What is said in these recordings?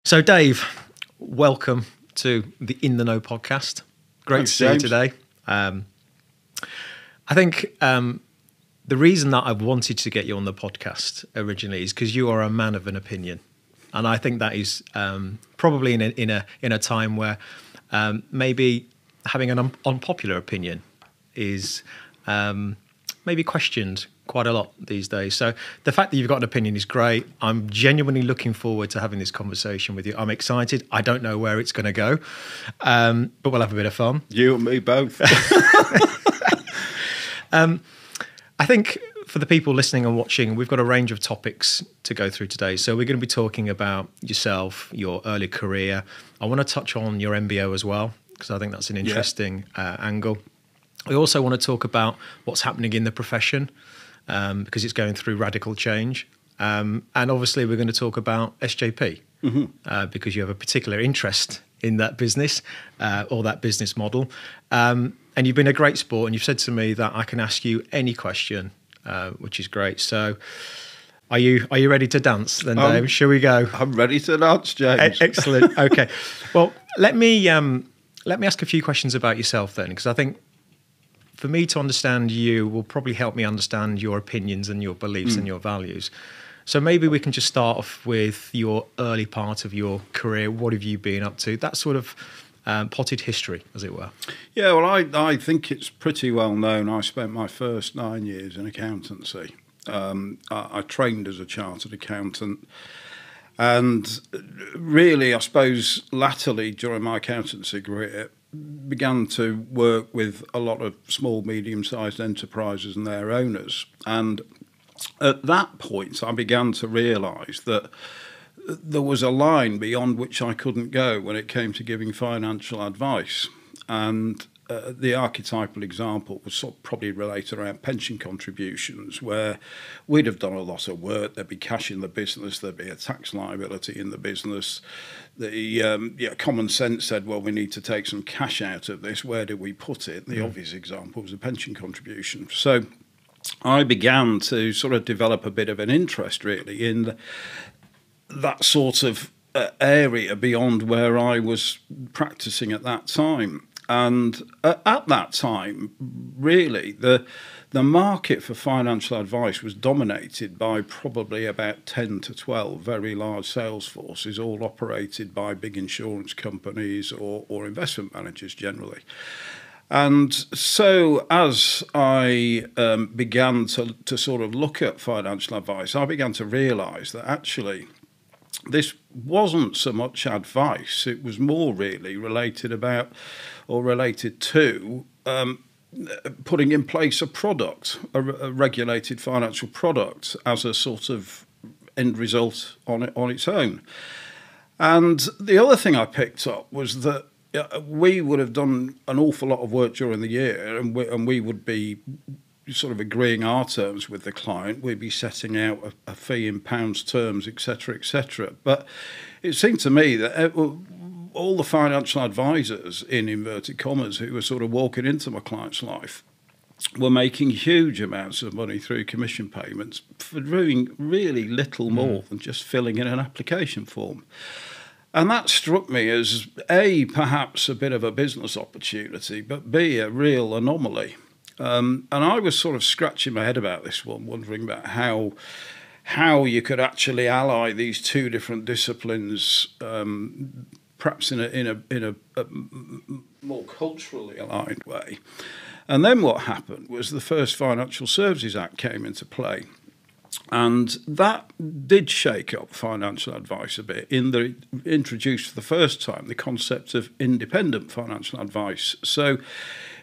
So, Dave, welcome to the In the Know podcast. Great to see you today. I think the reason that I wanted to get you on the podcast originally is because you are a man of an opinion, and I think that is probably in a time where maybe having an unpopular opinion is maybe questioned quite a lot these days. So the fact that you've got an opinion is great. I'm genuinely looking forward to having this conversation with you. I'm excited. I don't know where it's going to go, but we'll have a bit of fun. You and me both. I think for the people listening and watching, we've got a range of topics to go through today. So we're going to be talking about yourself, your early career. I want to touch on your MBO as well, because I think that's an interesting angle. We also want to talk about what's happening in the profession, because it's going through radical change. And obviously we're going to talk about SJP, because you have a particular interest in that business or that business model. And you've been a great sport, and you've said to me that I can ask you any question, which is great. So are you ready to dance then, Dave? Shall we go? I'm ready to dance, James. Excellent. Okay. Well, let me ask a few questions about yourself then, because I think for me to understand you will probably help me understand your opinions and your beliefs and your values. So maybe we can just start off with your early part of your career. What have you been up to? That sort of potted history, as it were. Yeah, well, I think it's pretty well known. I spent my first 9 years in accountancy. I trained as a chartered accountant. And really, I suppose, latterly during my accountancy career, began to work with a lot of small, medium-sized enterprises and their owners. And at that point, I began to realise that there was a line beyond which I couldn't go when it came to giving financial advice. And the archetypal example was sort of probably related around pension contributions, where we'd have done a lot of work. There'd be cash in the business. There'd be a tax liability in the business. The common sense said, well, we need to take some cash out of this. Where do we put it? The obvious example was a pension contribution. So I began to sort of develop a bit of an interest, really, in that sort of area beyond where I was practicing at that time. And at that time, really, the market for financial advice was dominated by probably about 10 to 12 very large sales forces, all operated by big insurance companies or investment managers generally. And so as I began to sort of look at financial advice, I began to realise that actually this wasn't so much advice, it was more really related to putting in place a product, a regulated financial product as a sort of end result on its own. And the other thing I picked up was that we would have done an awful lot of work during the year, and we would be sort of agreeing our terms with the client. We'd be setting out a fee in pounds terms, etc., etc. But it seemed to me that all the financial advisors, in inverted commas, who were sort of walking into my client's life were making huge amounts of money through commission payments for doing really little more than just filling in an application form. And that struck me as, A, perhaps a bit of a business opportunity, but B, a real anomaly. And I was sort of scratching my head about this one, wondering about how you could actually ally these two different disciplines, perhaps in a more culturally aligned way. And then what happened was the first Financial Services Act came into play. And that did shake up financial advice a bit, in that it introduced for the first time the concept of independent financial advice. So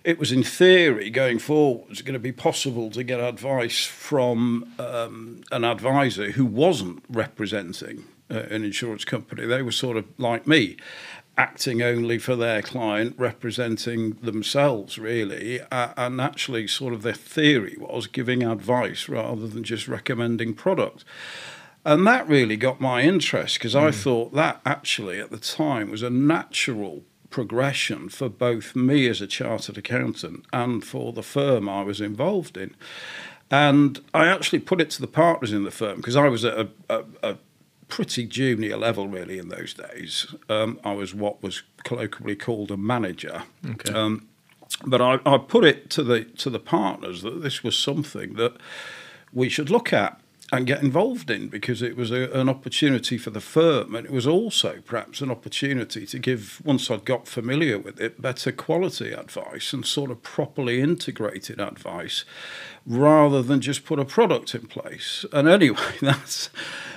it was, in theory, going forward, going to be possible to get advice from an advisor who wasn't representing an insurance company. They were sort of like me, acting only for their client, representing themselves, really, and actually sort of their theory was giving advice rather than just recommending product. And that really got my interest, because I thought that actually at the time was a natural progression for both me as a chartered accountant and for the firm I was involved in. And I actually put it to the partners in the firm, because I was at a pretty junior level really in those days. I was what was colloquially called a manager. Okay. But I put it to the partners that this was something that we should look at and get involved in, because it was an opportunity for the firm, and it was also perhaps an opportunity to give, once I'd got familiar with it, better quality advice and sort of properly integrated advice, rather than just put a product in place. And anyway,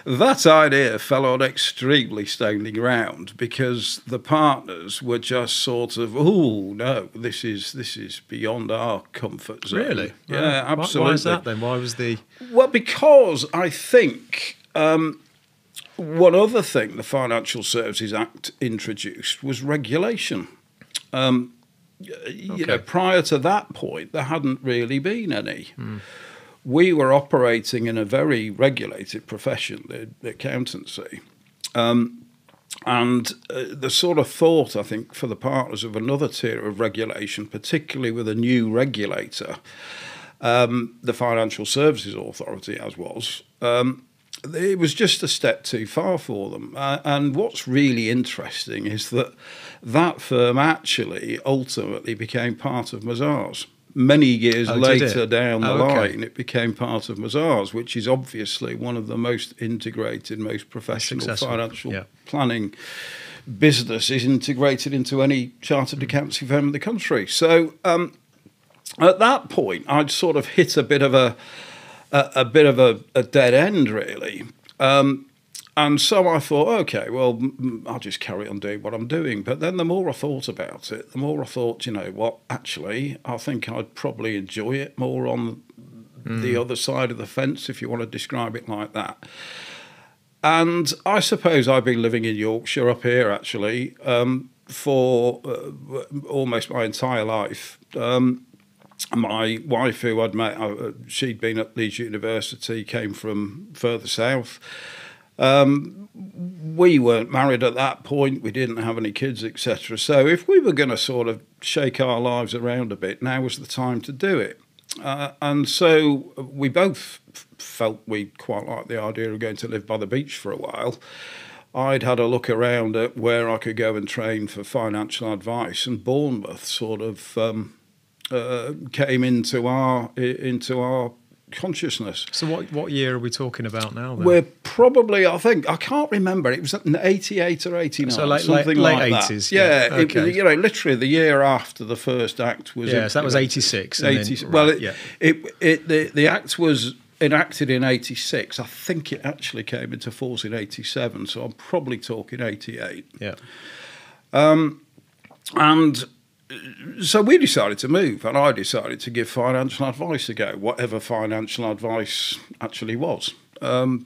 that idea fell on extremely stony ground, because the partners were just sort of, oh no, this is beyond our comfort zone. Really? Yeah, absolutely. Why is that then? Why was the... Well, because I think one other thing the Financial Services Act introduced was regulation. You know, prior to that point, there hadn't really been any. We were operating in a very regulated profession, the accountancy. And the sort of thought, I think, for the partners of another tier of regulation, particularly with a new regulator, the Financial Services Authority, as was, it was just a step too far for them. And what's really interesting is that firm actually ultimately became part of Mazars. Many years later down the line, it became part of Mazars, which is obviously one of the most integrated, most professional financial planning businesses integrated into any chartered accountancy firm in the country. So at that point, I'd sort of hit a bit of a dead end, really. And so I thought, okay, well, I'll just carry on doing what I'm doing. But then the more I thought about it, the more I thought, you know what, actually, I think I'd probably enjoy it more on the other side of the fence, if you want to describe it like that. And I suppose I've been living in Yorkshire, up here, actually, for almost my entire life. My wife, who I'd met, she'd been at Leeds University, came from further south. We weren't married at that point. We didn't have any kids, etc. So if we were going to sort of shake our lives around a bit, now was the time to do it. And so we both felt we quite liked the idea of going to live by the beach for a while. I'd had a look around at where I could go and train for financial advice, and Bournemouth sort of came into our consciousness. So what year are we talking about now then? We're probably, I can't remember, it was 88 or 89, so late 80s. Yeah, okay. It, you know, literally the year after the first act was... Yeah, so that was 86. 80, then, well, right, the act was enacted in 86. I think it actually came into force in 87, so I'm probably talking 88. Yeah. And so we decided to move, and I decided to give financial advice a go, whatever financial advice actually was. And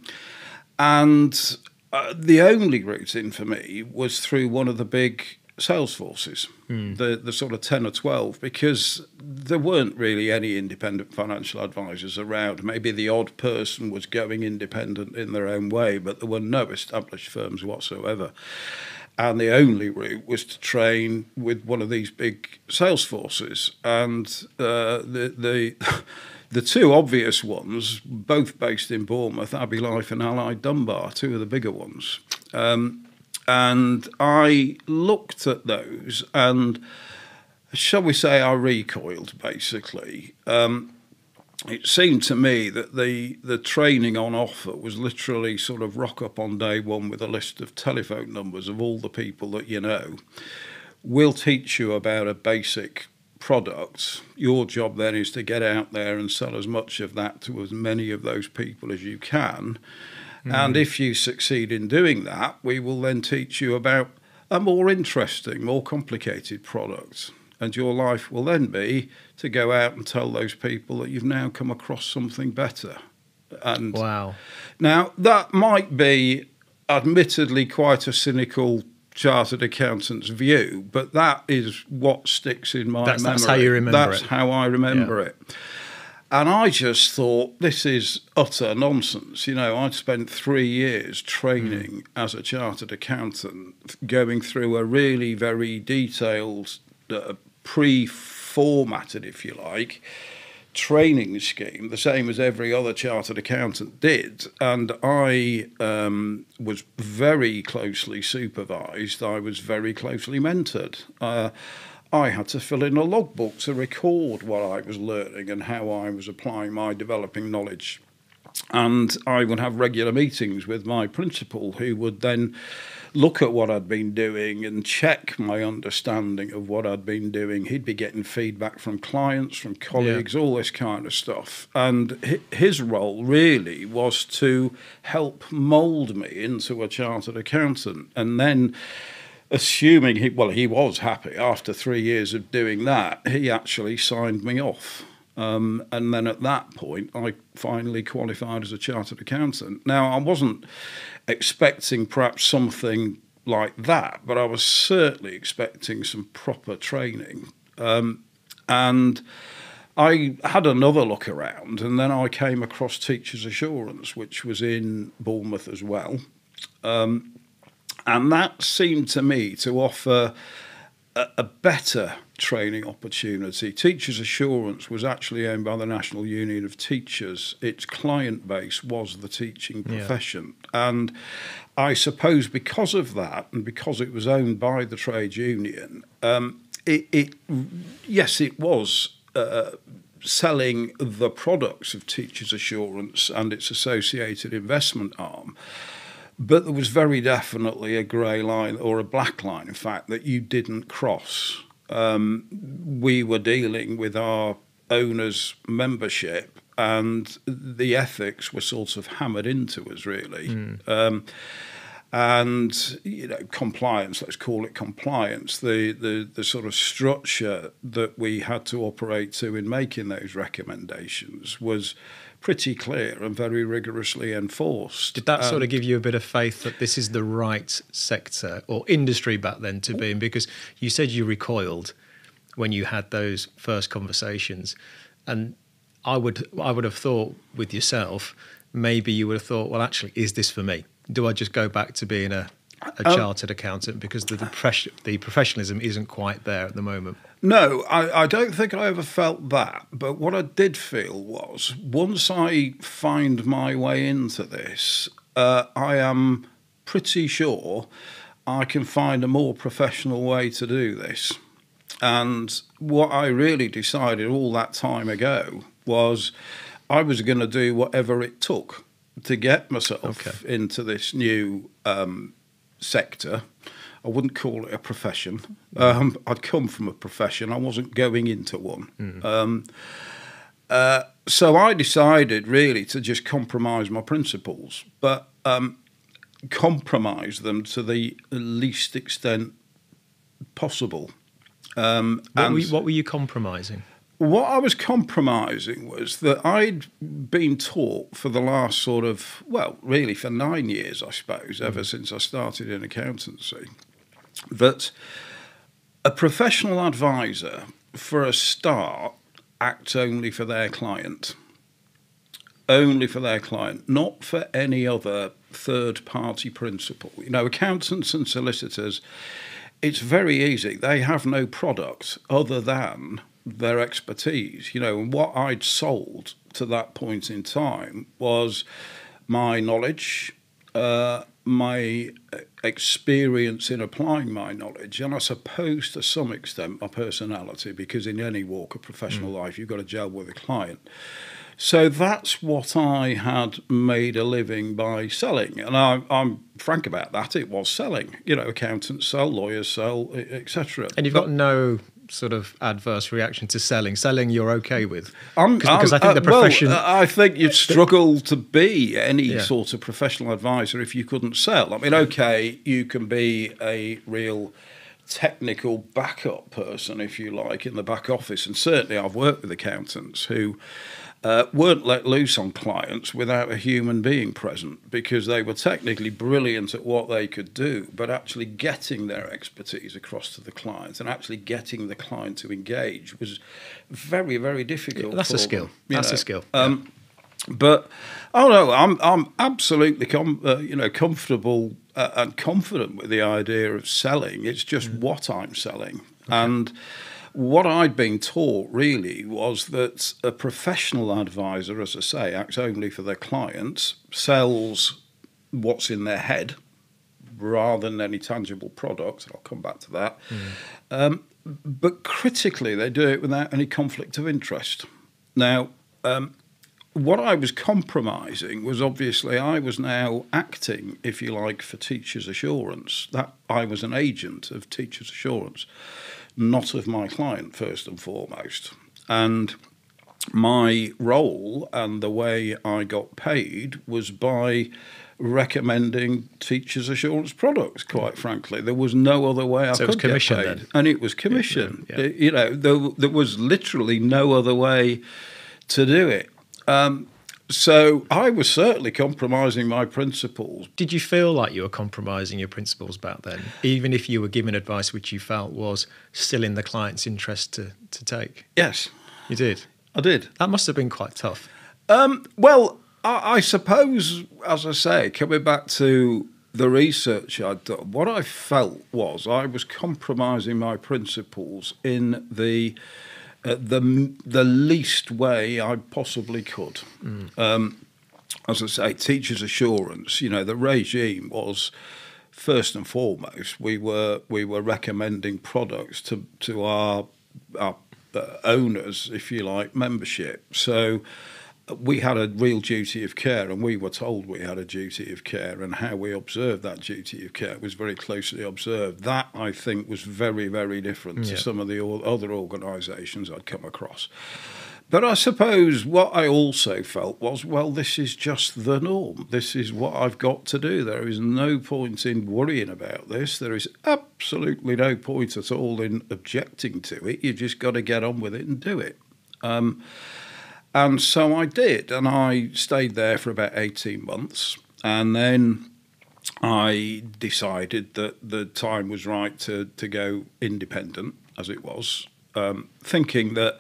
the only route in for me was through one of the big sales forces, the sort of 10 or 12, because there weren't really any independent financial advisors around. Maybe the odd person was going independent in their own way, but there were no established firms whatsoever. And the only route was to train with one of these big sales forces. And the two obvious ones, both based in Bournemouth, Abbey Life and Allied Dunbar, two of the bigger ones. And I looked at those and, shall we say, I recoiled, basically. It seemed to me that the training on offer was literally sort of rock up on day one with a list of telephone numbers of all the people that you know. We'll teach you about a basic product. Your job then is to get out there and sell as much of that to as many of those people as you can. And if you succeed in doing that, we will then teach you about a more interesting, more complicated product. And your life will then be to go out and tell those people that you've now come across something better. And wow. Now, that might be admittedly quite a cynical chartered accountant's view, but that is what sticks in my memory. That's how you remember it. That's how I remember it. And I just thought, this is utter nonsense. You know, I'd spent 3 years training as a chartered accountant, going through a really very detailed, pre-formatted, if you like, training scheme, the same as every other chartered accountant did, and I was very closely supervised. I was very closely mentored. I had to fill in a logbook to record what I was learning and how I was applying my developing knowledge. And I would have regular meetings with my principal, who would then look at what I'd been doing and check my understanding of what I'd been doing. He'd be getting feedback from clients, from colleagues, all this kind of stuff. And his role really was to help mould me into a chartered accountant. And then, assuming he was happy after 3 years of doing that, he actually signed me off. And then at that point, I finally qualified as a chartered accountant. Now, I wasn't expecting perhaps something like that, but I was certainly expecting some proper training. And I had another look around, and then I came across Teachers Assurance, which was in Bournemouth as well. And that seemed to me to offer a better training opportunity. Teachers Assurance was actually owned by the National Union of Teachers. Its client base was the teaching profession. And I suppose because of that, and because it was owned by the trade union, it was selling the products of Teachers Assurance and its associated investment arm. But there was very definitely a grey line, or a black line, in fact, that you didn't cross. We were dealing with our owners' membership, and the ethics were sort of hammered into us, really. And, you know, compliance, let's call it compliance, the sort of structure that we had to operate to in making those recommendations was pretty clear and very rigorously enforced. Did that sort of give you a bit of faith that this is the right sector or industry back then to be in? Because you said you recoiled when you had those first conversations, and I would have thought with yourself, maybe you would have thought, well, actually, is this for me? Do I just go back to being a chartered accountant because the professionalism isn't quite there at the moment? No, I don't think I ever felt that. But what I did feel was, once I find my way into this, I am pretty sure I can find a more professional way to do this. And what I really decided all that time ago was I was going to do whatever it took to get myself into this new sector. I wouldn't call it a profession. I'd come from a profession. I wasn't going into one. So I decided really to just compromise my principles, but compromise them to the least extent possible. What were you compromising? What I was compromising was that I'd been taught for the last sort of, well, really for 9 years, I suppose, ever since I started in accountancy, that a professional advisor, for a start, acts only for their client. Only for their client, not for any other third-party principle. You know, accountants and solicitors, it's very easy. They have no product other than their expertise, you know, and what I'd sold to that point in time was my knowledge, my experience in applying my knowledge, and I suppose to some extent my personality, because in any walk of professional life you've got to gel with a client. So that's what I had made a living by selling, and I'm frank about that. It was selling. You know, accountants sell, lawyers sell, etc. And you've got no sort of adverse reaction to selling. Selling you're okay with? Because I think the profession... Well, I think you'd struggle to be any sort of professional advisor if you couldn't sell. I mean, okay, you can be a real technical backup person, if you like, in the back office. And certainly I've worked with accountants who weren't let loose on clients without a human being present, because they were technically brilliant at what they could do, but actually getting their expertise across to the client and actually getting the client to engage was very, very difficult. That's a skill. That's a skill. But oh no, I'm absolutely comfortable and confident with the idea of selling. It's just what I'm selling. And what I'd been taught really was that a professional advisor, as I say, acts only for their clients, sells what's in their head rather than any tangible product. I'll come back to that. But critically, they do it without any conflict of interest. Now, what I was compromising was obviously I was now acting, if you like, for Teachers Assurance. That I was an agent of Teachers Assurance, not of my client first and foremost. And my role and the way I got paid was by recommending Teachers Assurance products, quite frankly. There was no other way I could get paid. Then. And it was commission. Yeah. You know, there was literally no other way to do it. So I was certainly compromising my principles. Did you feel like you were compromising your principles back then, even if you were giving advice which you felt was still in the client's interest to take? Yes. You did? I did. That must have been quite tough. Well, I suppose, as I say, coming back to the research I'd done, what I felt was I was compromising my principles in the least way I possibly could. As I say, Teachers Assurance, you know, the regime was first and foremost we were recommending products to our owners, if you like, membership. So we had a real duty of care, and we were told we had a duty of care, and how we observed that duty of care was very closely observed. That, I think, was very, very different to some of the other organisations I'd come across. But I suppose what I also felt was, well, this is just the norm. This is what I've got to do. There is no point in worrying about this. There is absolutely no point at all in objecting to it. You've just got to get on with it and do it. And so I did, and I stayed there for about 18 months. And then I decided that the time was right to go independent, as it was, thinking that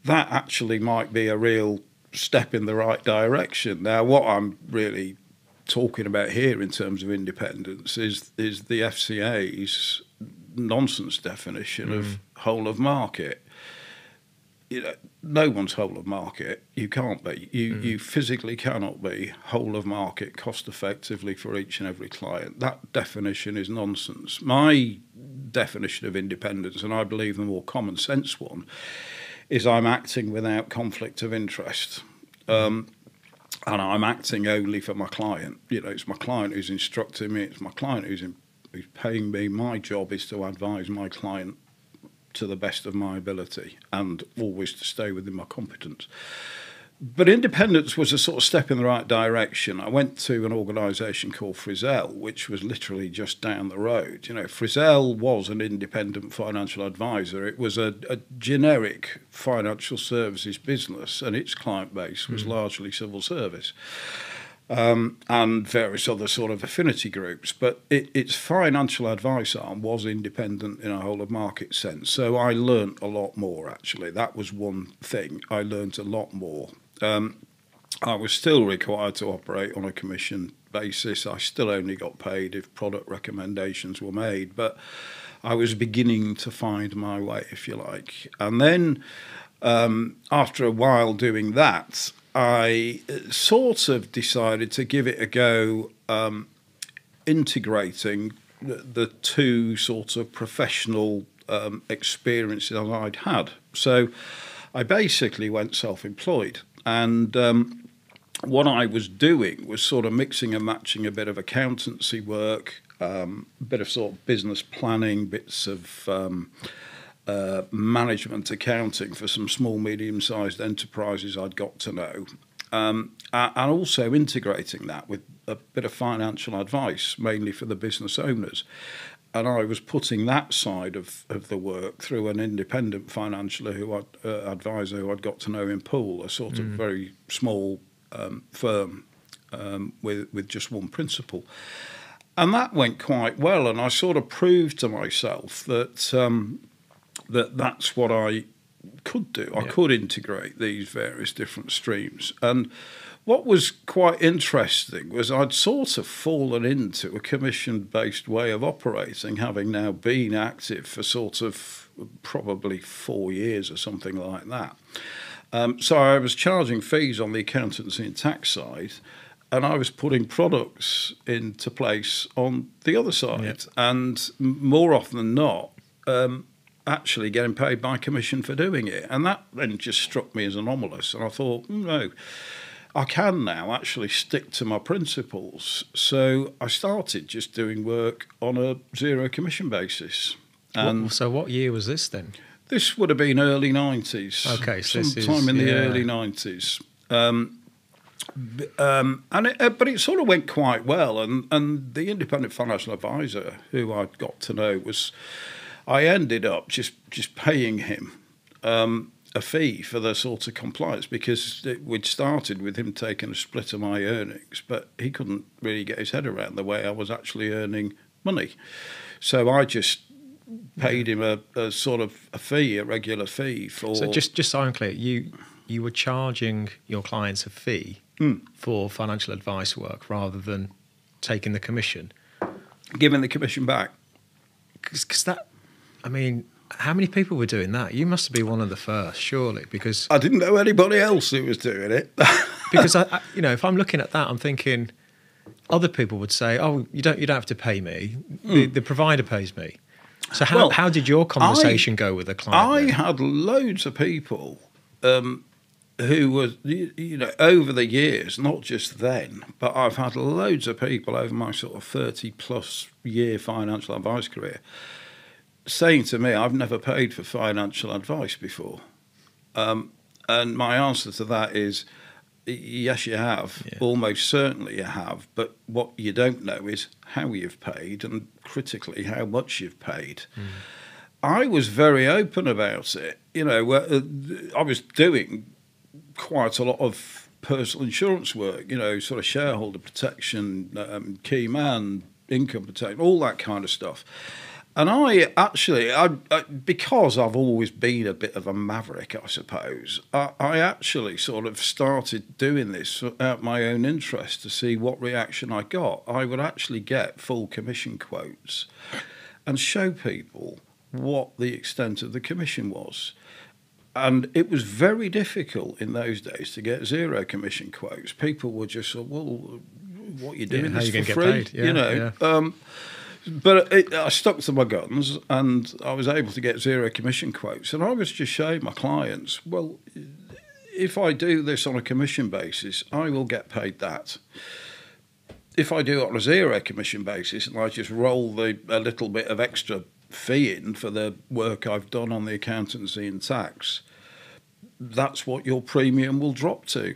actually might be a real step in the right direction. Now, what I'm really talking about here in terms of independence is the FCA's nonsense definition of whole of market. You know, no one's whole of market. You can't be. You physically cannot be whole of market cost effectively for each and every client. That definition is nonsense. My definition of independence, and I believe the more common sense one, is I'm acting without conflict of interest. And I'm acting only for my client. You know, it's my client who's instructing me. It's my client who's paying me. My job is to advise my client to the best of my ability, and always to stay within my competence. But independence was a sort of step in the right direction. I went to an organisation called Frizzell, which was literally just down the road. You know, Frizzell was an independent financial advisor. It was a generic financial services business, and its client base was largely civil service. And various other sort of affinity groups, but its financial advice arm was independent in a whole of market sense. So I learnt a lot more, actually. That was one thing. I learnt a lot more. I was still required to operate on a commission basis. I still only got paid if product recommendations were made, but I was beginning to find my way, if you like. And then after a while doing that, I sort of decided to give it a go, integrating the two sorts of professional experiences I'd had. So I basically went self-employed, and what I was doing was sort of mixing and matching a bit of accountancy work, a bit of sort of business planning, bits of management accounting for some small, medium-sized enterprises I'd got to know, and also integrating that with a bit of financial advice, mainly for the business owners. And I was putting that side of the work through an independent financial advisor who I'd got to know in Poole, a sort of very small firm with just one principal. And that went quite well, and I sort of proved to myself that that's what I could do. I could integrate these various different streams. And what was quite interesting was I'd sort of fallen into a commission-based way of operating, having now been active for sort of probably 4 years or something like that. So I was charging fees on the accountancy and tax side, and I was putting products into place on the other side. Yep. And more often than not, actually getting paid by commission for doing it. And that then just struck me as anomalous. And I thought, no, I can now actually stick to my principles. So I started just doing work on a zero commission basis. And So what year was this then? this would have been early 90s. Okay, so sometime in the early 90s. But it sort of went quite well. And the independent financial advisor who I got to know I ended up just paying him a fee for the sort of compliance, because we'd started with him taking a split of my earnings, but he couldn't really get his head around the way I was actually earning money. So I just paid him a sort of a fee, a regular fee for... So just so I'm clear, you were charging your clients a fee for financial advice work rather than taking the commission? Giving the commission back. Because that, I mean, how many people were doing that? You must be one of the first, surely, because... I didn't know anybody else who was doing it. Because, if I'm looking at that, I'm thinking other people would say, oh, you don't have to pay me. The provider pays me. So how did your conversation go with the client? I had loads of people who were, over the years, not just then, but I've had loads of people over my sort of 30-plus year financial advice career saying to me, I've never paid for financial advice before. And my answer to that is, yes, you have. Yeah. Almost certainly you have. But what you don't know is how you've paid, and critically, how much you've paid. I was very open about it. I was doing quite a lot of personal insurance work, sort of shareholder protection, key man, income protection, all that kind of stuff. And I because I've always been a bit of a maverick, I suppose, I actually sort of started doing this out my own interest to see what reaction I got. I would actually get full commission quotes and show people what the extent of the commission was. And it was very difficult in those days to get zero commission quotes. People were just sort of, well, what are you doing this for free? Yeah. But I stuck to my guns, and I was able to get zero commission quotes. And I was just showing my clients, well, if I do this on a commission basis, I will get paid that. If I do it on a zero commission basis and I just roll a little bit of extra fee in for the work I've done on the accountancy and tax, that's what your premium will drop to.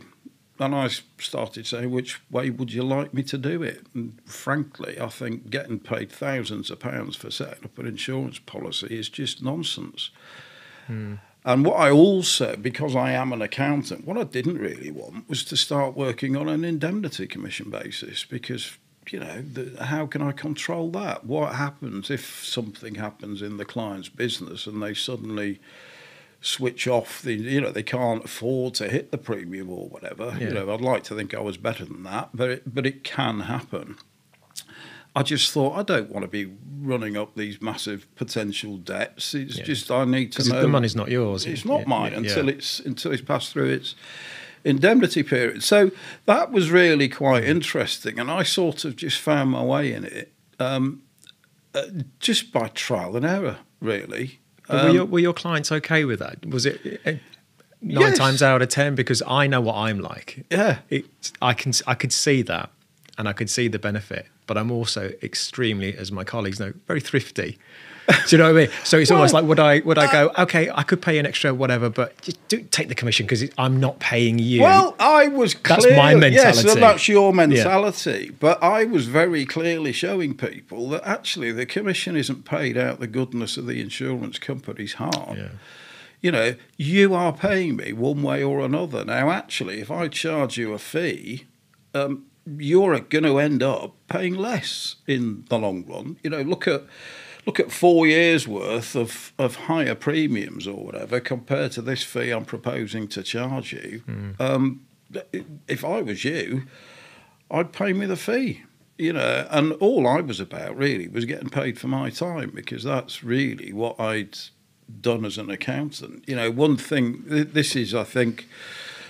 And I started saying, which way would you like me to do it? And frankly, I think getting paid thousands of pounds for setting up an insurance policy is just nonsense. And what I also, because I am an accountant, what I didn't really want was to start working on an indemnity commission basis, because, how can I control that? What happens if something happens in the client's business and they suddenly switch off they can't afford to hit the premium or whatever. Yeah. I'd like to think I was better than that, but it can happen. I just thought, I don't want to be running up these massive potential debts. It's just, I need to know the money's not yours. It's not mine until it's passed through its indemnity period. So that was really quite interesting, and I sort of just found my way in it just by trial and error, really. Were your clients okay with that? Was it 9 times out of 10? Because I know what I'm like. Yeah, I could see that, and I could see the benefit. But I'm also extremely, as my colleagues know, very thrifty. Do you know what I mean? So it's almost like, would I go, okay, I could pay an extra whatever, but just take the commission because I'm not paying you. Well, I was clear. That's my mentality. Yes, that's your mentality. Yeah. But I was very clearly showing people that actually the commission isn't paid out the goodness of the insurance company's heart. Yeah. You are paying me one way or another. Now, actually, if I charge you a fee, you're going to end up paying less in the long run. Look at 4 years worth of higher premiums or whatever compared to this fee I'm proposing to charge you. if I was you, I'd pay me the fee. And all I was about really was getting paid for my time, because that's really what I'd done as an accountant. One thing, this is, I think,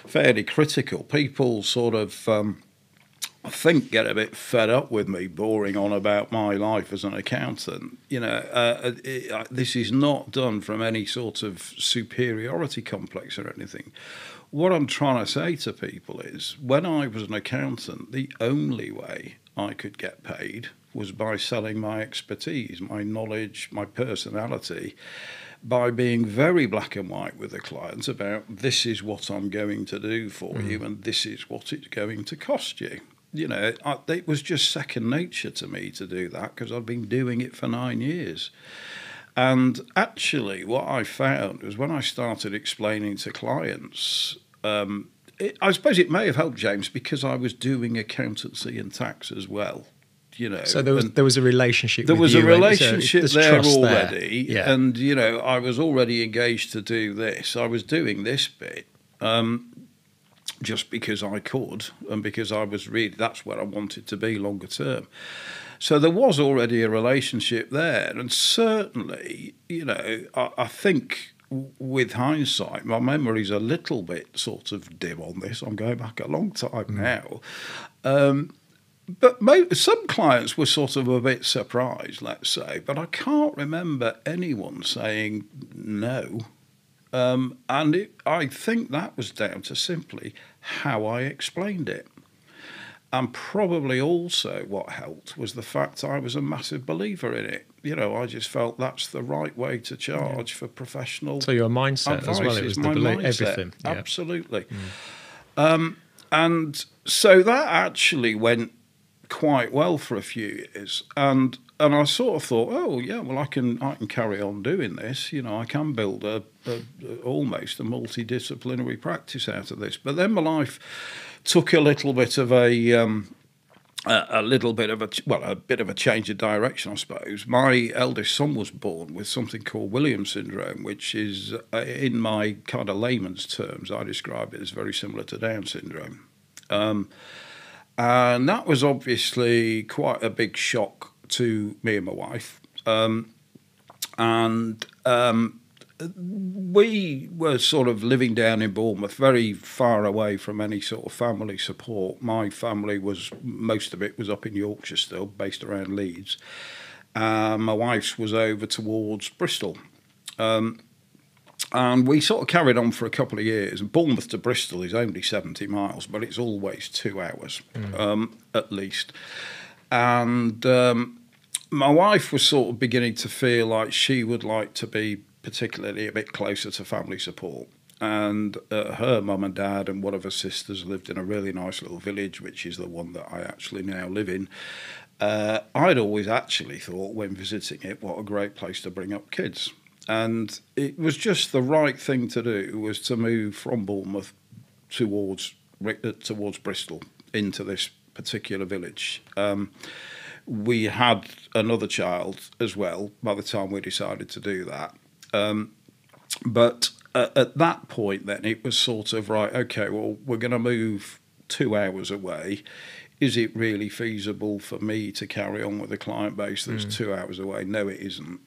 fairly critical. People sort of, I think, get a bit fed up with me boring on about my life as an accountant. This is not done from any sort of superiority complex or anything. What I'm trying to say to people is, when I was an accountant, the only way I could get paid was by selling my expertise, my knowledge, my personality, by being very black and white with the clients about, this is what I'm going to do for you and this is what it's going to cost you. It was just second nature to me to do that, because I've been doing it for 9 years. And actually what I found was, when I started explaining to clients, I suppose it may have helped, James, because I was doing accountancy and tax as well. So there was a relationship. There was a relationship there There. already, Yeah. And I was already engaged to do this. I was doing this bit just because I could, and because I was that's where I wanted to be longer term. So there was already a relationship there, and certainly, I think, with hindsight, my memory's a little bit sort of dim on this. I'm going back a long time now. But some clients were sort of a bit surprised, let's say, but I can't remember anyone saying no. I think that was down to simply how I explained it. And probably also what helped was the fact I was a massive believer in it. I just felt that's the right way to charge for professional. So your mindset advice. as well, it was my mindset. Everything. Yeah. Absolutely. And so that actually went quite well for a few years. And I sort of thought, oh yeah, well I can carry on doing this. I can build almost a multidisciplinary practice out of this. But then my life took a little bit of a bit of a change of direction, I suppose. My eldest son was born with something called Williams syndrome, which is, in my kind of layman's terms, I describe it as very similar to Down syndrome. And that was obviously quite a big shock to me and my wife. We were sort of living down in Bournemouth, very far away from any sort of family support. My family most of it was up in Yorkshire still, based around Leeds. My wife's was over towards Bristol. And we sort of carried on for a couple of years. And Bournemouth to Bristol is only 70 miles, but it's always 2 hours, at least. And my wife was sort of beginning to feel like she would like to be particularly a bit closer to family support. And her mum and dad and one of her sisters lived in a really nice little village, which is the one that I actually now live in. I'd always actually thought, when visiting it, what a great place to bring up kids. And it was just the right thing to do, was to move from Bournemouth towards Bristol into this particular village. We had another child as well by the time we decided to do that. But at that point then, it was sort of, right, okay, well, we're going to move 2 hours away. Is it really feasible for me to carry on with a client base that's 2 hours away? No, it isn't.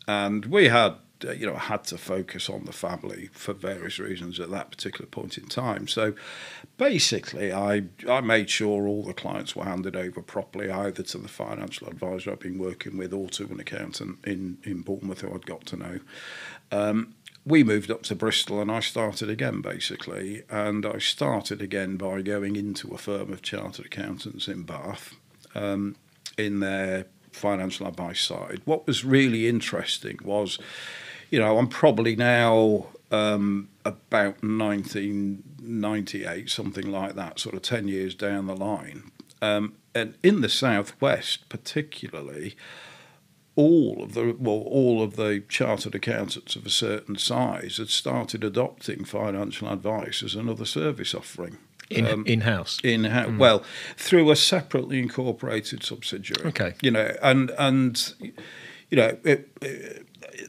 And we had to focus on the family for various reasons at that particular point in time. So basically, I made sure all the clients were handed over properly, either to the financial advisor I've been working with or to an accountant in Bournemouth who I'd got to know. We moved up to Bristol and I started again, basically. And I started again by going into a firm of chartered accountants in Bath, in their financial advice side. What was really interesting was, I'm probably now about 1998, something like that, sort of 10 years down the line. And in the southwest, particularly, all of the chartered accountants of a certain size had started adopting financial advice as another service offering. In-house? In-house. Well, through a separately incorporated subsidiary. Okay.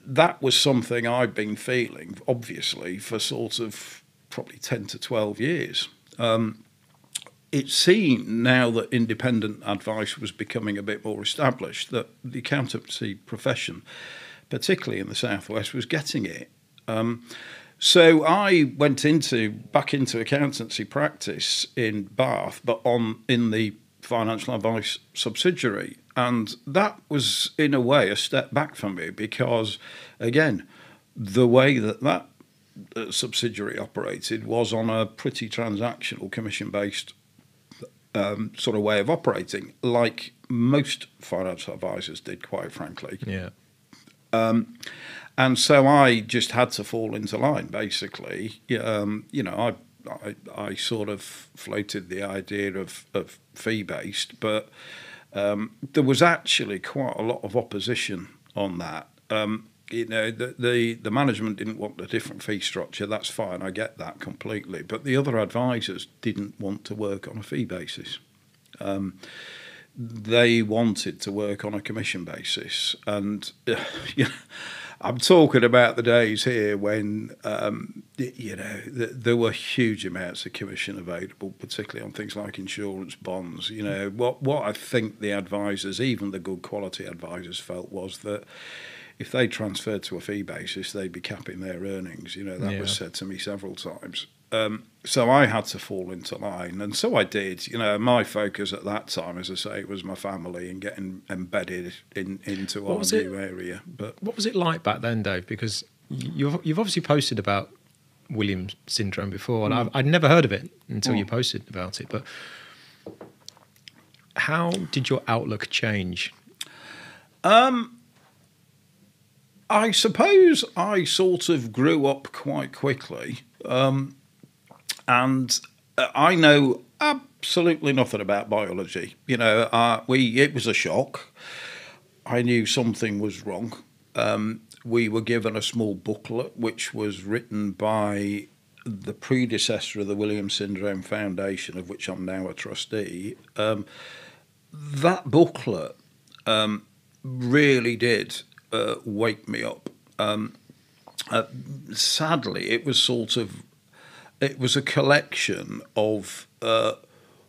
That was something I'd been feeling, obviously, for sort of probably 10 to 12 years. It seemed now that independent advice was becoming a bit more established, that the accountancy profession, particularly in the Southwest, was getting it. So I went back into accountancy practice in Bath, but in the financial advice subsidiary. And that was, in a way, a step back for me because, again, the way that subsidiary operated was on a pretty transactional, commission-based sort of way of operating, like most financial advisors did, quite frankly. Yeah. And so I just had to fall into line, basically. I sort of floated the idea of fee-based, but there was actually quite a lot of opposition on that. The management didn't want a different fee structure. That's fine, I get that completely. But the other advisors didn't want to work on a fee basis. They wanted to work on a commission basis. And I'm talking about the days here when there were huge amounts of commission available, particularly on things like insurance bonds. What I think the advisors, even the good quality advisors, felt was that if they transferred to a fee basis, they'd be capping their earnings. That was said to me several times. So I had to fall into line, and so I did. My focus at that time, as I say, was my family and getting embedded into our new area. But what was it like back then, Dave? Because you've obviously posted about Williams syndrome before, and I'd never heard of it until you posted about it. But how did your outlook change? I suppose I sort of grew up quite quickly. And I know absolutely nothing about biology. It was a shock. I knew something was wrong. We were given a small booklet which was written by the predecessor of the Williams Syndrome Foundation, of which I'm now a trustee. That booklet really did wake me up. Sadly, it was a collection of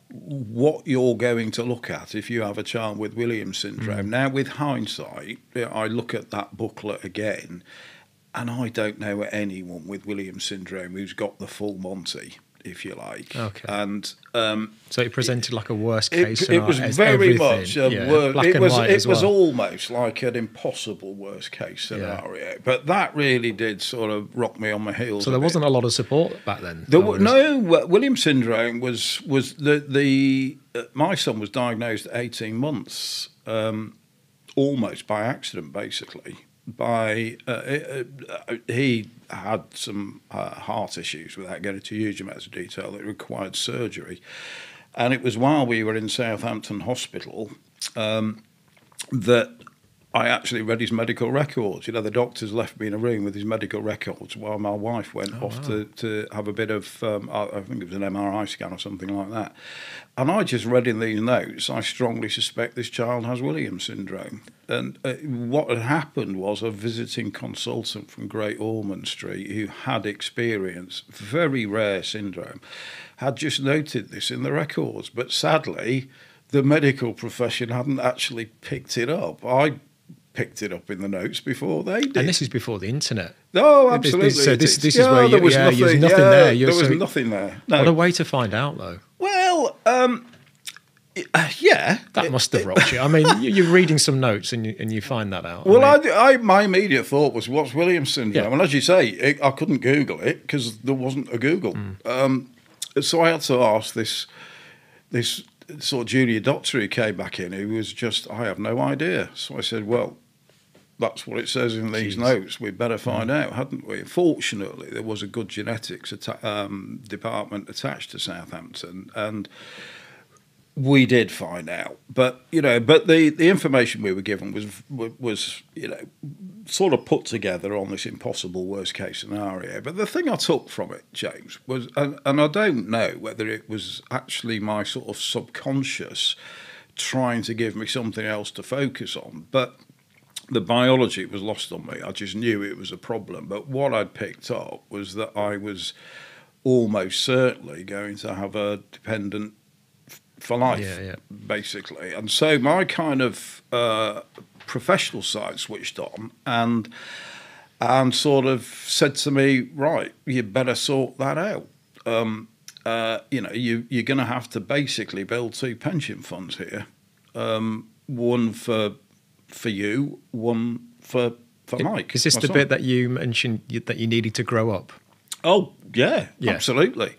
what you're going to look at if you have a child with Williams syndrome. Now, with hindsight, I look at that booklet again, and I don't know anyone with Williams syndrome who's got the full Monty, if you like. Okay. And so it presented like a worst case it scenario. was very much a black and white as well. It was almost like an impossible worst case scenario. Yeah. But that really did sort of rock me on my heels. So there wasn't a lot of support back then. Williams syndrome was my son was diagnosed at 18 months, almost by accident, basically. He had some heart issues, without getting into huge amounts of detail, that required surgery. And it was while we were in Southampton Hospital that I actually read his medical records. The doctors left me in a room with his medical records while my wife went off to have a bit of, I think it was an MRI scan or something like that. And I just read in these notes, I strongly suspect this child has Williams syndrome. And what had happened was a visiting consultant from Great Ormond Street who had experienced very rare syndrome had just noted this in the records. But sadly, the medical profession hadn't actually picked it up. I picked it up in the notes before they did. And this is before the internet. Oh, absolutely. So this is where there was nothing there. There was nothing there. No. What a way to find out, though. Well, yeah. That must have rocked you. I mean, you're reading some notes and you find that out. Well, my immediate thought was, what's Williams syndrome? Yeah. And as you say, I couldn't Google it because there wasn't a Google. So I had to ask this sort of junior doctor who came back in, who was just, I have no idea. So I said, well, that's what it says in these notes. We'd better find out, hadn't we? Fortunately, there was a good genetics department attached to Southampton, and we did find out. But the information we were given was sort of put together on this impossible worst case scenario. But the thing I took from it, James, was, and I don't know whether it was actually my sort of subconscious trying to give me something else to focus on, but the biology was lost on me. I just knew it was a problem. But what I'd picked up was that I was almost certainly going to have a dependent for life, basically. And so my kind of professional side switched on and sort of said to me, right, you better sort that out. You're going to have to basically build 2 pension funds here, one for you, one for Mike. Is this the bit that you mentioned that you needed to grow up? Oh, yeah, absolutely.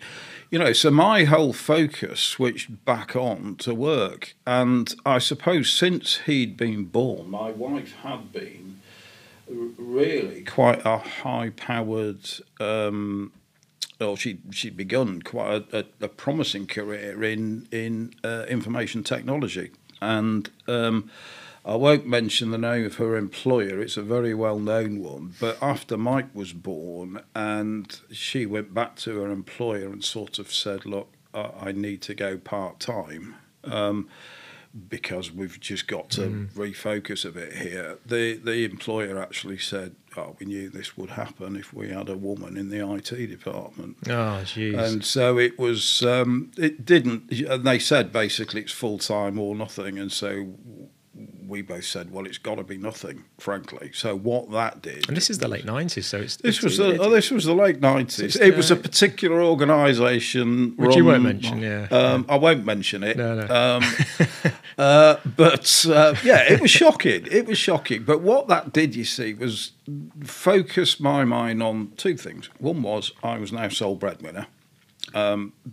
So my whole focus switched back on to work. And I suppose since he'd been born, my wife had been really quite a high-powered, she'd begun quite a promising career in information technology. And I won't mention the name of her employer, it's a very well-known one, but after Mike was born and she went back to her employer and sort of said, look, I need to go part-time because we've just got to refocus a bit here. The employer actually said, we knew this would happen if we had a woman in the IT department. Oh, jeez. And so it was, it didn't, and they said basically it's full-time or nothing, and so we both said, well, it's got to be nothing, frankly. So what that did... And this is the late 90s, so this was the late 90s. It was a particular organisation... Which you won't mention, I won't mention it. No. It was shocking. It was shocking. But what that did, you see, was focus my mind on 2 things. One was I was now sole breadwinner.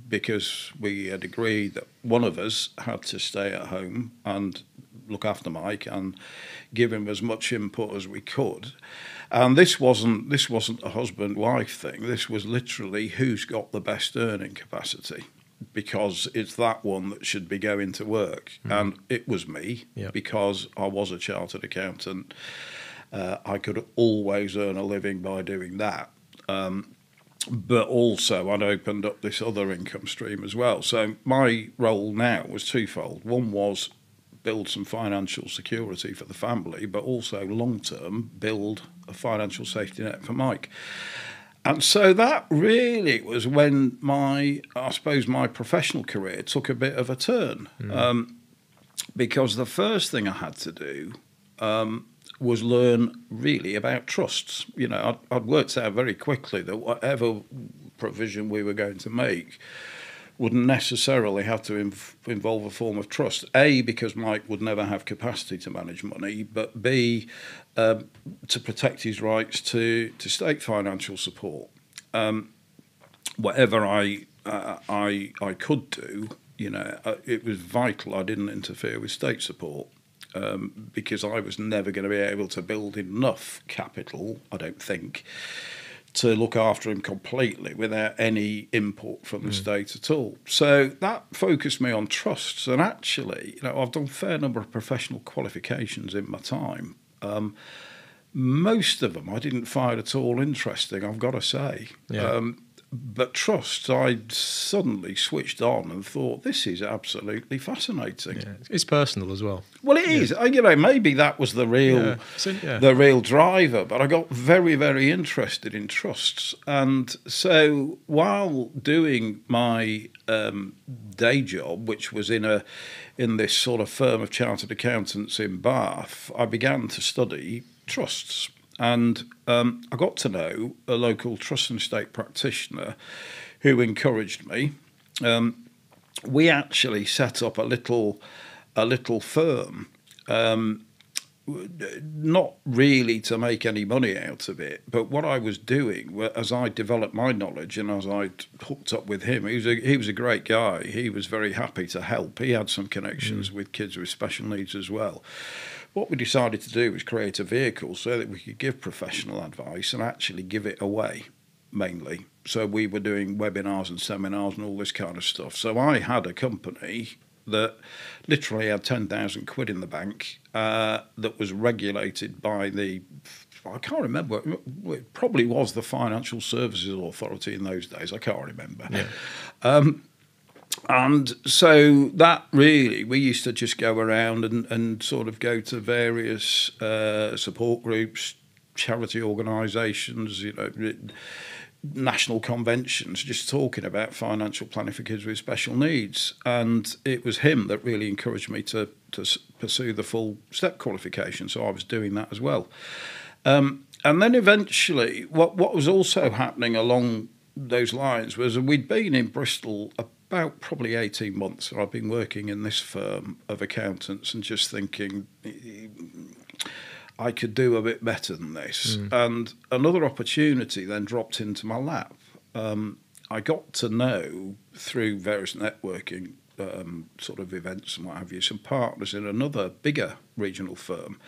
Because we had agreed that one of us had to stay at home and look after Mike and give him as much input as we could. And this wasn't a husband-wife thing. This was literally who's got the best earning capacity, because it's that one that should be going to work. And it was me, because I was a chartered accountant. I could always earn a living by doing that. But also I'd opened up this other income stream as well. So my role now was twofold. One was build some financial security for the family, but also long-term build a financial safety net for Mike. And so that really was when my professional career took a bit of a turn. Because the first thing I had to do was learn really about trusts. I'd worked out very quickly that whatever provision we were going to make wouldn't necessarily have to involve a form of trust. A, because Mike would never have capacity to manage money, but B, to protect his rights to state financial support. Whatever I could do, it was vital I didn't interfere with state support. Because I was never going to be able to build enough capital, I don't think, to look after him completely without any input from the state at all. So that focused me on trusts. And actually, I've done a fair number of professional qualifications in my time. Most of them I didn't find at all interesting, I've got to say. But trusts, I suddenly switched on and thought, this is absolutely fascinating. Yeah. It's personal as well. Well, it is. Maybe that was the real driver. But I got very, very interested in trusts. And so while doing my day job, which was in this sort of firm of chartered accountants in Bath, I began to study trusts. And I got to know a local trust and estate practitioner who encouraged me. We actually set up a little firm, not really to make any money out of it, but what I was doing as I developed my knowledge and as I hooked up with him, he was a great guy. He was very happy to help. He had some connections with kids with special needs as well. What we decided to do was create a vehicle so that we could give professional advice and actually give it away, mainly. So we were doing webinars and seminars and all this kind of stuff. So I had a company that literally had 10,000 quid in the bank that was regulated by I can't remember, it probably was the Financial Services Authority in those days, I can't remember. And so that really, we used to just go around and sort of go to various support groups, charity organisations, national conventions just talking about financial planning for kids with special needs. And it was him that really encouraged me to pursue the full STEP qualification. So I was doing that as well. And then eventually, what was also happening along those lines was we'd been in Bristol about probably 18 months. I've been working in this firm of accountants and just thinking I could do a bit better than this. And another opportunity then dropped into my lap. I got to know through various networking sort of events and what have you, some partners in another bigger regional firm.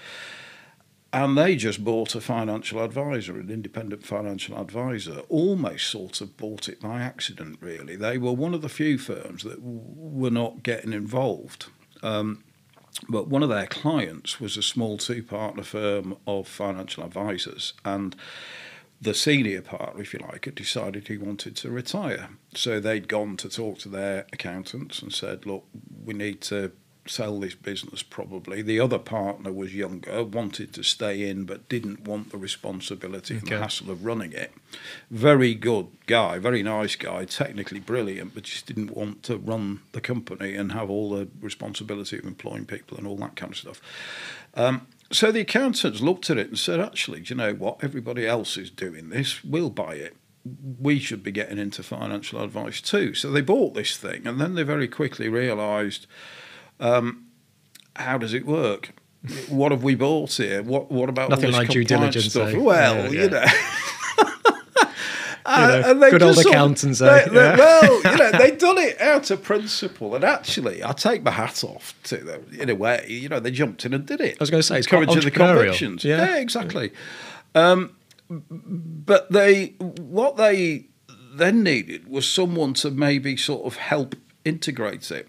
And they just bought a financial advisor, an independent financial advisor, almost sort of bought it by accident, really. They were one of the few firms that were not getting involved. But one of their clients was a small two-partner firm of financial advisors, and the senior partner, if you like, had decided he wanted to retire. So they'd gone to talk to their accountants and said, look, we need to sell this business probably. The other partner was younger, wanted to stay in, but didn't want the responsibility and the hassle of running it. Very good guy, very nice guy, technically brilliant, but just didn't want to run the company and have all the responsibility of employing people and all that kind of stuff. So the accountants looked at it and said, actually, do you know what? Everybody else is doing this. We'll buy it. We should be getting into financial advice too. So they bought this thing, and then they very quickly realised, how does it work? What have we bought here? What about nothing all this like due diligence stuff? eh? Well, yeah. you know. And good old accountants, Well, you know, they'd done it out of principle, and actually, I take my hat off to them in a way. You know, they jumped in and did it. I was going to say, it's quite encouraging the convictions. Yeah, exactly. But what they then needed was someone to maybe sort of help integrate it.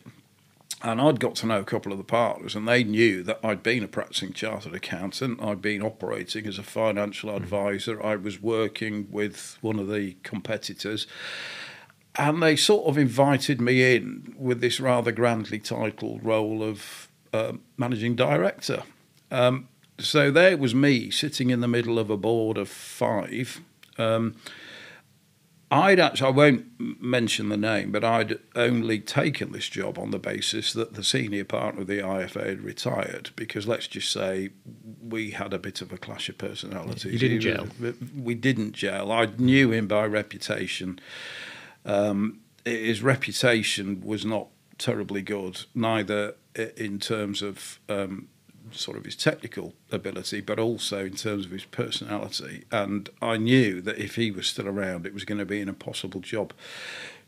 And I'd got to know a couple of the partners, and they knew that I'd been a practicing chartered accountant. I'd been operating as a financial advisor. I was working with one of the competitors. And they sort of invited me in with this rather grandly titled role of managing director. So there was me sitting in the middle of a board of 5. I won't mention the name, but I'd only taken this job on the basis that the senior partner of the IFA had retired, because let's just say we had a bit of a clash of personalities. You didn't gel? We didn't gel. I knew him by reputation. His reputation was not terribly good, neither in terms of sort of his technical ability, but also in terms of his personality. And I knew that if he was still around, it was going to be an impossible job.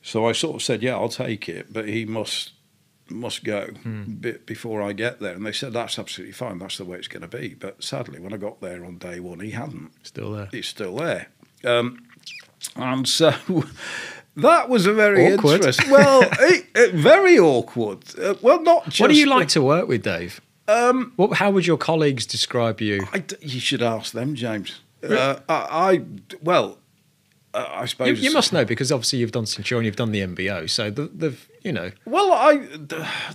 So I sort of said, yeah, I'll take it, but he must go before I get there. And they said, that's absolutely fine. That's the way it's going to be. But sadly, when I got there on day 1, he hadn't. Still there. He's still there. And so that was a very awkward. Interesting. Well, very awkward. Well, not just. What do you like to work with, Dave? How would your colleagues describe you? You should ask them, James. I suppose you must know, because obviously you've done Centurion, you've done the MBO, so you know. Well,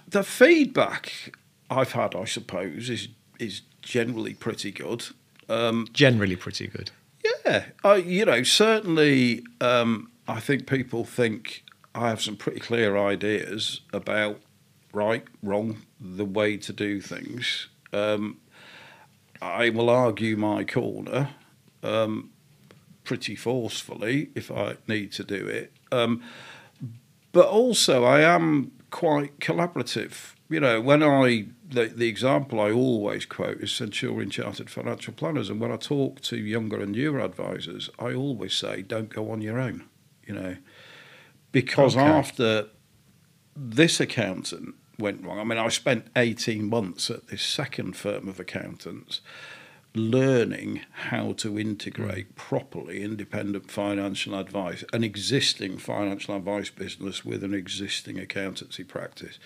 the feedback I've had, I suppose, is generally pretty good. Generally pretty good. Yeah, you know, certainly. I think people think I have some pretty clear ideas about right, wrong, the way to do things. I will argue my corner pretty forcefully if I need to do it. But also I am quite collaborative. You know, when the example I always quote is Centurion Chartered Financial Planners, and when I talk to younger and newer advisors, I always say, don't go on your own, you know, because after this accountant went wrong. I mean, I spent 18 months at this second firm of accountants learning how to integrate properly independent financial advice, an existing financial advice business with an existing accountancy practice.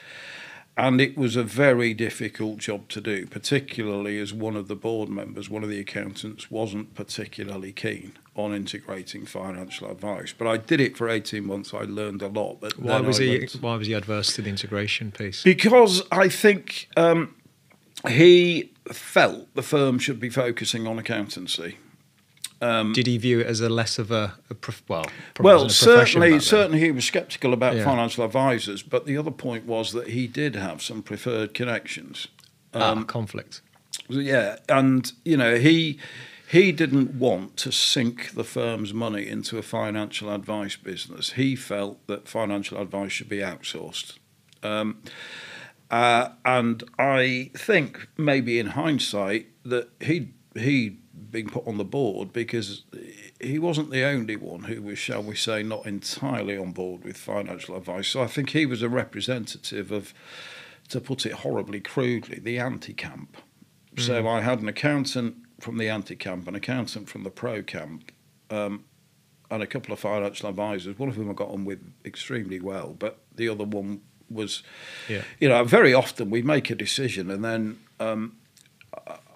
And it was a very difficult job to do, particularly as one of the board members, one of the accountants, wasn't particularly keen on integrating financial advice. But I did it for 18 months. I learned a lot. But why was he adverse to the integration piece? Because I think he felt the firm should be focusing on accountancy. Did he view it as a less of probably Well, wasn't a profession back then. certainly he was sceptical about Yeah. financial advisors, but the other point was that he did have some preferred connections. Conflict. Yeah, and he didn't want to sink the firm's money into a financial advice business. He felt that financial advice should be outsourced. And I think maybe in hindsight that he'd been put on the board because he wasn't the only one who was, shall we say, not entirely on board with financial advice. So I think he was a representative of, to put it horribly crudely, the anti-camp. So I had an accountant from the anti-camp, an accountant from the pro-camp, and a couple of financial advisors, one of whom I got on with extremely well, but the other one was, very often we'd make a decision and then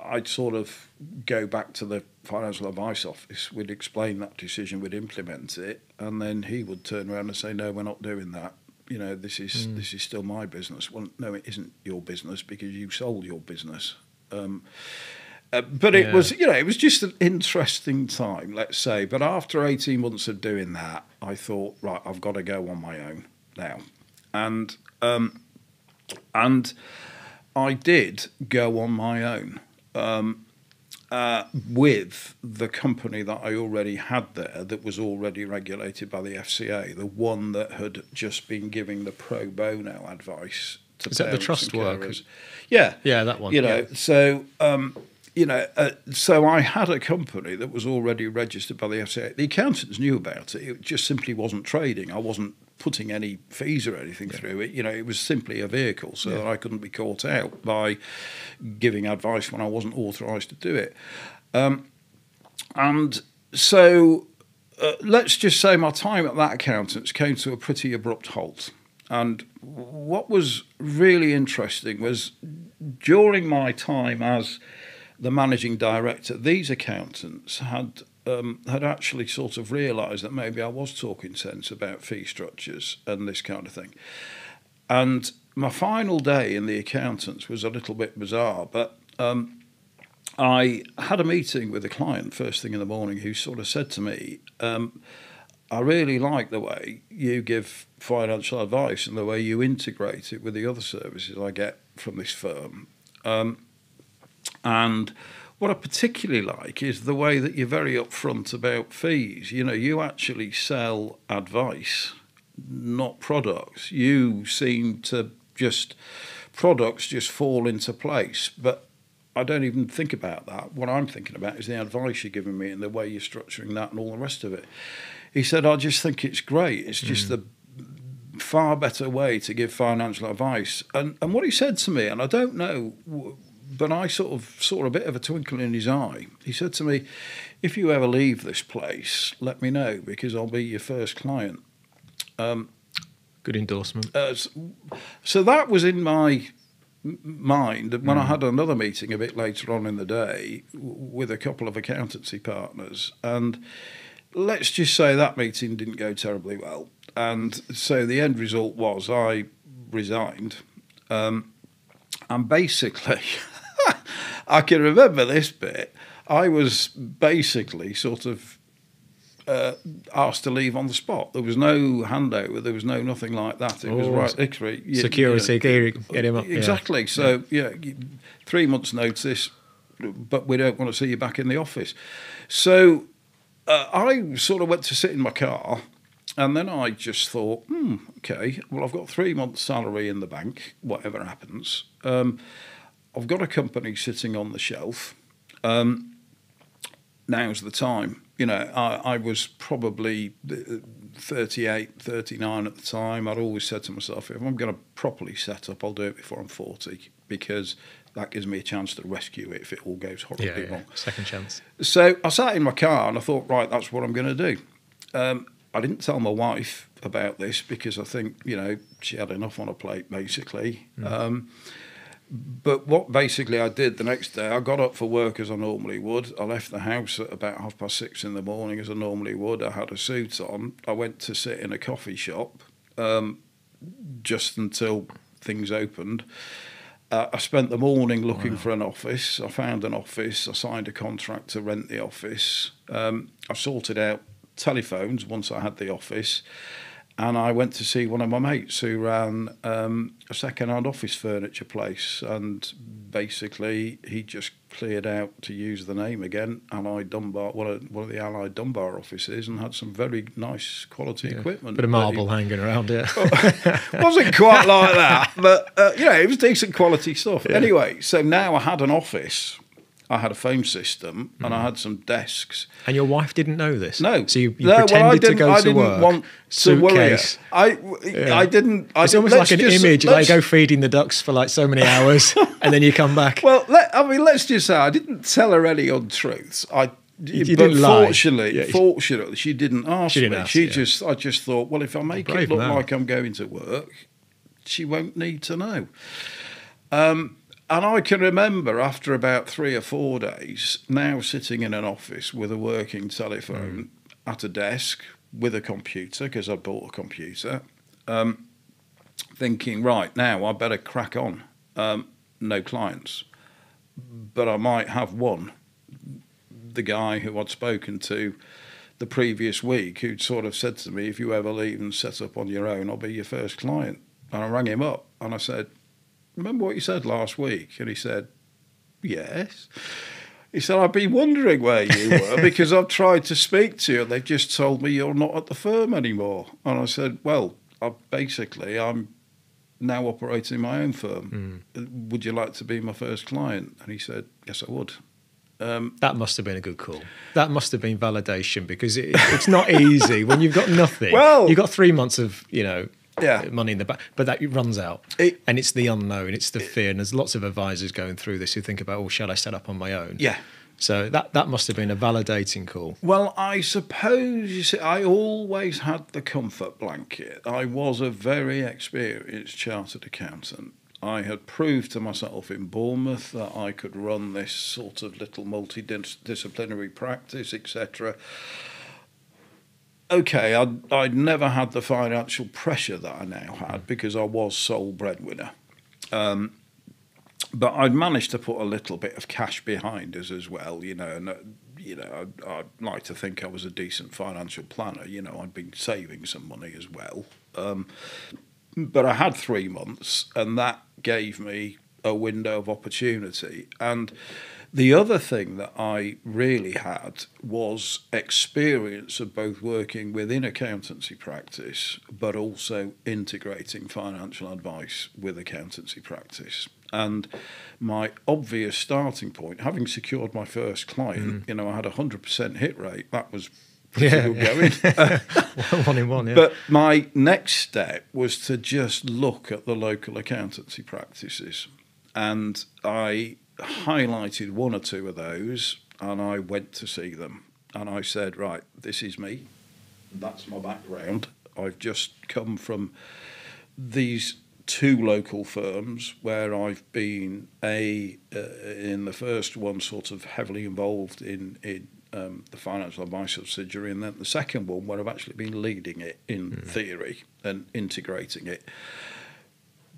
I'd sort of go back to the financial advice office, we'd explain that decision, we'd implement it, and then he would turn around and say, no, we're not doing that. This is still my business. Well, no, it isn't your business because you sold your business. But it was, it was just an interesting time, let's say. But after 18 months of doing that, I thought, right, I've got to go on my own now. And I did go on my own with the company that I already had there that was already regulated by the FCA, the one that had just been giving the pro bono advice to Is that the trust work? carers. Yeah. Yeah, that one. So so I had a company that was already registered by the FCA. The accountants knew about it. It just simply wasn't trading. I wasn't putting any fees or anything through it. It was simply a vehicle so that I couldn't be caught out by giving advice when I wasn't authorised to do it. And so let's just say my time at that accountant's came to a pretty abrupt halt. And what was really interesting was during my time as the managing director, these accountants had actually sort of realised that maybe I was talking sense about fee structures and this kind of thing. And my final day in the accountants was a little bit bizarre, but I had a meeting with a client first thing in the morning who sort of said to me, I really like the way you give financial advice and the way you integrate it with the other services I get from this firm. And what I particularly like is the way that you're very upfront about fees. You actually sell advice, not products. You seem to products just fall into place. But I don't even think about that. What I'm thinking about is the advice you're giving me and the way you're structuring that and all the rest of it. He said, I just think it's great. It's just the far better way to give financial advice. And what he said to me, and I don't know, but I sort of saw a bit of a twinkle in his eye. He said to me, if you ever leave this place, let me know because I'll be your first client. Good endorsement. So that was in my mind when I had another meeting a bit later on in the day with a couple of accountancy partners. And let's just say that meeting didn't go terribly well. And so the end result was I resigned. And basically, I can remember this bit. I was basically sort of asked to leave on the spot. There was no handover. There was no nothing like that. It was right. Security, get him up. Exactly. So 3 months' notice, but we don't want to see you back in the office. So I sort of went to sit in my car, and then I just thought, okay, well, I've got 3 months' salary in the bank, whatever happens. I've got a company sitting on the shelf. Now's the time. I was probably 38, 39 at the time. I'd always said to myself, if I'm going to properly set up, I'll do it before I'm 40 because that gives me a chance to rescue it if it all goes horribly wrong. Second chance. So I sat in my car and I thought, right, that's what I'm going to do. I didn't tell my wife about this because I think, she had enough on her plate, basically. But what basically I did the next day, I got up for work as I normally would. I left the house at about 6:30 in the morning as I normally would. I had a suit on. I went to sit in a coffee shop just until things opened. I spent the morning looking for an office. I found an office. I signed a contract to rent the office. I sorted out telephones once I had the office. And I went to see one of my mates who ran a second-hand office furniture place. And basically, he just cleared out, to use the name again, Allied Dunbar, one of the Allied Dunbar offices, and had some very nice quality equipment. Bit of marble hanging around it. Wasn't quite like that, but it was decent quality stuff. Yeah. Anyway, so now I had an office. I had a phone system and I had some desks. And your wife didn't know this? No. So you pretended to go to work. I didn't want to worry her. I didn't. It's almost like an image. Like go feeding the ducks for like so many hours and then you come back. Well, let's just say I didn't tell her any untruths. You didn't lie. Fortunately, she didn't ask me. I just thought, well, if I make it look like I'm going to work, she won't need to know. And I can remember after about 3 or 4 days, now sitting in an office with a working telephone at a desk with a computer, because I bought a computer, thinking, right, now I better crack on. No clients. But I might have one. The guy who I'd spoken to the previous week, who'd sort of said to me, if you ever leave and set up on your own, I'll be your first client. And I rang him up and I said, remember what you said last week? And he said, yes. He said, I've been wondering where you were because I've tried to speak to you and they've just told me you're not at the firm anymore. And I said, well, I'm now operating my own firm. Would you like to be my first client? And he said, yes, I would. That must have been a good call. That must have been validation because it's not easy when you've got nothing. Well, you've got 3 months of, money in the bank, but that runs out. And it's the unknown, it's the fear. And there's lots of advisors going through this who think about, shall I set up on my own? Yeah. So that must have been a validating call. Well, I suppose, you see, I always had the comfort blanket. I was a very experienced chartered accountant. I had proved to myself in Bournemouth that I could run this sort of little multidisciplinary practice, etc. Okay, I'd never had the financial pressure that I now had because I was sole breadwinner. But I'd managed to put a little bit of cash behind us as well, and I'd like to think I was a decent financial planner. I'd been saving some money as well. But I had 3 months, and that gave me a window of opportunity. And the other thing that I really had was experience of both working within accountancy practice, but also integrating financial advice with accountancy practice. And my obvious starting point, having secured my first client, I had a 100% hit rate. That was pretty good going. 1 in 1, yeah. But my next step was to just look at the local accountancy practices. And I highlighted 1 or 2 of those and I went to see them. And I said, right, this is me. That's my background. I've just come from these 2 local firms where I've been in the first one sort of heavily involved in the financial advice subsidiary, and then the second one where I've actually been leading it in theory and integrating it.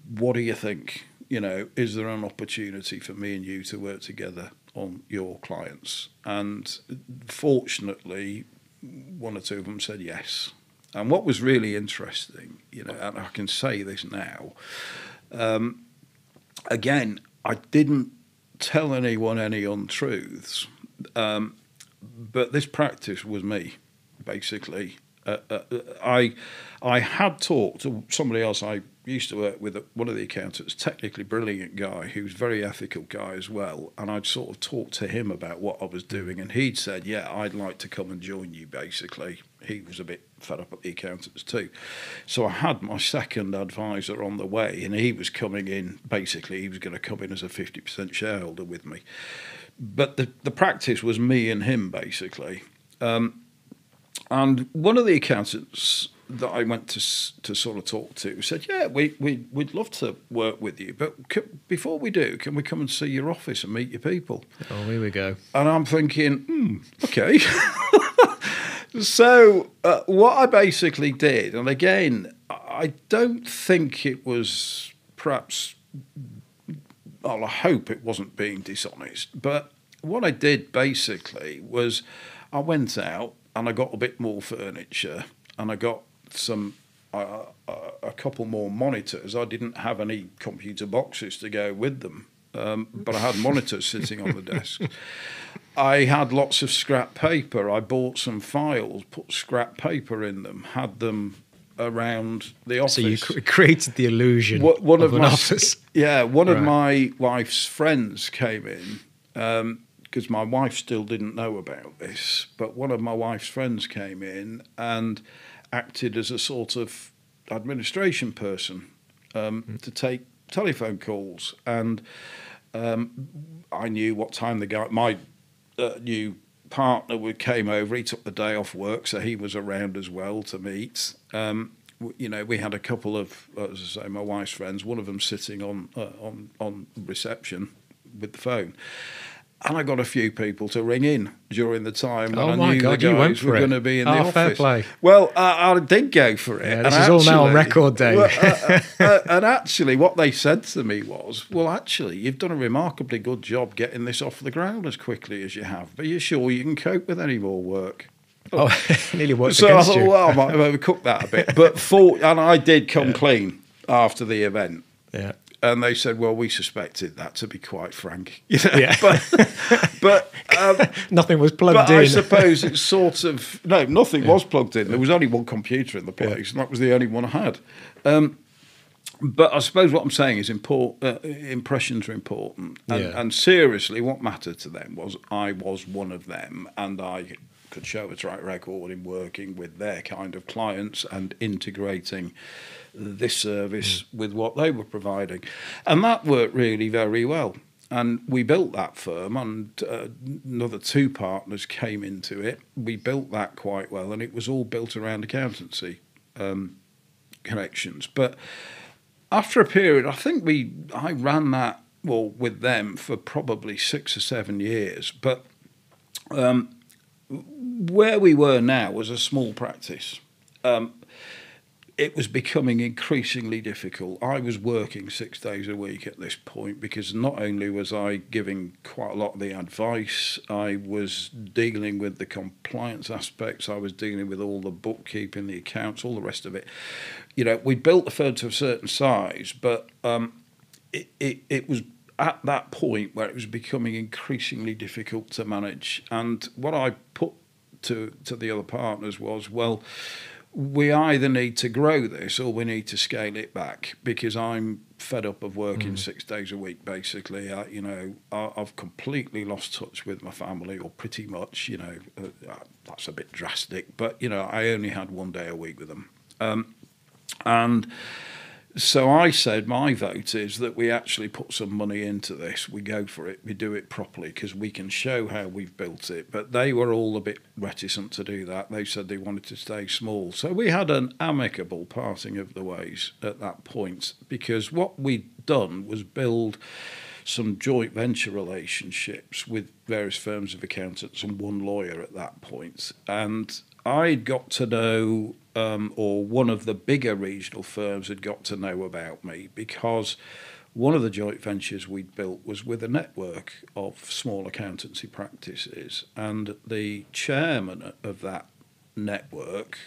What do you think? Is there an opportunity for me and you to work together on your clients? And fortunately, 1 or 2 of them said yes. And what was really interesting, and I can say this now, again, I didn't tell anyone any untruths, but this practice was me, basically. I had talked to somebody else I used to work with, one of the accountants, technically brilliant guy, who's a very ethical guy as well, and I'd sort of talked to him about what I was doing, and he'd said, yeah, I'd like to come and join you, basically. He was a bit fed up at the accountants too. So I had my second advisor on the way, and he was coming in, basically, he was going to come in as a 50% shareholder with me. But the practice was me and him, basically. And one of the accountants that I went to sort of talk to said, yeah, we'd love to work with you, but before we do, can we come and see your office and meet your people? Oh, here we go. And I'm thinking, okay. So what I basically did, and again, I don't think it was perhaps well, I hope it wasn't being dishonest, but what I did basically was I went out and I got a bit more furniture and I got some a couple more monitors. I didn't have any computer boxes to go with them, but I had monitors sitting on the desk. I had lots of scrap paper. I bought some files, put scrap paper in them, had them around the office. So you created the illusion one of of an my, office. Yeah, one Right. of my wife's friends came in, because my wife still didn't know about this, but one of my wife's friends came in and acted as a sort of administration person to take telephone calls. And I knew what time my new partner came over. He took the day off work, so he was around as well to meet. We had a couple of, as I say, my wife's friends. One of them sitting on reception with the phone, and I got a few people to ring in during the time when I knew the guys were going to be in the office. Fair play. Well, I did go for it. Yeah, this is all now on record, Dave. And actually, what they said to me was, "Well, actually, you've done a remarkably good job getting this off the ground as quickly as you have. But you're sure you can cope with any more work?" Oh, nearly worked So I against thought, you. well, I might have overcooked that a bit. But and I did come clean after the event. Yeah. And they said, well, we suspected that, to be quite frank. You know? Yeah. But Nothing was plugged but in. I suppose it's sort of, no, nothing was plugged in. There was only one computer in the place, and that was the only one I had. But I suppose what I'm saying is impressions are important. And seriously, what mattered to them was I was one of them, and I could show a track record in working with their kind of clients and integrating this service with what they were providing. And that worked really very well. And we built that firm, and another two partners came into it. We built that quite well, and it was all built around accountancy connections. But after a period, I think I ran that, well, with them for probably 6 or 7 years. But where we were now was a small practice. It was becoming increasingly difficult. I was working 6 days a week at this point because not only was I giving quite a lot of the advice, I was dealing with the compliance aspects, I was dealing with all the bookkeeping, the accounts, all the rest of it. We built the firm to a certain size, but it was at that point where it was becoming increasingly difficult to manage. And what I put to the other partners was, well, we either need to grow this or we need to scale it back, because I'm fed up of working 6 days a week, basically. I've completely lost touch with my family, or pretty much, that's a bit drastic, but, I only had 1 day a week with them. And so I said, my vote is that we actually put some money into this. We go for it. We do it properly because we can show how we've built it. But they were all a bit reticent to do that. They said they wanted to stay small. So we had an amicable parting of the ways at that point, because what we'd done was build some joint venture relationships with various firms of accountants and one lawyer at that point. And I'd got to know, or one of the bigger regional firms had got to know about me, because one of the joint ventures we'd built was with a network of small accountancy practices, and the chairman of that network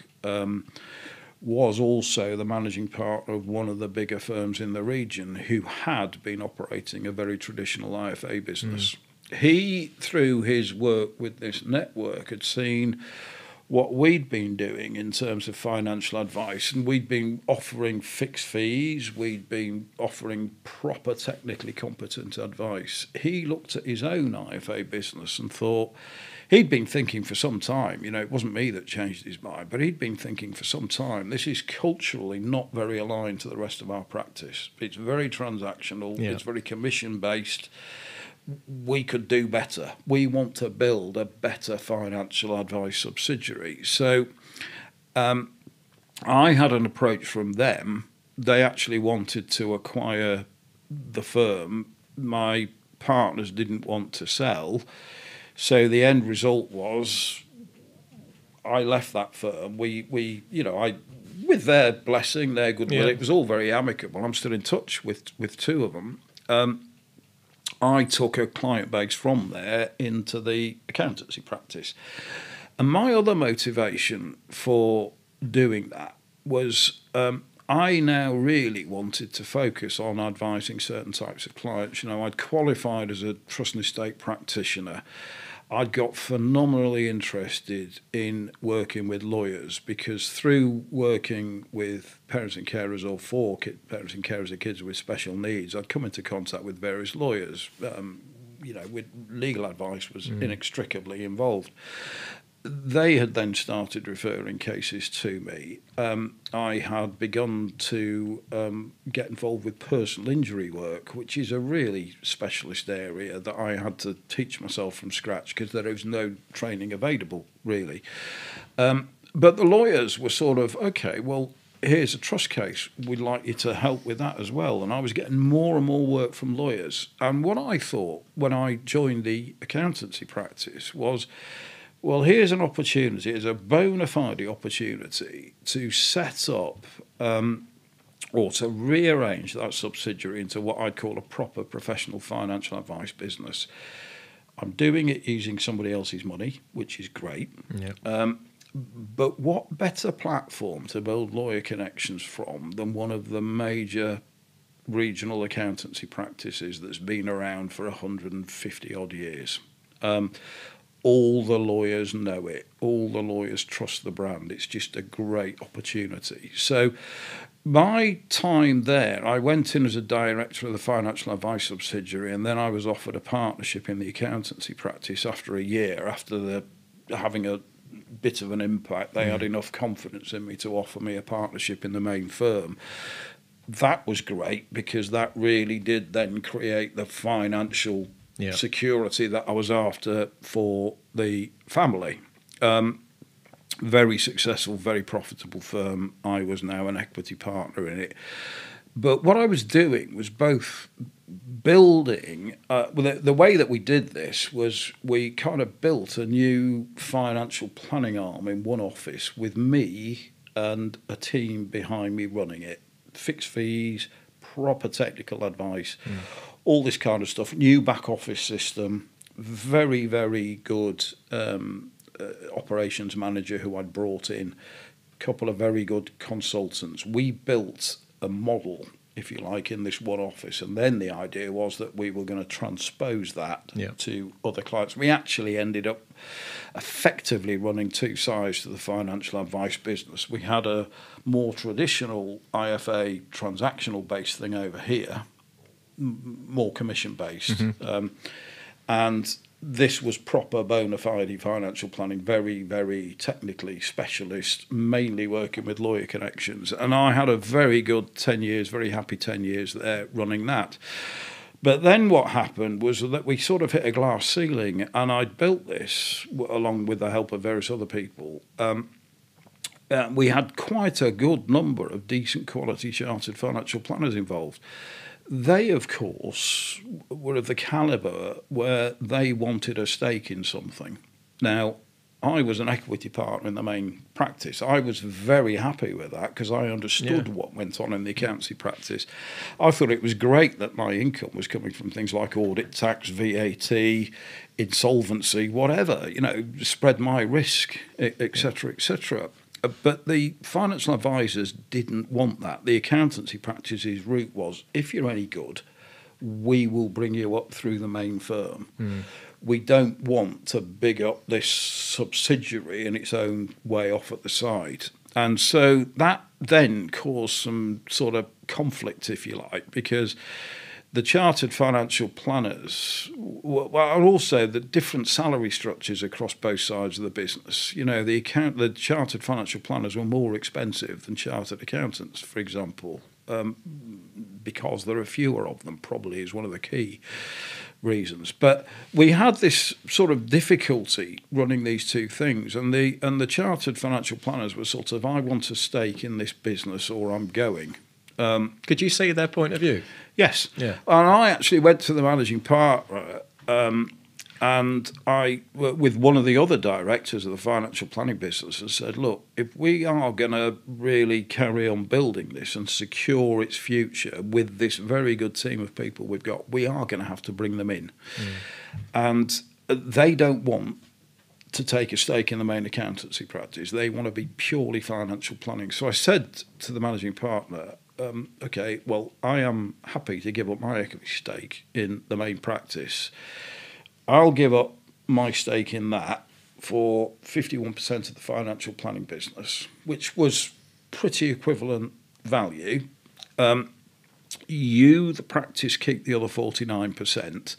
was also the managing partner of one of the bigger firms in the region who had been operating a very traditional IFA business. He, through his work with this network, had seen what we'd been doing in terms of financial advice, and we'd been offering fixed fees, we'd been offering proper technically competent advice. He looked at his own IFA business and thought, he'd been thinking for some time, it wasn't me that changed his mind, but he'd been thinking for some time, this is culturally not very aligned to the rest of our practice. It's very transactional, It's very commission-based. We could do better. We want to build a better financial advice subsidiary. So I had an approach from them. They actually wanted to acquire the firm. My partners didn't want to sell. So the end result was I left that firm. We with their blessing, their goodwill, it was all very amicable. I'm still in touch with two of them. I took a client base from there into the accountancy practice. And my other motivation for doing that was I now really wanted to focus on advising certain types of clients. You know, I'd qualified as a trust and estate practitioner. I'd got phenomenally interested in working with lawyers because through working with parents and carers or for parents and carers of kids with special needs, I'd come into contact with various lawyers. With legal advice was inextricably involved. They had then started referring cases to me. I had begun to get involved with personal injury work, which is a really specialist area that I had to teach myself from scratch because there was no training available, really. But the lawyers were sort of, okay, well, here's a trust case. We'd like you to help with that as well. And I was getting more and more work from lawyers. And what I thought when I joined the accountancy practice was, well, here's an opportunity, it's a bona fide opportunity to set up or to rearrange that subsidiary into what I'd call a proper professional financial advice business. I'm doing it using somebody else's money, which is great. Yeah. But what better platform to build lawyer connections from than one of the major regional accountancy practices that's been around for 150 odd years? All the lawyers know it. All the lawyers trust the brand. It's just a great opportunity. So my time there, I went in as a director of the financial advice subsidiary, and then I was offered a partnership in the accountancy practice after a year, after having a bit of an impact. They had enough confidence in me to offer me a partnership in the main firm. That was great because that really did then create the financial security that I was after for the family. Very successful, very profitable firm. I was now an equity partner in it. But what I was doing was both building, the way that we did this was we kind of built a new financial planning arm in one office with me and a team behind me running it. Fixed fees, proper technical advice, all this kind of stuff. New back office system, very, very good operations manager who I'd brought in, a couple of very good consultants. We built a model, if you like, in this one office, and then the idea was that we were going to transpose that to other clients. We actually ended up effectively running two sides to the financial advice business. We had a more traditional IFA transactional based thing over here, more commission based, and this was proper bona fide financial planning, very, very technically specialist, mainly working with lawyer connections. And I had a very good 10 years, very happy 10 years there running that. But then what happened was that we sort of hit a glass ceiling, and I built this along with the help of various other people. We had quite a good number of decent quality chartered financial planners involved. They, of course, were of the calibre where they wanted a stake in something. Now, I was an equity partner in the main practice. I was very happy with that because I understood what went on in the accountancy practice. I thought it was great that my income was coming from things like audit, tax, VAT, insolvency, whatever, spread my risk, etc., etc. But the financial advisors didn't want that. The accountancy practice's route was, if you're any good, we will bring you up through the main firm. We don't want to big up this subsidiary in its own way off at the side. And so that then caused some sort of conflict, if you like, because the chartered financial planners, well, and also the different salary structures across both sides of the business. The chartered financial planners were more expensive than chartered accountants, for example, because there are fewer of them, probably is one of the key reasons. But we had this sort of difficulty running these two things, and the chartered financial planners were sort of, I want a stake in this business or I'm going. Could you see their point of view? Yes. Yeah. And I actually went to the managing partner And I, with one of the other directors of the financial planning business, I said, look, if we are going to really carry on building this and secure its future with this very good team of people we've got, we are going to have to bring them in. And they don't want to take a stake in the main accountancy practice. They want to be purely financial planning. So I said to the managing partner, okay, well, I am happy to give up my equity stake in the main practice. I'll give up my stake in that for 51% of the financial planning business, which was pretty equivalent value. You, the practice, keep the other 49%.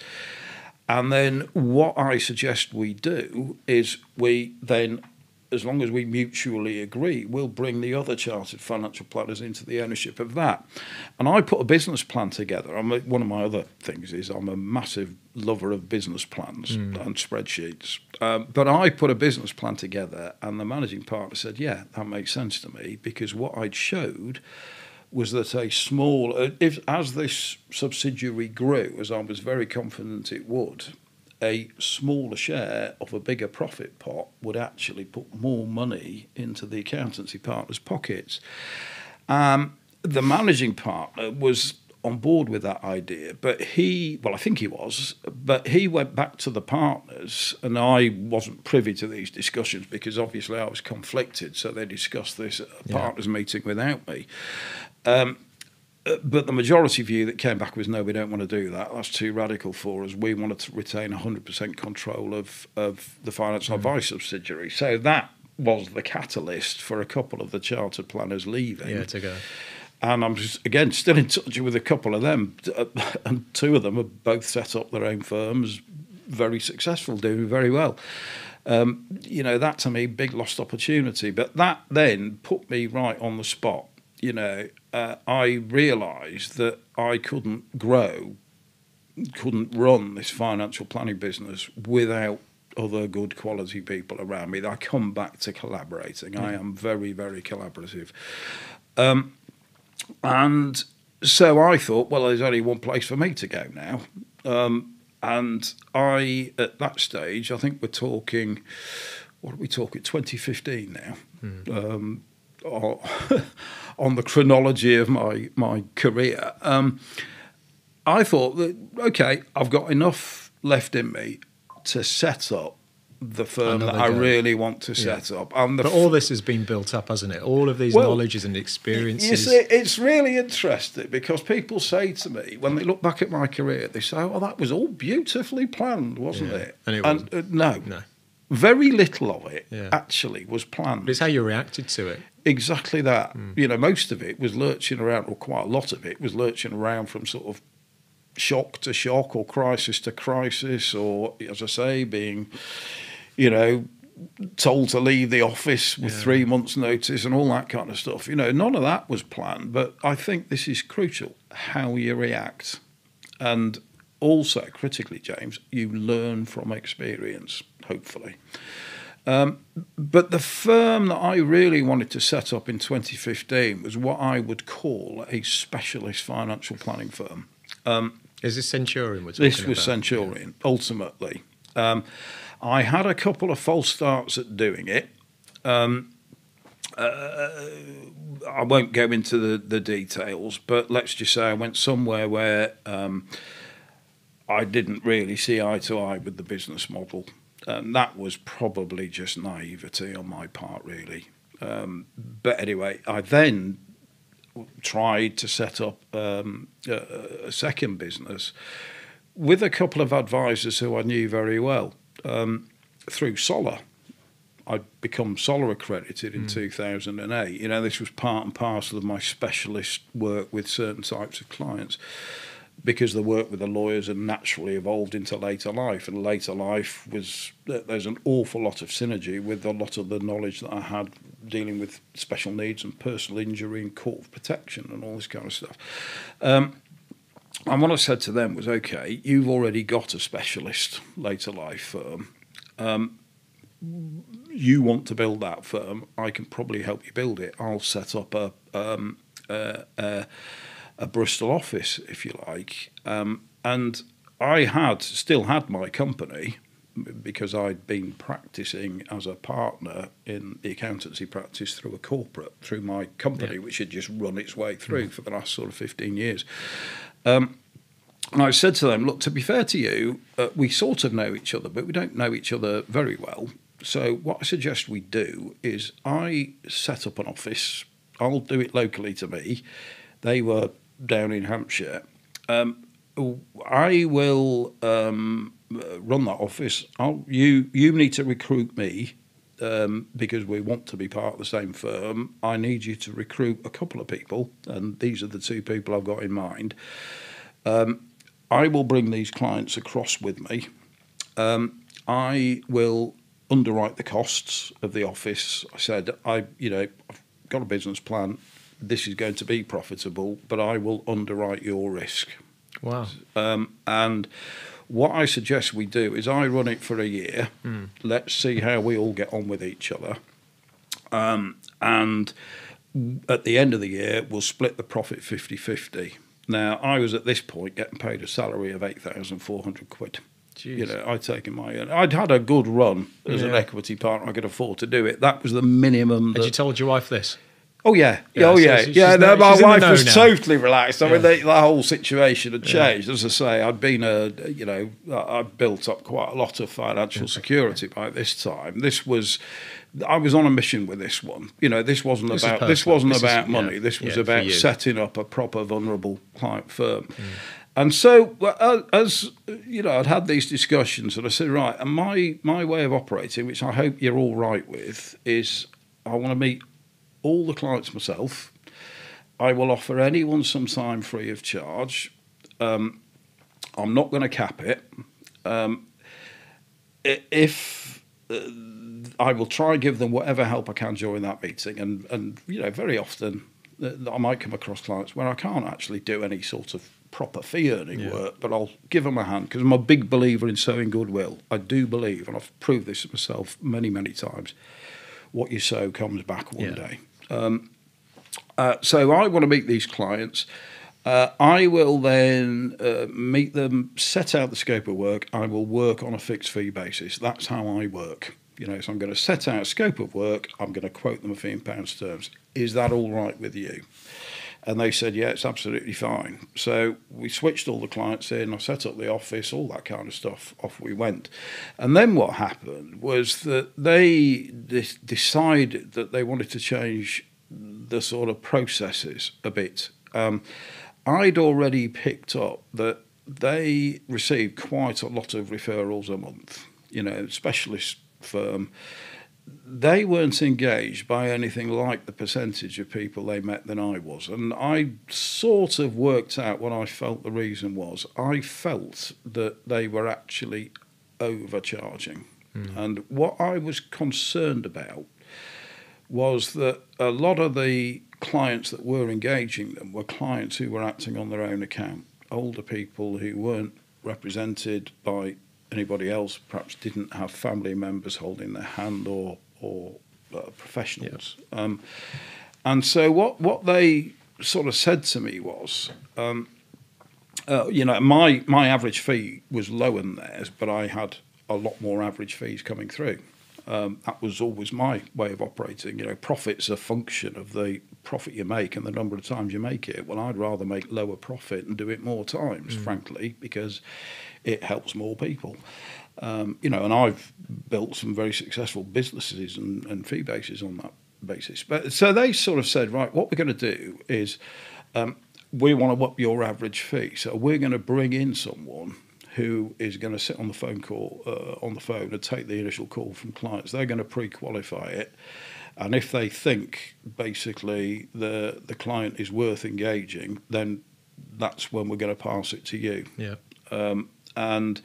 And then what I suggest we do is we then, as long as we mutually agree, we'll bring the other chartered financial planners into the ownership of that. And I put a business plan together. One of my other things is I'm a massive lover of business plans and spreadsheets. But I put a business plan together, and the managing partner said, yeah, that makes sense to me, because what I'd showed was that a small, as this subsidiary grew, as I was very confident it would, a smaller share of a bigger profit pot would actually put more money into the accountancy partner's pockets. The managing partner was on board with that idea, but I think he was, but he went back to the partners, and I wasn't privy to these discussions because obviously I was conflicted, so they discussed this at a partners meeting without me. But the majority view that came back was, no, we don't want to do that. That's too radical for us. We wanted to retain 100% control of the financial advice subsidiary. So that was the catalyst for a couple of the chartered planners leaving. Yeah, to go. And I'm just, again, still in touch with a couple of them. And two of them have both set up their own firms, very successful, doing very well. That to me, big lost opportunity. But that then put me right on the spot. I realised that I couldn't run this financial planning business without other good quality people around me. I come back to collaborating. I am very, very collaborative. And so I thought, well, there's only one place for me to go now. And I, at that stage, I think we're talking, 2015 now. On the chronology of my career, I thought that, okay, I've got enough left in me to set up the firm that I really want to set up. But all this has been built up, hasn't it? All of these knowledges and experiences. You see, it's really interesting because people say to me, when they look back at my career, they say, oh, that was all beautifully planned, wasn't it? And it wasn't. No. Very little of it actually was planned. But it's how you reacted to it. Exactly that. Most of it was lurching around, or quite a lot of it was lurching around from sort of shock to shock or crisis to crisis, or, as I say, being, told to leave the office with 3 months' notice and all that kind of stuff. None of that was planned, but I think this is crucial, how you react. And also, critically, James, you learn from experience, hopefully. But the firm that I really wanted to set up in 2015 was what I would call a specialist financial planning firm. Is this Centurion we're talking about? This was Centurion, ultimately. I had a couple of false starts at doing it. I won't go into the details, but let's just say I went somewhere where I didn't really see eye to eye with the business model. And that was probably just naivety on my part, really. But anyway, I then tried to set up a second business with a couple of advisors who I knew very well through Solar. I'd become Solar accredited in 2008. This was part and parcel of my specialist work with certain types of clients, because the work with the lawyers had naturally evolved into later life, and later life there's an awful lot of synergy with a lot of the knowledge that I had dealing with special needs and personal injury and court of protection and all this kind of stuff. And what I said to them was, okay, you've already got a specialist later life firm. You want to build that firm, I can probably help you build it. I'll set up a Bristol office, if you like. And I still had my company, because I'd been practicing as a partner in the accountancy practice through a corporate, through my company, which had just run its way through for the last sort of 15 years. And I said to them, look, to be fair to you, we sort of know each other, but we don't know each other very well. So what I suggest we do is I set up an office. I'll do it locally to me. They were down in Hampshire. I will run that office. You need to recruit me because we want to be part of the same firm. I need you to recruit a couple of people, and these are the two people I've got in mind. I will bring these clients across with me. I will underwrite the costs of the office. I said, I've got a business plan. This is going to be profitable, but I will underwrite your risk. Wow. And what I suggest we do is I run it for a year. Let's see how we all get on with each other. And at the end of the year, we'll split the profit 50-50. Now, I was at this point getting paid a salary of 8,400 quid. Jeez. I'd taken my own. I'd had a good run as an equity partner. I could afford to do it. That was the minimum. Had you told your wife this? Oh yeah, So my wife was now. totally relaxed. I mean, the whole situation had changed. As I say, I'd been I'd built up quite a lot of financial security by this time. I was on a mission with this one. This wasn't about money. This was about setting up a proper vulnerable client firm. And so, as I'd had these discussions, and I said, right, and my way of operating, which I hope you're all right with, is I want to meet all the clients myself. I will offer anyone some time free of charge. I'm not going to cap it. If I will try and give them whatever help I can during that meeting, and very often I might come across clients where I can't actually do any sort of proper fee earning work, but I'll give them a hand because I'm a big believer in sowing goodwill. I do believe, and I've proved this myself many times, what you sow comes back one day. So I want to meet these clients. I will then meet them, set out the scope of work. I will work on a fixed fee basis. That's how I work. So I'm going to set out a scope of work. I'm going to quote them a fee in pounds terms. Is that all right with you? And they said, yeah, it's absolutely fine. So we switched all the clients in. I set up the office, all that kind of stuff. Off we went. And then what happened was that they decided that they wanted to change the sort of processes a bit. I'd already picked up that they received quite a lot of referrals a month. Specialist firm. They weren't engaged by anything like the percentage of people they met than I was. And I sort of worked out what I felt the reason was. I felt that they were actually overcharging. And what I was concerned about was that a lot of the clients that were engaging them were clients who were acting on their own account. Older people who weren't represented by anybody else, perhaps didn't have family members holding their hand or professionals. And so what they sort of said to me was, my average fee was lower than theirs, but I had a lot more average fees coming through. That was always my way of operating. Profit's a function of the profit you make and the number of times you make it. Well, I'd rather make lower profit and do it more times, frankly, because it helps more people. And I've built some very successful businesses and fee bases on that basis. But so they sort of said, right, what we're going to do is we want to up your average fee. So we're going to bring in someone who is going to sit on the phone and take the initial call from clients. They're going to pre-qualify it. And if they think basically the client is worth engaging, then that's when we're going to pass it to you. And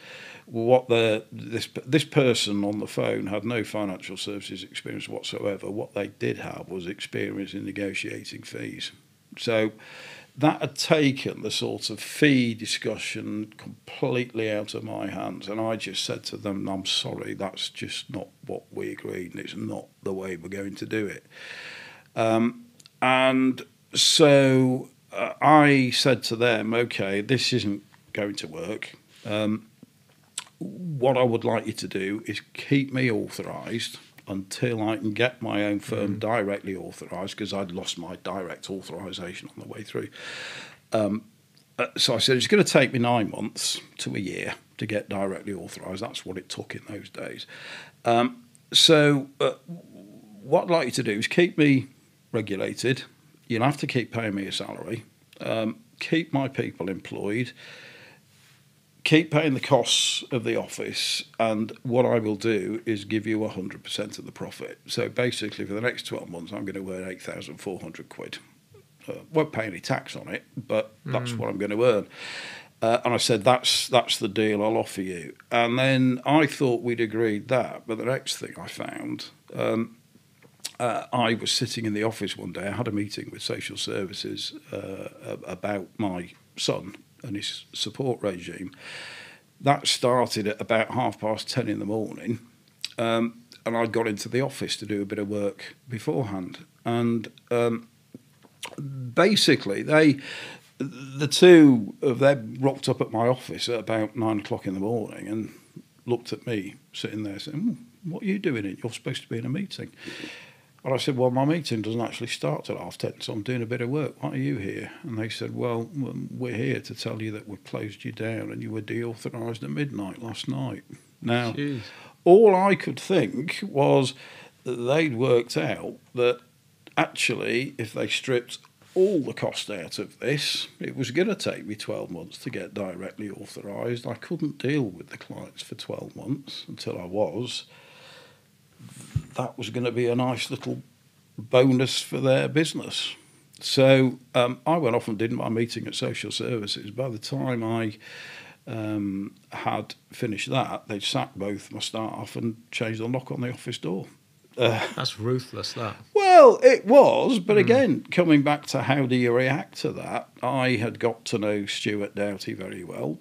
what this person on the phone had no financial services experience whatsoever. What they did have was experience in negotiating fees. So that had taken the sort of fee discussion completely out of my hands. And I just said to them, I'm sorry, that's just not what we agreed, and it's not the way we're going to do it. And so I said to them, okay, this isn't going to work. what I would like you to do is keep me authorised until I can get my own firm directly authorised, because I'd lost my direct authorisation on the way through. So I said, it's going to take me 9 months to a year to get directly authorised. That's what it took in those days. What I'd like you to do is keep me regulated. You'll have to keep paying me a salary. Keep my people employed. Keep paying the costs of the office, and what I will do is give you 100% of the profit. So basically, for the next 12 months, I'm going to earn 8,400 quid. Won't pay any tax on it, but that's what I'm going to earn. And I said, that's the deal I'll offer you. And then I thought we'd agreed that, but the next thing I found, I was sitting in the office one day. I had a meeting with social services about my son and his support regime. That started at about 10:30 in the morning, and I got into the office to do a bit of work beforehand. And basically, the two of them rocked up at my office at about 9 o'clock in the morning and looked at me sitting there saying, "What are you doing? You're supposed to be in a meeting." And I said, "Well, my meeting doesn't actually start till 10:30, so I'm doing a bit of work. Why are you here?" And they said, "Well, we're here to tell you that we've closed you down and you were deauthorised at midnight last night." Now, Jeez. all I could think was that they'd worked out that actually, if they stripped all the cost out of this, it was going to take me 12 months to get directly authorised. I couldn't deal with the clients for 12 months until I was. That was going to be a nice little bonus for their business. So I went off and did my meeting at social services. By the time I had finished that, they'd sacked both my staff and changed the lock on the office door. That's ruthless, that. Well, it was, but again, coming back to how do you react to that, I had got to know Stuart Doughty very well.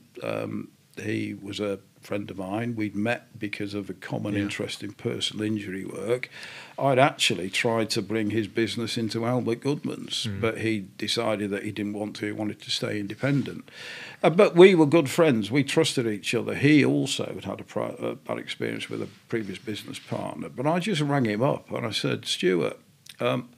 He was a friend of mine. We'd met because of a common interest in personal injury work. I'd actually tried to bring his business into Albert Goodman's, but he decided that he didn't want to. He wanted to stay independent. But we were good friends. We trusted each other. He also had a bad experience with a previous business partner. But I just rang him up and I said, "Stuart, I'm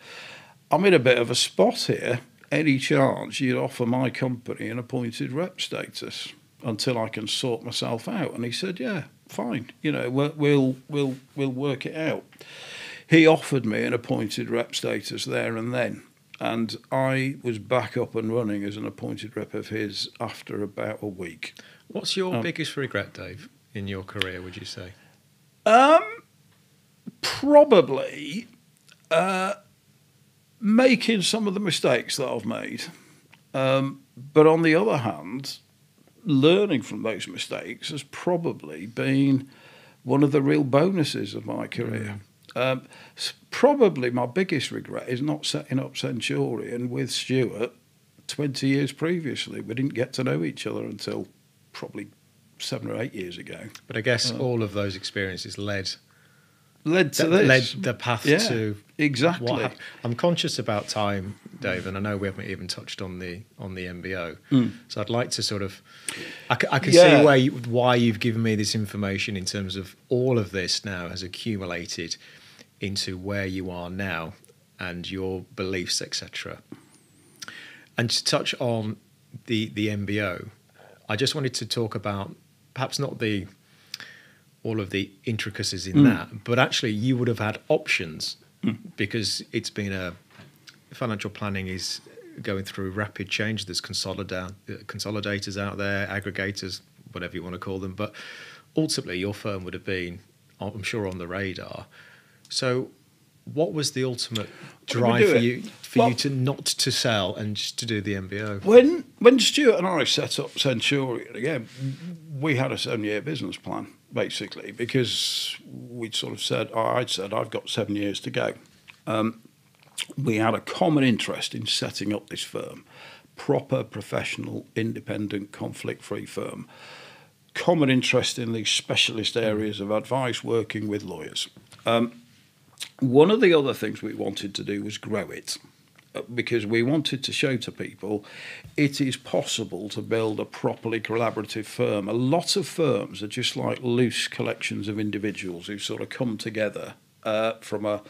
in a bit of a spot here. Any chance you'd offer my company an appointed rep status until I can sort myself out?" And he said, "Yeah, fine. We'll work it out." He offered me an appointed rep status there and then, and I was back up and running as an appointed rep of his after about a week. What's your biggest regret, Dave, in your career, would you say? Probably making some of the mistakes that I've made. But on the other hand, learning from those mistakes has probably been one of the real bonuses of my career. Probably my biggest regret is not setting up Centurion with Stuart 20 years previously. We didn't get to know each other until probably 7 or 8 years ago. But I guess all of those experiences led to this. Led the path to exactly. what happened. I'm conscious about time, Dave, and I know we haven't even touched on the MBO. So I'd like to sort of, I can see why you've given me this information in terms of all of this now has accumulated into where you are now and your beliefs, etc. And to touch on the MBO, I just wanted to talk about perhaps not all of the intricacies in that, but actually you would have had options because it's been financial planning is going through rapid change. There's consolidators out there, aggregators, whatever you want to call them. But ultimately your firm would have been, I'm sure, on the radar. So what was the ultimate drive for you to not to sell and just to do the MBO? When Stuart and I set up Centurion, again, we had a 7-year business plan, basically, because we'd sort of said, I'd said, I've got 7 years to go. We had a common interest in setting up this firm, proper, professional, independent, conflict-free firm. Common interest in these specialist areas of advice, working with lawyers. One of the other things we wanted to do was grow it. because we wanted to show to people it is possible to build a properly collaborative firm. A lot of firms are just like loose collections of individuals who sort of come together from a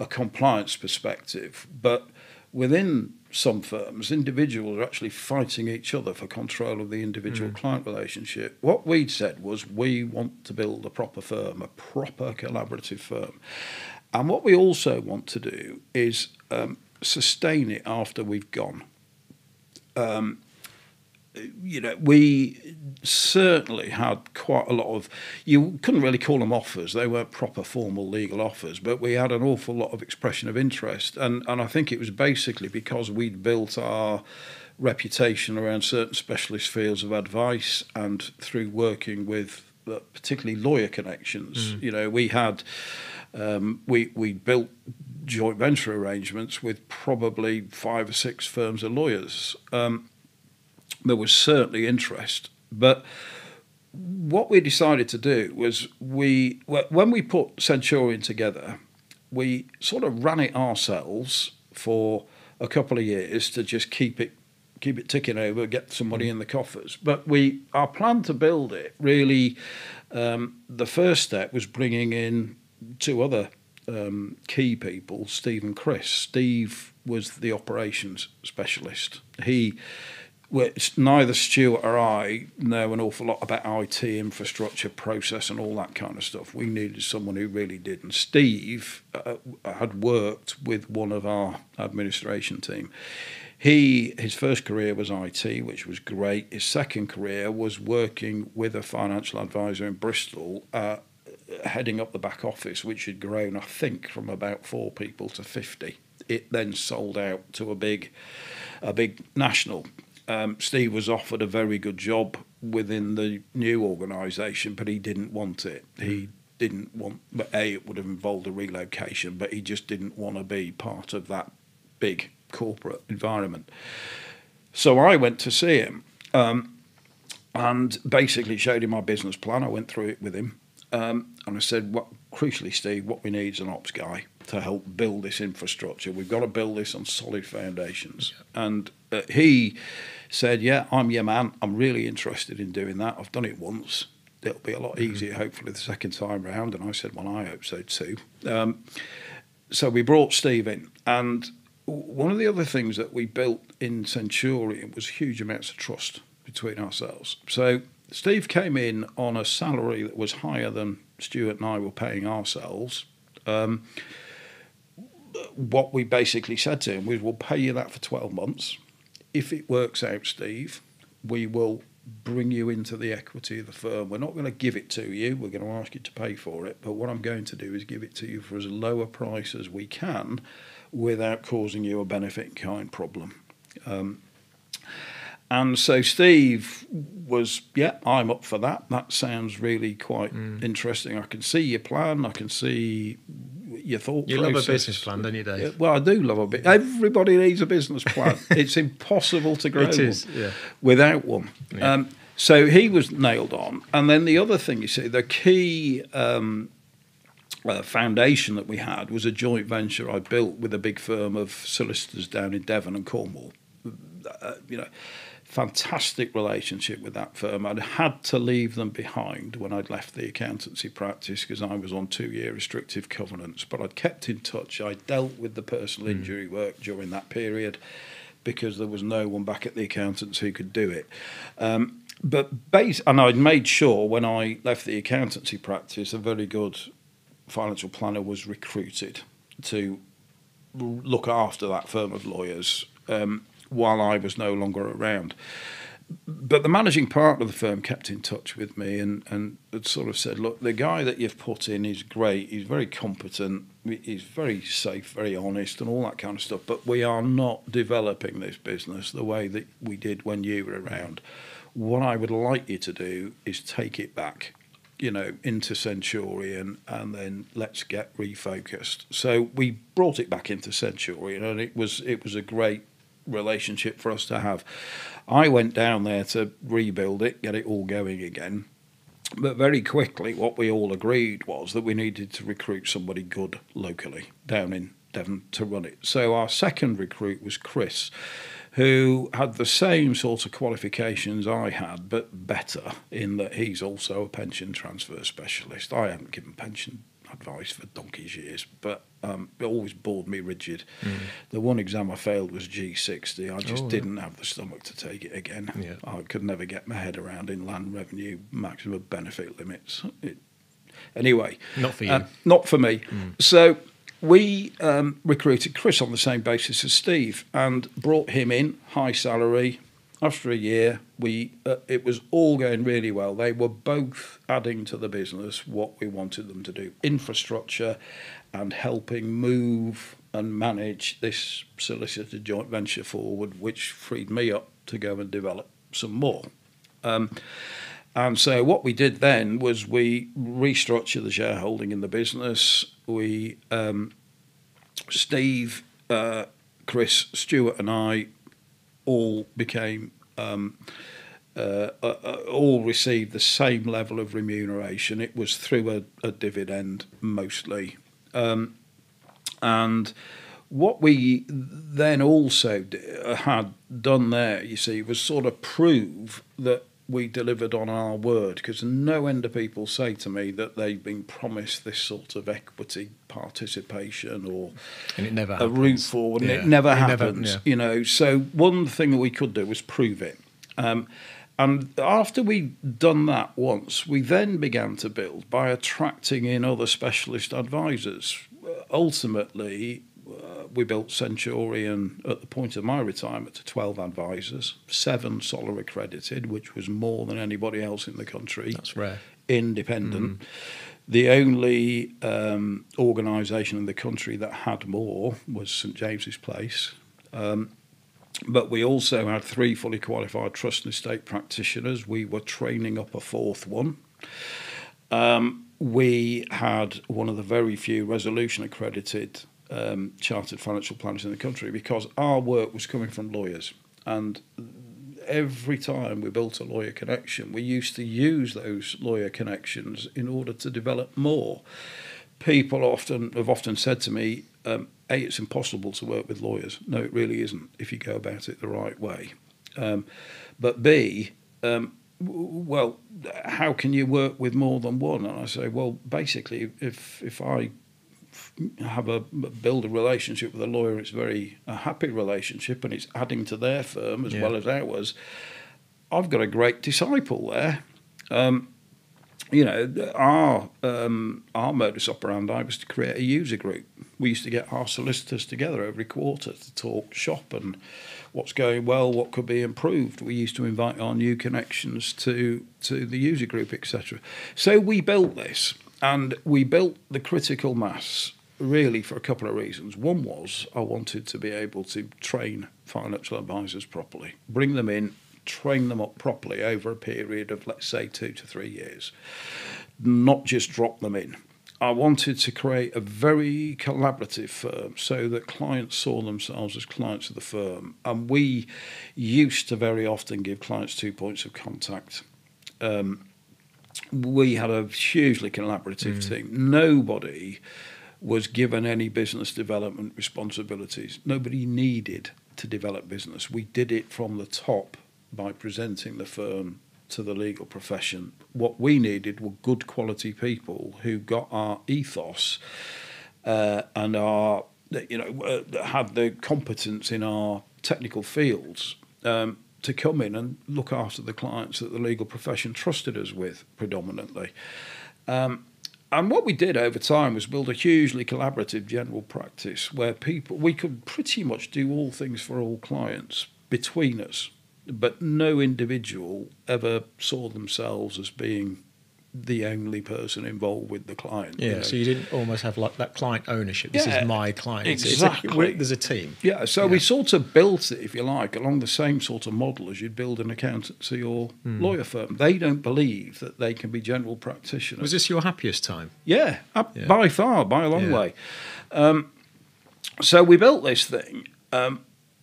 compliance perspective. But within some firms, individuals are actually fighting each other for control of the individual client relationship. What we'd said was we want to build a proper firm, a proper collaborative firm. And what we also want to do is sustain it after we've gone. We certainly had quite a lot of, you couldn't really call them offers, they weren't proper formal legal offers, but we had an awful lot of expression of interest. And I think it was basically because we'd built our reputation around certain specialist fields of advice and through working with particularly lawyer connections. We had, we built joint venture arrangements with probably 5 or 6 firms of lawyers. There was certainly interest, but what we decided to do was when we put Centurion together, we sort of ran it ourselves for a couple of years to just keep it ticking over, get some money in the coffers. But our plan to build it really, the first step was bringing in 2 other key people, Steve and Chris. Steve was the operations specialist. Neither Stuart or I know an awful lot about IT, infrastructure, process and all that kind of stuff. We needed someone who really did. And Steve had worked with one of our administration team. His first career was IT, which was great. His second career was working with a financial advisor in Bristol, heading up the back office, which had grown, I think, from about 4 people to 50. It then sold out to a big national. Steve was offered a very good job within the new organisation, but he didn't want it. He didn't want, but it would have involved a relocation, but he just didn't want to be part of that big corporate environment. So I went to see him and basically showed him my business plan. I went through it with him. And I said, crucially, Steve, what we need is an ops guy to help build this infrastructure. We've got to build this on solid foundations. Yeah. And he said, yeah, I'm your man. I'm really interested in doing that. I've done it once. It'll be a lot easier, hopefully, the second time round. And I said, well, I hope so too. So we brought Steve in. And one of the other things that we built in Centurion was huge amounts of trust between ourselves. So Steve came in on a salary that was higher than Stuart and I were paying ourselves. What we basically said to him was, we'll pay you that for 12 months. If it works out, Steve, we will bring you into the equity of the firm. We're not going to give it to you. We're going to ask you to pay for it. But what I'm going to do is give it to you for as low a price as we can without causing you a benefit in kind problem. And so Steve was, yeah, I'm up for that. That sounds really quite interesting. I can see your plan. I can see your thought process. You love a business plan, don't you, Dave? Yeah, well, I do love a bit. Everybody needs a business plan. It's impossible to grow without one. Yeah. So he was nailed on. And then the other thing, you see, the key foundation that we had was a joint venture I built with a big firm of solicitors down in Devon and Cornwall. Fantastic relationship with that firm. I'd had to leave them behind when I'd left the accountancy practice because I was on 2-year restrictive covenants, but I'd kept in touch. I dealt with the personal injury work during that period because there was no one back at the accountants who could do it. And I'd made sure when I left the accountancy practice, a very good financial planner was recruited to look after that firm of lawyers while I was no longer around. But the managing partner of the firm kept in touch with me and had sort of said, look, the guy that you've put in is great. He's very competent. He's very safe, very honest and all that kind of stuff. But we are not developing this business the way that we did when you were around. What I would like you to do is take it back, into Centurion and then let's get refocused. So we brought it back into Centurion and it was a great relationship for us to have. I went down there to rebuild it, get it all going again. But very quickly, what we all agreed was that we needed to recruit somebody good locally down in Devon to run it. So our second recruit was Chris, who had the same sort of qualifications I had, but better in that he's also a pension transfer specialist. I haven't given pension advice for donkey's years, but it always bored me rigid. The one exam I failed was G60. I just didn't have the stomach to take it again. Yeah. I could never get my head around inland revenue maximum benefit limits. Anyway. Not for you. Not for me. So we recruited Chris on the same basis as Steve and brought him in, high salary. After a year, it was all going really well. They were both adding to the business what we wanted them to do, infrastructure and helping move and manage this solicitor joint venture forward, which freed me up to go and develop some more. And so what we did then was we restructured the shareholding in the business. Steve, Chris, Stuart and I all became all received the same level of remuneration. It was through a dividend mostly, and what we then also had done there, you see, was sort of prove that we delivered on our word, because no end of people say to me that they've been promised this sort of equity participation or and it never a happens. route forward, and it never happens. You know, so one thing that we could do was prove it. And after we'd done that once, we then began to build by attracting in other specialist advisors. Ultimately, we built Centurion at the point of my retirement to 12 advisors, 7 Solar accredited, which was more than anybody else in the country. That's rare. Independent. The only organisation in the country that had more was St James's Place. But we also had 3 fully qualified trust and estate practitioners. We were training up a 4th one. We had one of the very few resolution accredited chartered financial planners in the country, because our work was coming from lawyers, and every time we built a lawyer connection, we used to use those lawyer connections in order to develop more. People have often said to me, A, it's impossible to work with lawyers. No, it really isn't if you go about it the right way. But B, well, how can you work with more than one? And I say, well, basically, if I build a relationship with a lawyer, it's a happy relationship, and it's adding to their firm as well as ours. I've got a great disciple there. You know, our modus operandi was to create a user group. We used to get our solicitors together every quarter to talk shop and what's going well, what could be improved. We used to invite our new connections to the user group, etc. So we built this, and we built the critical mass really for a couple of reasons. One was I wanted to be able to train financial advisors properly, bring them in, train them up properly over a period of, let's say, 2 to 3 years, not just drop them in. I wanted to create a very collaborative firm so that clients saw themselves as clients of the firm. And we used to very often give clients 2 points of contact. We had a hugely collaborative team. Nobody was given any business development responsibilities. Nobody needed to develop business. We did it from the top by presenting the firm to the legal profession. What we needed were good quality people who got our ethos and our, had the competence in our technical fields to come in and look after the clients that the legal profession trusted us with predominantly. And what we did over time was build a hugely collaborative general practice where we could pretty much do all things for all clients between us, but no individual ever saw themselves as being the only person involved with the client. Yeah, so you didn't almost have like that client ownership. This is my client. Exactly. There's a team. Yeah, so we sort of built it, if you like, along the same sort of model as you'd build an accountancy or lawyer firm. They don't believe that they can be general practitioners. Was this your happiest time? Yeah, by far, by a long way. So we built this thing.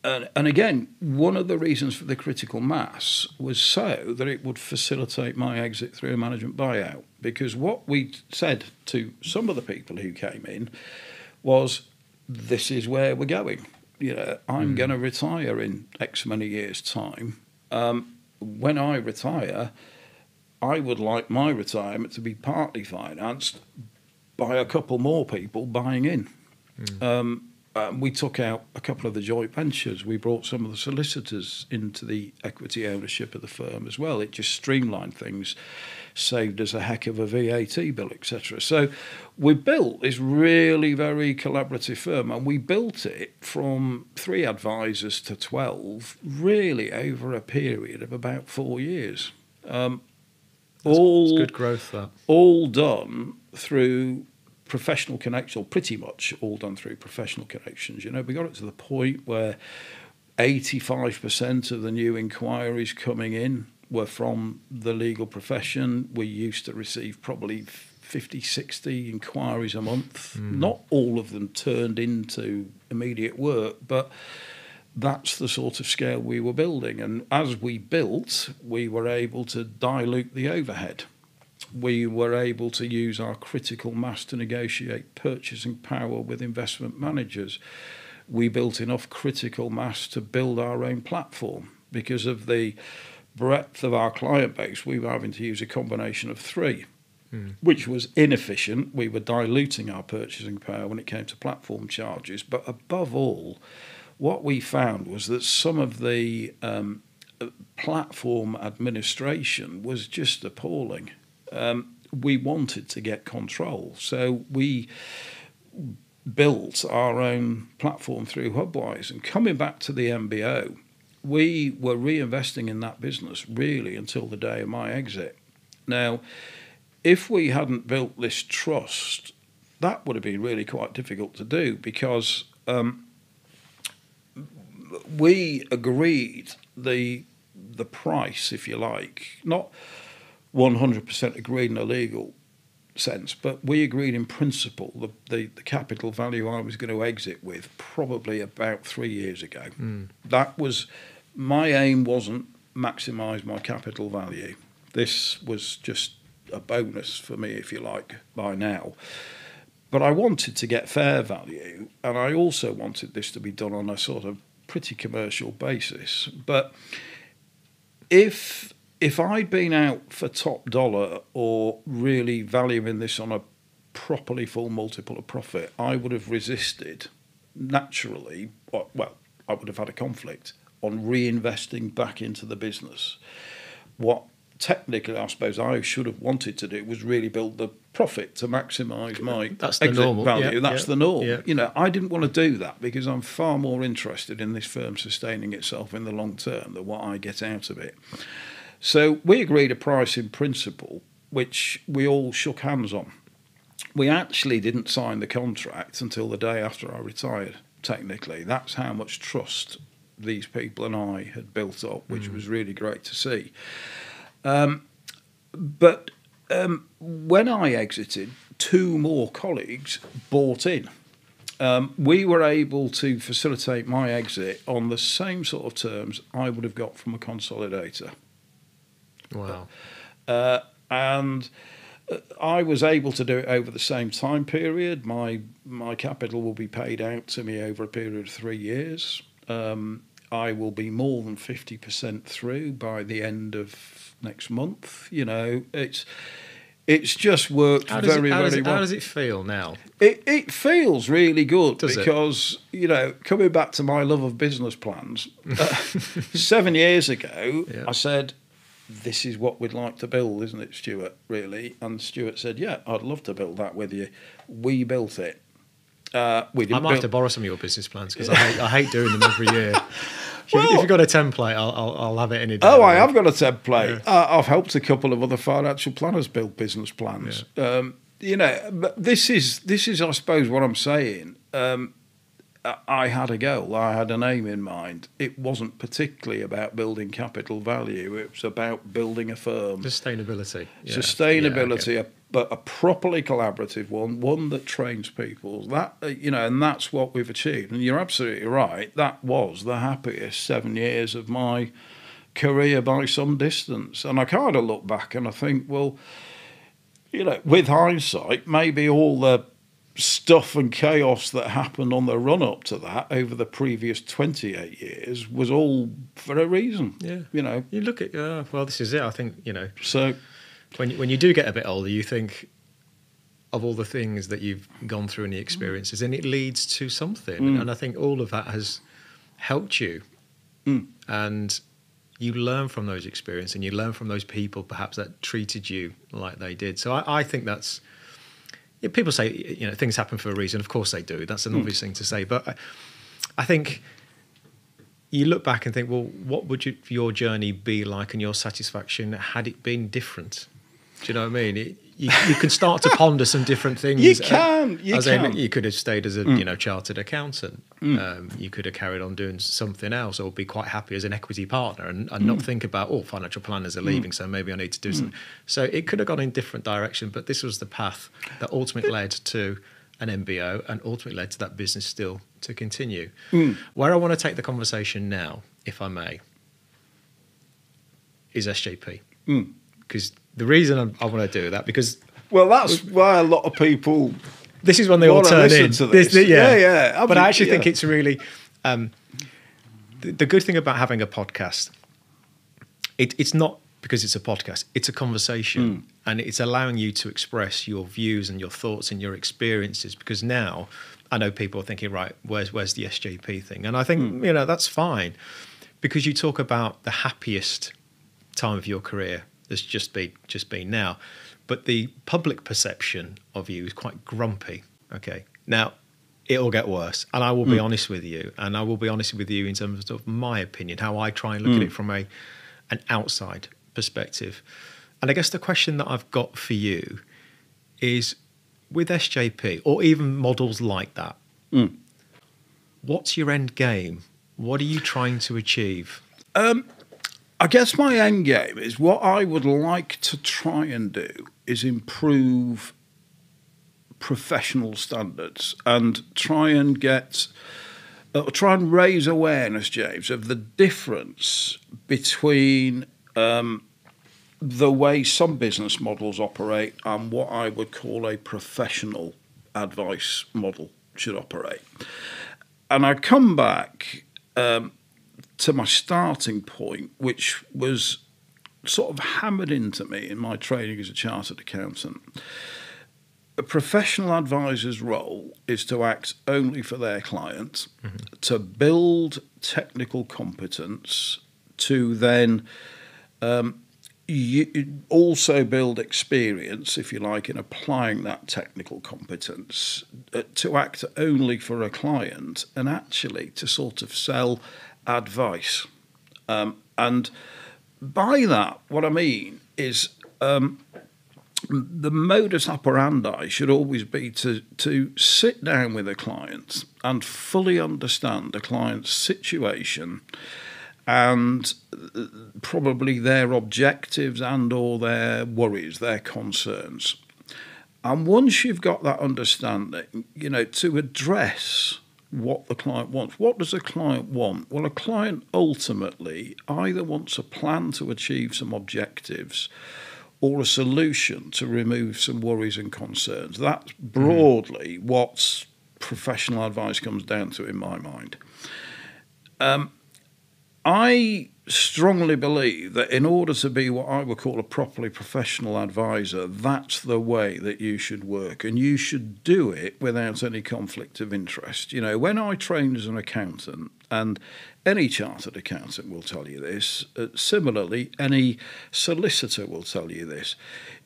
And again, one of the reasons for the critical mass was so that it would facilitate my exit through a management buyout. Because what we said to some of the people who came in was, this is where we're going. I'm going to retire in X many years' time. When I retire, I would like my retirement to be partly financed by a couple more people buying in. We took out a couple of the joint ventures. We brought some of the solicitors into the equity ownership of the firm as well. It just streamlined things, saved us a heck of a VAT bill, etc. So we built this really very collaborative firm, and we built it from 3 advisors to 12, really over a period of about 4 years. It's good growth, that. All done through professional connection, or pretty much all done through professional connections. We got it to the point where 85% of the new inquiries coming in were from the legal profession. We used to receive probably 50, 60 inquiries a month. Not all of them turned into immediate work, but that's the sort of scale we were building. And as we built, we were able to dilute the overhead. We were able to use our critical mass to negotiate purchasing power with investment managers. We built enough critical mass to build our own platform. Because of the breadth of our client base, we were having to use a combination of 3, which was inefficient. We were diluting our purchasing power when it came to platform charges. But above all, what we found was that some of the platform administration was just appalling. We wanted to get control, so we built our own platform through Hubwise. And coming back to the MBO, we were reinvesting in that business really until the day of my exit. Now, if we hadn't built this trust, that would have been really quite difficult to do, because we agreed the price, if you like, not 100% agreed in a legal sense, but we agreed in principle the capital value I was going to exit with probably about 3 years ago. That was, my aim wasn't maximise my capital value. This was just a bonus for me, if you like, by now. But I wanted to get fair value, and I also wanted this to be done on a sort of pretty commercial basis. But if I'd been out for top dollar or really valuing this on a properly full multiple of profit, I would have resisted naturally. Well, I would have had a conflict on reinvesting back into the business. What technically I suppose I should have wanted to do was really build the profit to maximise my exit value. Yeah, That's the norm. Yeah. I didn't want to do that because I'm far more interested in this firm sustaining itself in the long term than what I get out of it. So we agreed a price in principle, which we all shook hands on. We actually didn't sign the contract until the day after I retired, technically. That's how much trust these people and I had built up, which was really great to see. But when I exited, 2 more colleagues bought in. We were able to facilitate my exit on the same sort of terms I would have got from a consolidator. Wow. And I was able to do it over the same time period. My capital will be paid out to me over a period of 3 years. I will be more than 50% through by the end of next month. It's just worked very well. How does it feel now? It feels really good because, coming back to my love of business plans, 7 years ago, I said, this is what we'd like to build, isn't it, Stuart, really? And Stuart said, yeah, I'd love to build that with you. We built it. I might have to borrow some of your business plans because I hate doing them every year. If you've got a template, I'll have it any day. Oh, I have got a template. Yeah. I've helped a couple of other financial planners build business plans. Yeah. But this is, I suppose, what I'm saying. I had a goal. I had an aim in mind. It wasn't particularly about building capital value. It was about building a firm. Sustainability. Sustainability, a but a properly collaborative one that trains people. That and that's what we've achieved. And you're absolutely right. That was the happiest 7 years of my career by some distance. And I kind of look back and I think, well, with hindsight, maybe all the stuff and chaos that happened on the run up to that over the previous 28 years was all for a reason. Yeah. You look at, well, this is it. I think, So when you do get a bit older, you think of all the things that you've gone through and the experiences, and it leads to something. And I think all of that has helped you. And you learn from those experiences, and you learn from those people perhaps that treated you like they did. So I think that's, people say, things happen for a reason. Of course they do. That's an obvious thing to say. But I think you look back and think, well, what would your journey be like and your satisfaction had it been different? Do you know what I mean? You can start to ponder some different things. You can. You could have stayed as a chartered accountant. You could have carried on doing something else, or be quite happy as an equity partner and not think about, financial planners are leaving, so maybe I need to do something. So it could have gone in different direction, but this was the path that ultimately led to an MBO and ultimately led to that business still to continue. Where I want to take the conversation now, if I may, is SJP. Because the reason I want to do that, because... Well, that's why a lot of people... This is when they all turn in. To this. Yeah. But I actually think it's really... the good thing about having a podcast, it's not because it's a podcast, it's a conversation. And it's allowing you to express your views and your thoughts and your experiences. Because now I know people are thinking, right, where's the SJP thing? And I think, that's fine. Because you talk about the happiest time of your career that's just been now, but the public perception of you is quite grumpy. Okay, now it'll get worse, and I will be honest with you, and I will be honest with you in terms of my opinion, how I try and look at it from an outside perspective. And I guess the question that I've got for you is, with SJP or even models like that, what's your end game? What are you trying to achieve? I guess my end game is, what I would like to try and do is improve professional standards and try and raise awareness, James, of the difference between the way some business models operate and what I would call a professional advice model should operate. And I come back to my starting point, which was sort of hammered into me in my training as a chartered accountant. A professional advisor's role is to act only for their clients, to build technical competence, to then also build experience, if you like, in applying that technical competence, to act only for a client, and actually to sort of sell advice. And by that, what I mean is the modus operandi should always be to sit down with a client and fully understand a client's situation and probably their objectives and or their worries, their concerns. And once you've got that understanding, to address what the client wants. What does a client want? Well, a client ultimately either wants a plan to achieve some objectives or a solution to remove some worries and concerns. That's broadly what professional advice comes down to in my mind. I strongly believe that in order to be what I would call a properly professional advisor, that's the way that you should work, and you should do it without any conflict of interest. When I trained as an accountant, and any chartered accountant will tell you this, similarly, any solicitor will tell you this,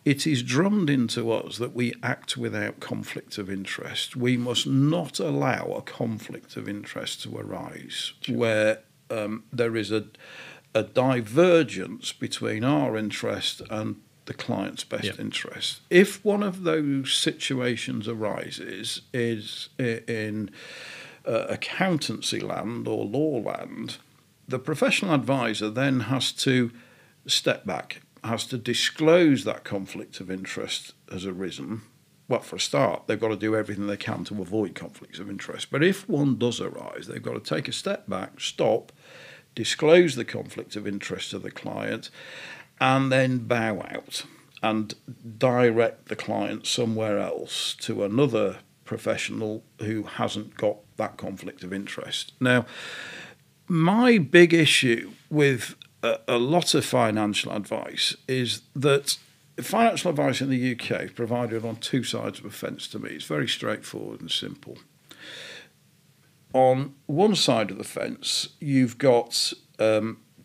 it is drummed into us that we act without conflict of interest. We must not allow a conflict of interest to arise where there is a divergence between our interest and the client's best interest. If one of those situations arises is in accountancy land or law land, the professional advisor then has to step back has to disclose that conflict of interest has arisen. Well, for a start, they've got to do everything they can to avoid conflicts of interest. But if one does arise, they've got to take a step back, stop, disclose the conflict of interest to the client, and then bow out and direct the client somewhere else to another professional who hasn't got that conflict of interest. Now, my big issue with a lot of financial advice is that financial advice in the UK is provided on two sides of a fence to me. It's very straightforward and simple. On one side of the fence, you've got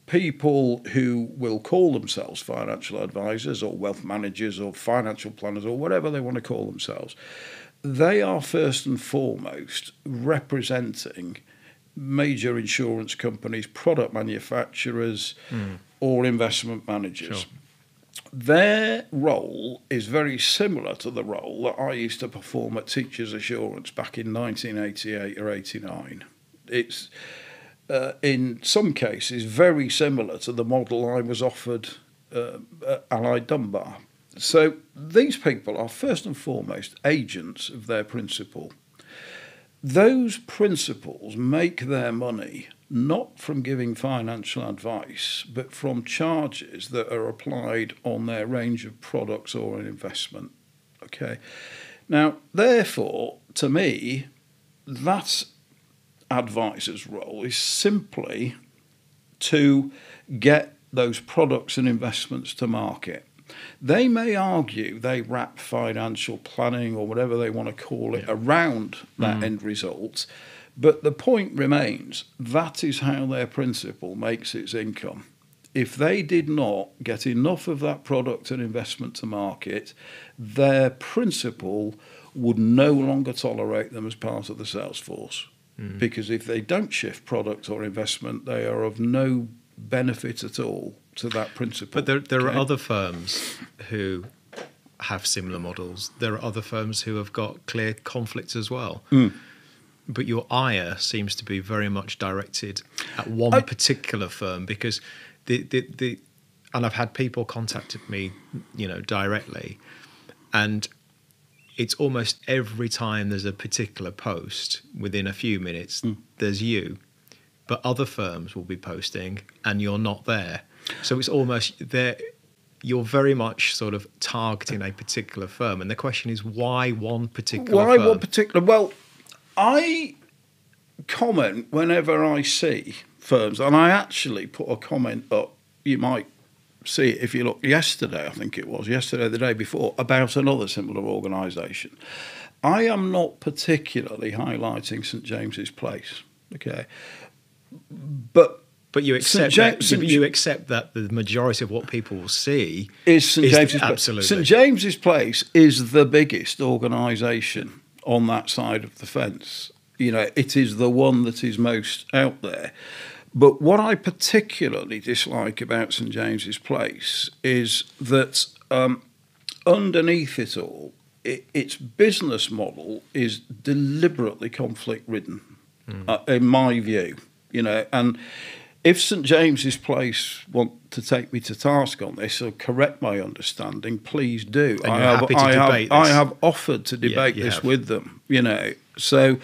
people who will call themselves financial advisors or wealth managers or financial planners or whatever they want to call themselves. They are first and foremost representing major insurance companies, product manufacturers, or investment managers. Sure. Their role is very similar to the role that I used to perform at Teachers Assurance back in 1988 or 89. It's, in some cases, very similar to the model I was offered at Allied Dunbar. So these people are first and foremost agents of their principal. Those principals make their money not from giving financial advice, but from charges that are applied on their range of products or an investment. Okay. Now, therefore, to me, that advisor's role is simply to get those products and investments to market. They may argue they wrap financial planning or whatever they want to call it around that end result, but the point remains that is how their principal makes its income. If they did not get enough of that product and investment to market, their principal would no longer tolerate them as part of the sales force. Because if they don't shift product or investment, they are of no benefit at all to that principle. But there are other firms who have similar models. There are other firms who have got clear conflicts as well. But your ire seems to be very much directed at one particular firm, because and I've had people contacted me, directly, and it's almost every time there's a particular post, within a few minutes, there's you. But other firms will be posting and you're not there. So it's almost there. You're very much sort of targeting a particular firm. And the question is, why one particular firm? Why one particular? Well, I comment whenever I see firms, and I actually put a comment up. You might see it if you look yesterday, I think it was, yesterday, the day before, about another similar organisation. I am not particularly highlighting St James's Place, okay? But you accept that the majority of what people will see is St James's Place. Absolutely. St James's Place is the biggest organisation on that side of the fence. It is the one that is most out there. But what I particularly dislike about St James's Place is that underneath it all, its business model is deliberately conflict-ridden, in my view. And if St James's Place want to take me to task on this or correct my understanding, please do. And you're happy to debate this. I have offered to debate this with them. So.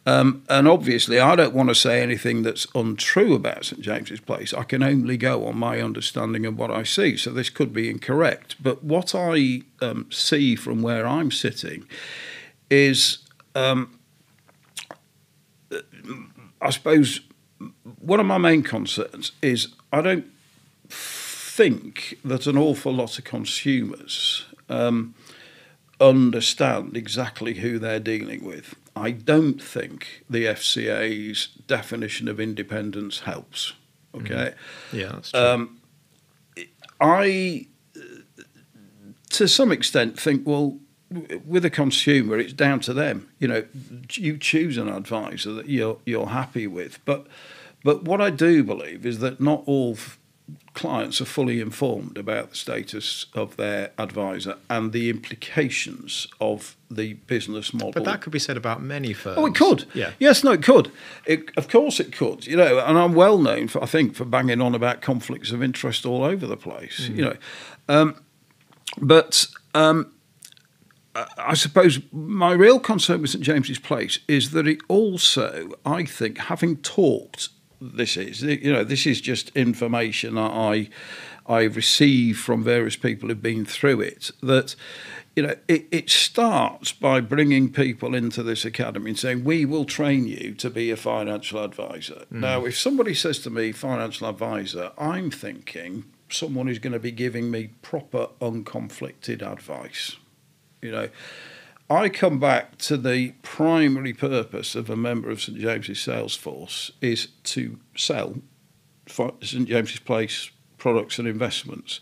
And obviously, I don't want to say anything that's untrue about St James's Place. I can only go on my understanding of what I see. So this could be incorrect. But what I see from where I'm sitting is, I suppose, one of my main concerns is I don't think that an awful lot of consumers understand exactly who they're dealing with. I don't think the FCA's definition of independence helps. Okay. Yeah, that's true. I, to some extent, think, well, with a consumer, it's down to them. You choose an advisor that you're happy with. But what I do believe is that not all clients are fully informed about the status of their advisor and the implications of the business model. But that could be said about many firms. Oh, it could. Yeah. Yes, no, it could. Of course it could. You know, and I'm well known for, I think, for banging on about conflicts of interest all over the place. You know, but I suppose my real concern with St James's Place is that it also, I think, having talked, this is just information that I receive from various people who've been through it, that, you know, it starts by bringing people into this academy and saying, we will train you to be a financial advisor. Now, if somebody says to me, financial advisor, I'm thinking someone who's going to be giving me proper, unconflicted advice. You know, I come back to the primary purpose of a member of St James's sales force is to sell St James's Place products and investments.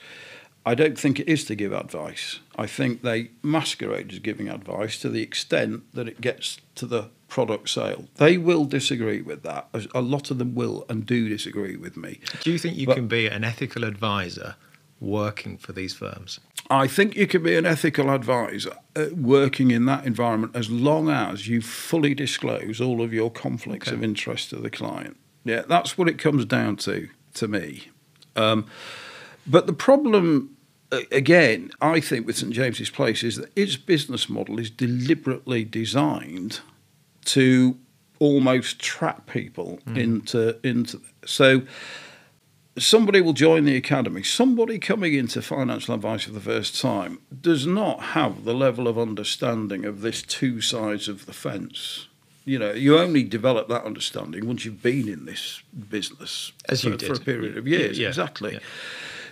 I don't think it is to give advice. I think they masquerade as giving advice to the extent that it gets to the product sale. They will disagree with that. A lot of them will and do disagree with me. Do you think you can be an ethical advisor working for these firms? I think you can be an ethical advisor working in that environment as long as you fully disclose all of your conflicts of interest to the client. Yeah, that's what it comes down to me. But the problem, again, I think with St James's Place is that its business model is deliberately designed to almost trap people into. So somebody will join the academy. Somebody coming into financial advice for the first time does not have the level of understanding of this two sides of the fence. You know, you only develop that understanding once you've been in this business for a period of years. Yeah. Exactly. Yeah.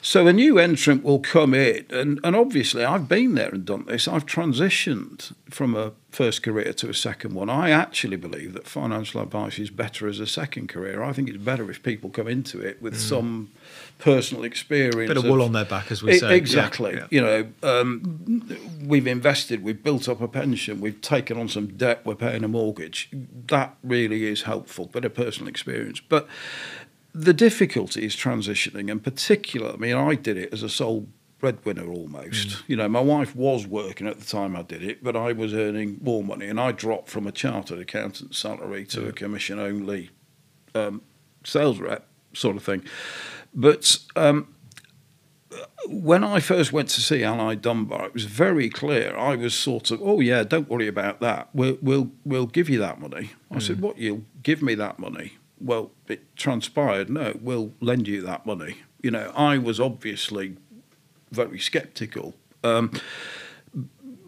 So a new entrant will come in, and obviously I've been there and done this. I've transitioned from a first career to a second one. I actually believe that financial advice is better as a second career. I think it's better if people come into it with some personal experience. Bit of wool on their back, as we say. Exactly. Yeah. You know, we've invested, we've built up a pension, we've taken on some debt, we're paying a mortgage. That really is helpful, bit of personal experience. But the difficulty is transitioning, and particularly, I mean, I did it as a sole breadwinner almost. You know, my wife was working at the time I did it, but I was earning more money, and I dropped from a chartered accountant's salary to a commission-only sales rep sort of thing. But when I first went to see Allied Dunbar, it was very clear. I was sort of, oh yeah, don't worry about that. We'll give you that money. I said, what, you'll give me that money? Well, it transpired, no, we'll lend you that money. You know, I was obviously very sceptical. You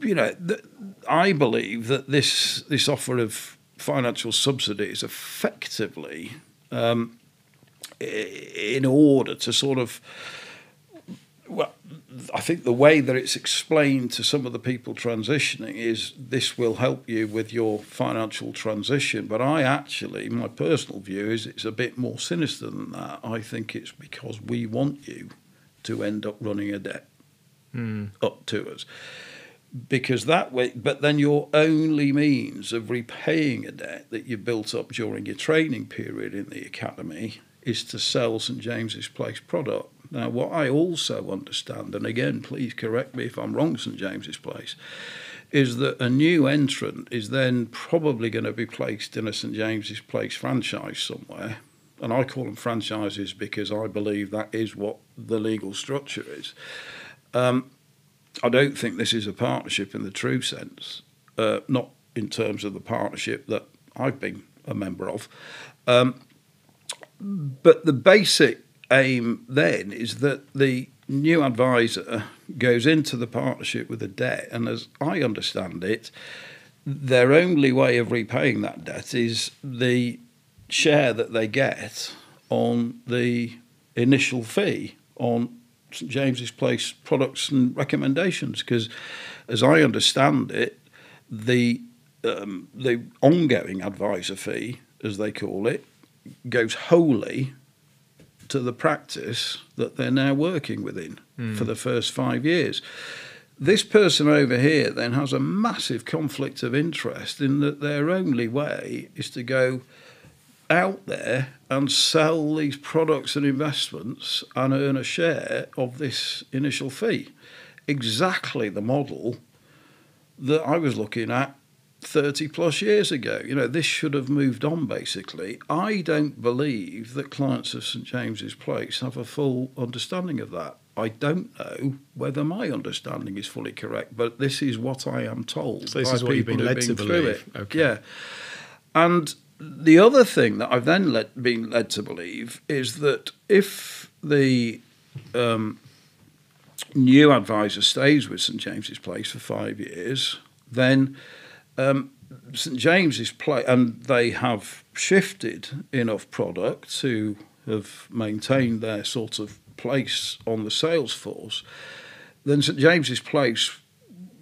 know, I believe that this offer of financial subsidy is effectively in order to sort of, well, I think the way that it's explained to some of the people transitioning is this will help you with your financial transition. But my personal view is it's a bit more sinister than that. I think it's because we want you to end up running a debt up to us. Because that way, but then your only means of repaying a debt that you built up during your training period in the academy is to sell St James's Place product. Now, what I also understand, and again, please correct me if I'm wrong, St James's Place, is that a new entrant is then probably going to be placed in a St James's Place franchise somewhere. And I call them franchises because I believe that is what the legal structure is. I don't think this is a partnership in the true sense, not in terms of the partnership that I've been a member of. But the basic aim then is that the new advisor goes into the partnership with a debt, and as I understand it, their only way of repaying that debt is the share that they get on the initial fee on St James's Place products and recommendations, because as I understand it, the ongoing advisor fee, as they call it, goes wholly to the practice that they're now working within for the first 5 years. This person over here then has a massive conflict of interest in that their only way is to go out there and sell these products and investments and earn a share of this initial fee. Exactly the model that I was looking at 30 plus years ago. This should have moved on, basically. I don't believe that clients of St James's Place have a full understanding of that. I don't know whether my understanding is fully correct, but this is what I am told. So this is what you've been led to believe. Okay. Yeah. And the other thing that I've then been led to believe is that if the new advisor stays with St James's Place for 5 years, then St James's Place, and they have shifted enough product to have maintained their sort of place on the sales force, then St James's Place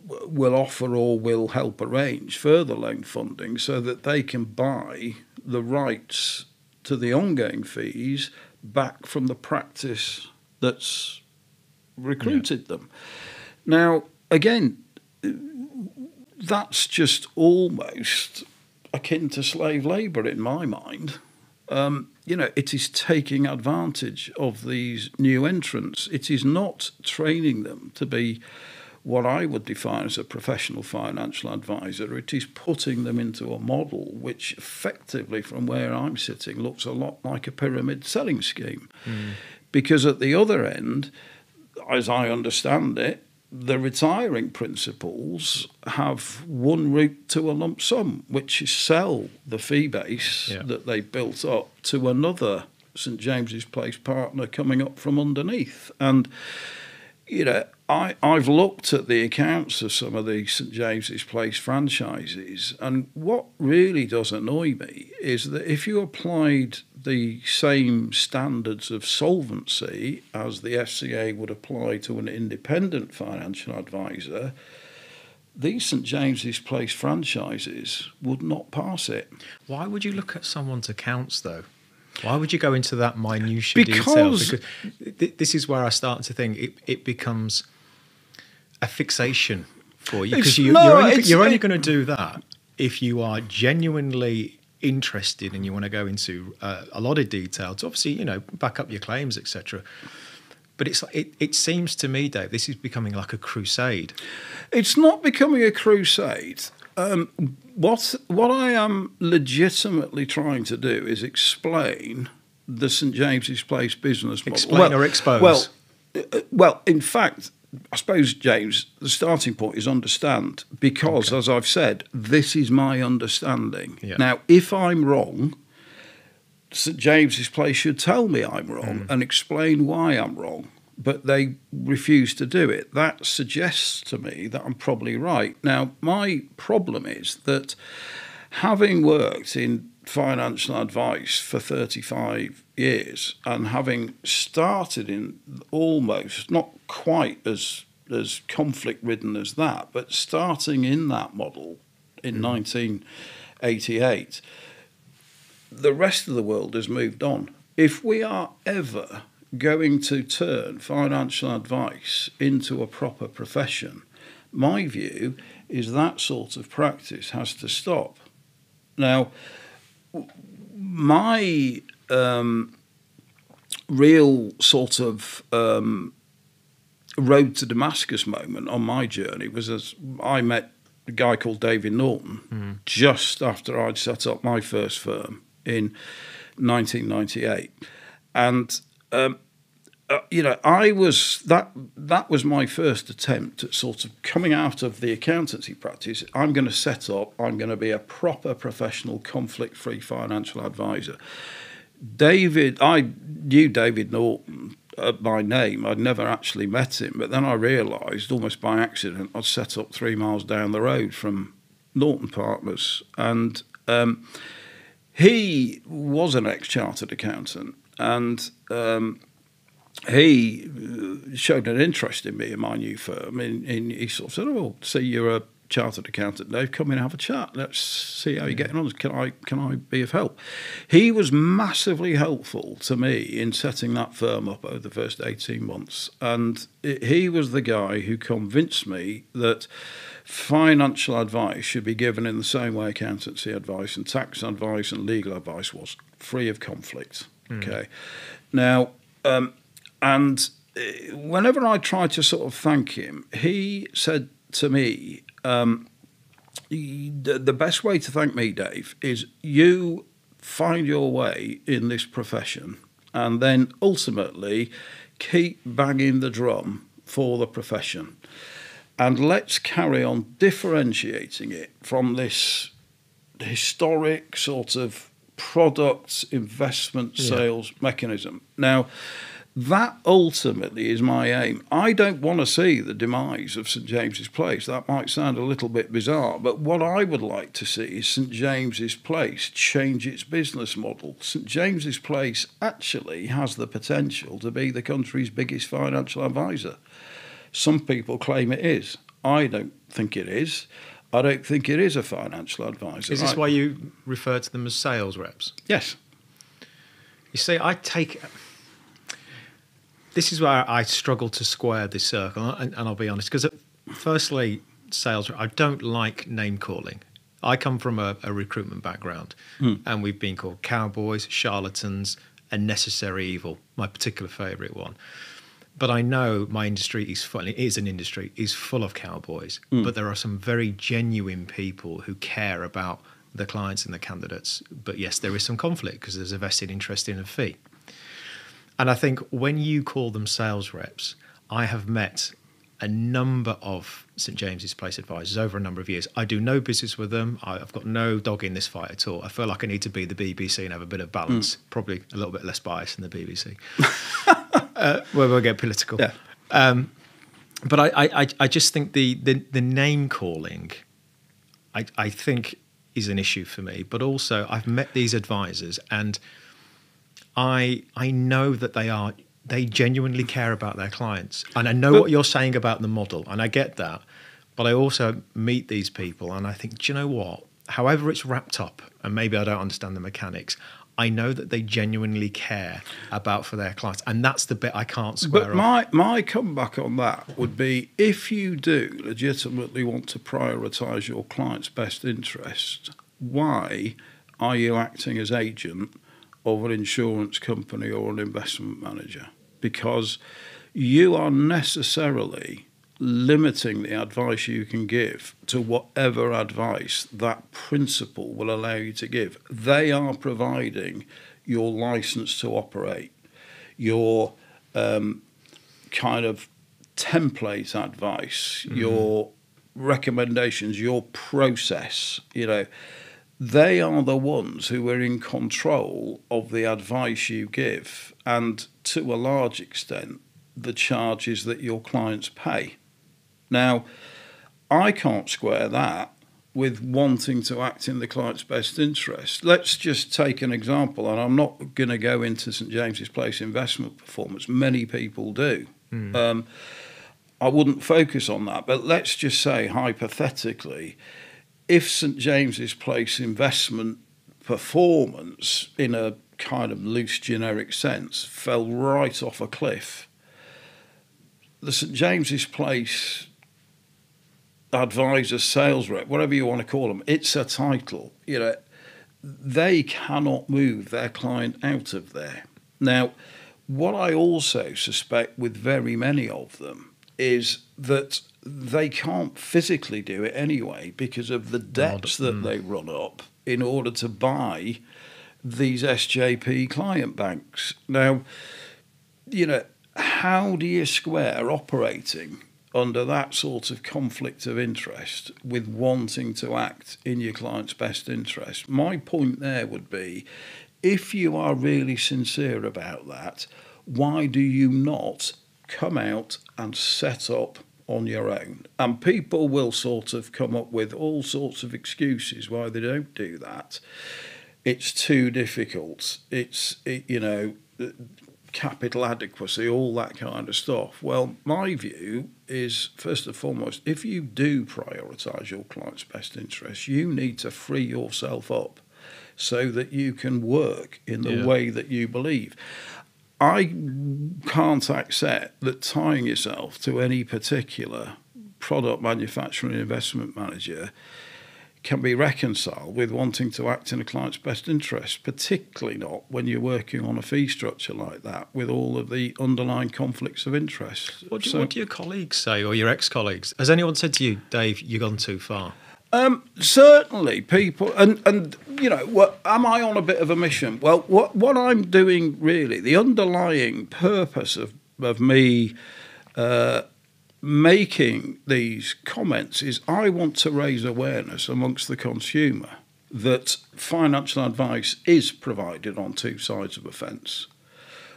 will offer or will help arrange further loan funding so that they can buy the rights to the ongoing fees back from the practice that's recruited them. Now, again, that's just almost akin to slave labour in my mind. It is taking advantage of these new entrants. It is not training them to be what I would define as a professional financial advisor. It is putting them into a model which effectively, from where I'm sitting, looks a lot like a pyramid selling scheme. Because at the other end, as I understand it, the retiring principals have one route to a lump sum, which is sell the fee base that they built up to another St James's Place partner coming up from underneath. And, I've looked at the accounts of some of the St James's Place franchises, and what really does annoy me is that if you applied the same standards of solvency as the FCA would apply to an independent financial advisor, these St James's Place franchises would not pass it. Why would you look at someone's accounts, though? Why would you go into that minutiae detail? Because this is where I start to think it becomes a fixation for you. Because you're only going to do that if you are genuinely interested and you want to go into a lot of detail to obviously, back up your claims, etc. But it seems to me, Dave, this is becoming like a crusade. It's not becoming a crusade. What I am legitimately trying to do is explain the St James's Place business model. Explain or expose? Well, in fact, I suppose, James, the starting point is understand, because, as I've said, this is my understanding. Yeah. Now, if I'm wrong, St James's Place should tell me I'm wrong and explain why I'm wrong. But they refuse to do it. That suggests to me that I'm probably right. Now, my problem is that having worked in financial advice for 35 years and having started in almost, not quite as conflict-ridden as that, but starting in that model in 1988, the rest of the world has moved on. If we are ever going to turn financial advice into a proper profession, my view is that sort of practice has to stop. Now, my real sort of road to Damascus moment on my journey was as I met a guy called David Norton just after I'd set up my first firm in 1998. And I was that was my first attempt at sort of coming out of the accountancy practice. I'm going to be a proper professional, conflict-free financial advisor. I knew David Norton by name. I'd never actually met him, but then I realised, almost by accident, I'd set up 3 miles down the road from Norton Partners, and he was an ex-chartered accountant, and he showed an interest in me and my new firm. He sort of said, "Oh, see, you're a chartered accountant, Dave, come in and have a chat. Let's see how you're getting on. Can I be of help? He was massively helpful to me in setting that firm up over the first 18 months. And he was the guy who convinced me that financial advice should be given in the same way accountancy advice and tax advice and legal advice was, free of conflict. Okay. Now, and whenever I tried to sort of thank him, he said to me, the best way to thank me, Dave, is you find your way in this profession and then ultimately keep banging the drum for the profession. And let's carry on differentiating it from this historic sort of product investment sales mechanism. Now, that ultimately is my aim. I don't want to see the demise of St James's Place. That might sound a little bit bizarre, but what I would like to see is St James's Place change its business model. St James's Place actually has the potential to be the country's biggest financial advisor. Some people claim it is. I don't think it is. I don't think it is a financial advisor. Is this why you refer to them as sales reps? Yes. You see, this is where I struggle to square this circle, and I'll be honest, because firstly, sales, I don't like name calling. I come from a recruitment background, and we've been called cowboys, charlatans, and necessary evil, my particular favourite one. But I know my industry is full of cowboys, but there are some very genuine people who care about the clients and the candidates. But yes, there is some conflict because there's a vested interest in a fee. And I think when you call them sales reps, I have met a number of St James's Place advisors over a number of years. I do no business with them. I've got no dog in this fight at all. I feel like I need to be the BBC and have a bit of balance, probably a little bit less bias than the BBC, where we'll get political. Yeah. But I just think the name calling, I think, is an issue for me. But also, I've met these advisors and I know that they genuinely care about their clients. And I know what you're saying about the model, and I get that. But I also meet these people and I think, do you know what? However it's wrapped up, and maybe I don't understand the mechanics, I know that they genuinely care about for their clients. And that's the bit I can't square off. But my comeback on that would be, if you do legitimately want to prioritise your client's best interest, why are you acting as agent of an insurance company or an investment manager? Because you are necessarily limiting the advice you can give to whatever advice that principal will allow you to give. They are providing your license to operate, your kind of template advice, your recommendations, your process, They are the ones who are in control of the advice you give and, to a large extent, the charges that your clients pay. Now, I can't square that with wanting to act in the client's best interest. Let's just take an example, and I'm not going to go into St James's Place investment performance. Many people do. I wouldn't focus on that, but let's just say, hypothetically, if St James's Place investment performance, in a kind of loose generic sense, fell right off a cliff, the St James's Place advisor, sales rep, whatever you want to call them, it's a title. They cannot move their client out of there. Now, what I also suspect with very many of them is that they can't physically do it anyway because of the debts that they run up in order to buy these SJP client banks. Now, how do you square operating under that sort of conflict of interest with wanting to act in your client's best interest? My point there would be, if you are really sincere about that, why do you not come out and set up on your own? And people will sort of come up with all sorts of excuses why they don't do that. It's too difficult. capital adequacy, all that kind of stuff. Well, my view is, first and foremost, if you do prioritise your client's best interests, you need to free yourself up so that you can work in the way that you believe. I can't accept that tying yourself to any particular product manufacturer and investment manager can be reconciled with wanting to act in a client's best interest, particularly not when you're working on a fee structure like that with all of the underlying conflicts of interest. What do your colleagues say, or your ex-colleagues? Has anyone said to you, Dave, you've gone too far? Certainly people, and you know, am I on a bit of a mission? Well, what I'm doing really, the underlying purpose of me making these comments is I want to raise awareness amongst the consumer that financial advice is provided on two sides of a fence.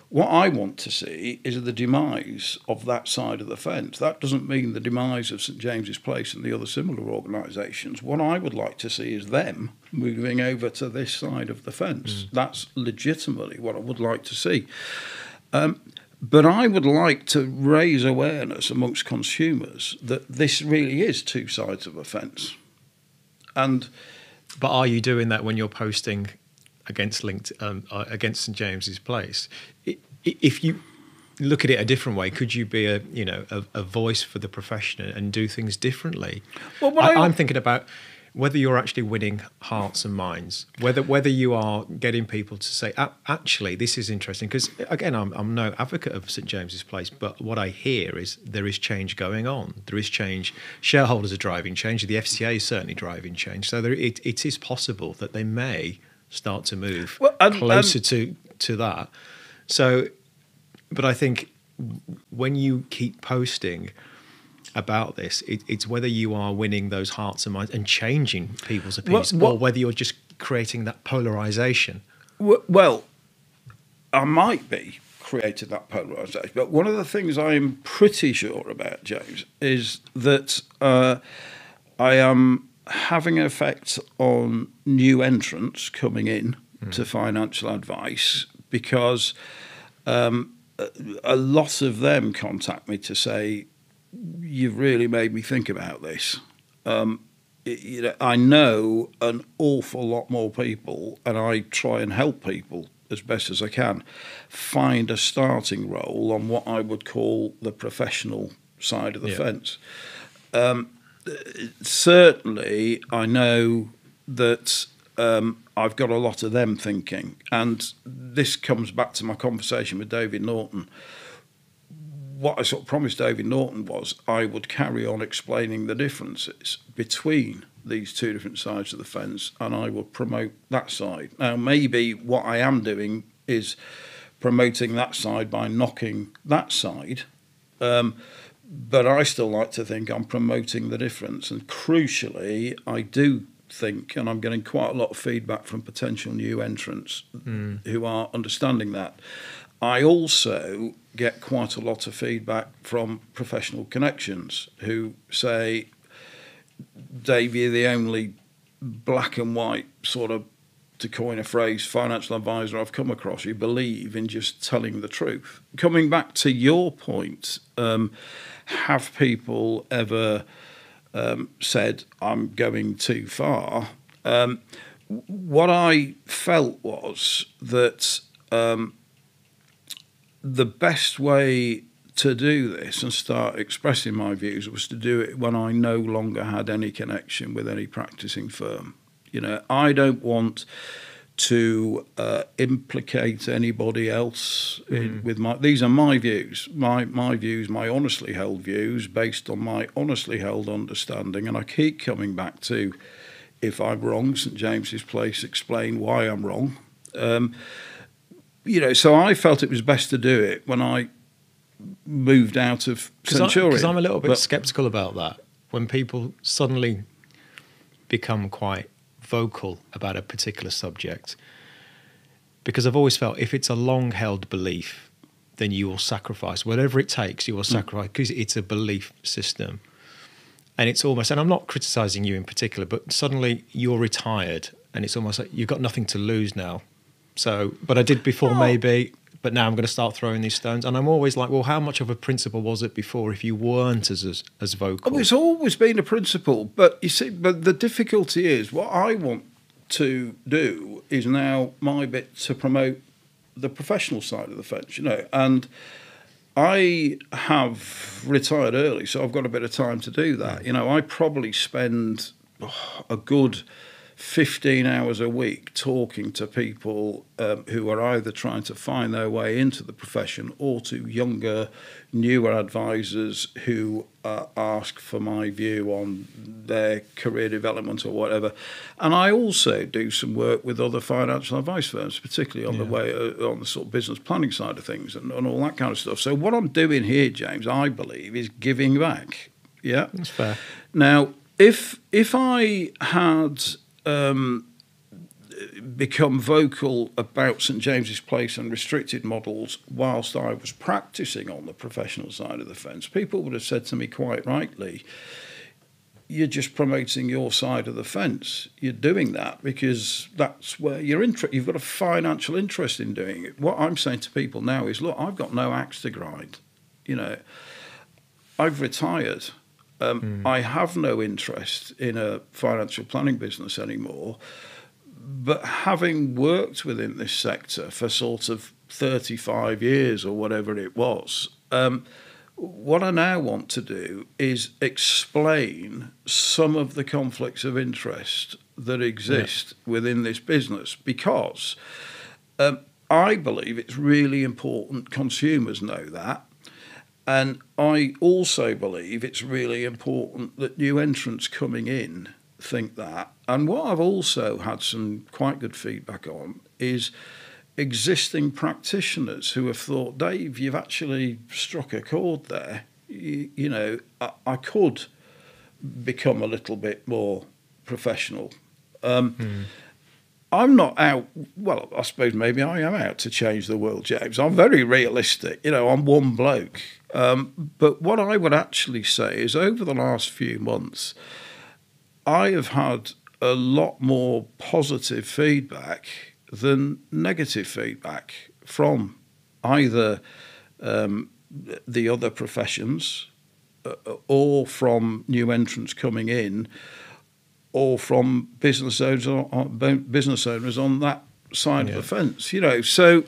What I want to see is the demise of that side of the fence. That doesn't mean the demise of St James's Place and the other similar organisations. What I would like to see is them moving over to this side of the fence. That's legitimately what I would like to see. But I would like to raise awareness amongst consumers that this really is two sides of a fence. But are you doing that when you're posting against against St James's Place? If you look at it a different way, could you be a voice for the profession and do things differently? Well, I'm thinking about whether you're actually winning hearts and minds, whether you are getting people to say, actually, this is interesting. Because, again, I'm no advocate of St James's Place, but what I hear is there is change going on. There is change. Shareholders are driving change. The FCCA is certainly driving change. So it is possible that they may start to move closer to that. So, but I think when you keep posting about this, it's whether you are winning those hearts and minds and changing people's opinions, or whether you're just creating that polarisation. Well, I might be creating that polarisation, but one of the things I am pretty sure about, James, is that I am having an effect on new entrants coming in to financial advice, because a lot of them contact me to say, you've really made me think about this. I know an awful lot more people, and I try and help people as best as I can find a starting role on what I would call the professional side of the fence. Certainly, I know that I've got a lot of them thinking, and this comes back to my conversation with David Norton. What I sort of promised David Norton was I would carry on explaining the differences between these two different sides of the fence, and I would promote that side. Now, maybe what I am doing is promoting that side by knocking that side, but I still like to think I'm promoting the difference. And crucially, I do think, and I'm getting quite a lot of feedback from potential new entrants who are understanding that. I also get quite a lot of feedback from professional connections who say, Dave, you're the only black and white sort of, to coin a phrase, financial advisor I've come across. You believe in just telling the truth. Coming back to your point, have people ever said I'm going too far? What I felt was that the best way to do this and start expressing my views was to do it when I no longer had any connection with any practicing firm. I don't want to implicate anybody else with these are my views, my views, my honestly held views based on my honestly held understanding. And I keep coming back to, if I'm wrong, St James's Place, explain why I'm wrong. So I felt it was best to do it when I moved out of Centurion. Because I'm a little bit sceptical about that. When people suddenly become quite vocal about a particular subject, because I've always felt if it's a long-held belief, then you will sacrifice whatever it takes. You will sacrifice because it's a belief system, and it's almost. And I'm not criticising you in particular, but suddenly you're retired, and it's almost like you've got nothing to lose now. So, but I did before maybe. but now I'm going to start throwing these stones. And I'm always like, well, how much of a principle was it before if you weren't as vocal? Oh, it's always been a principle, but you see, but the difficulty is what I want to do is now my bit to promote the professional side of the fence, and I have retired early, so I've got a bit of time to do that. I probably spend a good 15 hours a week talking to people who are either trying to find their way into the profession or to younger, newer advisors who ask for my view on their career development or whatever. And I also do some work with other financial advice firms, particularly on the sort of business planning side of things and all that kind of stuff. So what I'm doing here, James, I believe, is giving back. Yeah, that's fair. Now, if I had become vocal about St James's Place and restricted models whilst I was practicing on the professional side of the fence, people would have said to me quite rightly, you're just promoting your side of the fence. You're doing that because that's where you've got a financial interest in doing it. What I'm saying to people now is, look, I've got no axe to grind. I've retired. I have no interest in a financial planning business anymore, but having worked within this sector for sort of 35 years or whatever it was, what I now want to do is explain some of the conflicts of interest that exist within this business, because I believe it's really important consumers know that. And I also believe it's really important that new entrants coming in think that. And what I've also had some quite good feedback on is existing practitioners who have thought, Dave, you've actually struck a chord there. I could become a little bit more professional. I'm not out, well, I suppose maybe I am out to change the world, James. I'm very realistic. I'm one bloke. But what I would actually say is over the last few months, I have had a lot more positive feedback than negative feedback from either the other professions or from new entrants coming in, or from business owners on that side of the fence. So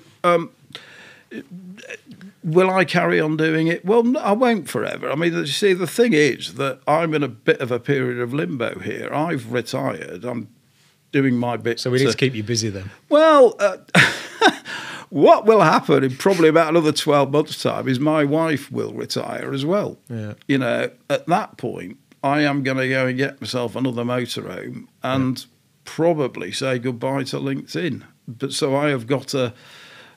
will I carry on doing it? Well, no, I won't forever. I mean, you see, the thing is that I'm in a bit of a period of limbo here. I've retired. I'm doing my bit. So we need to keep you busy then. Well, what will happen in probably about another 12 months' time is my wife will retire as well. Yeah. At that point, I am going to go and get myself another motorhome and probably say goodbye to LinkedIn. But so I have got a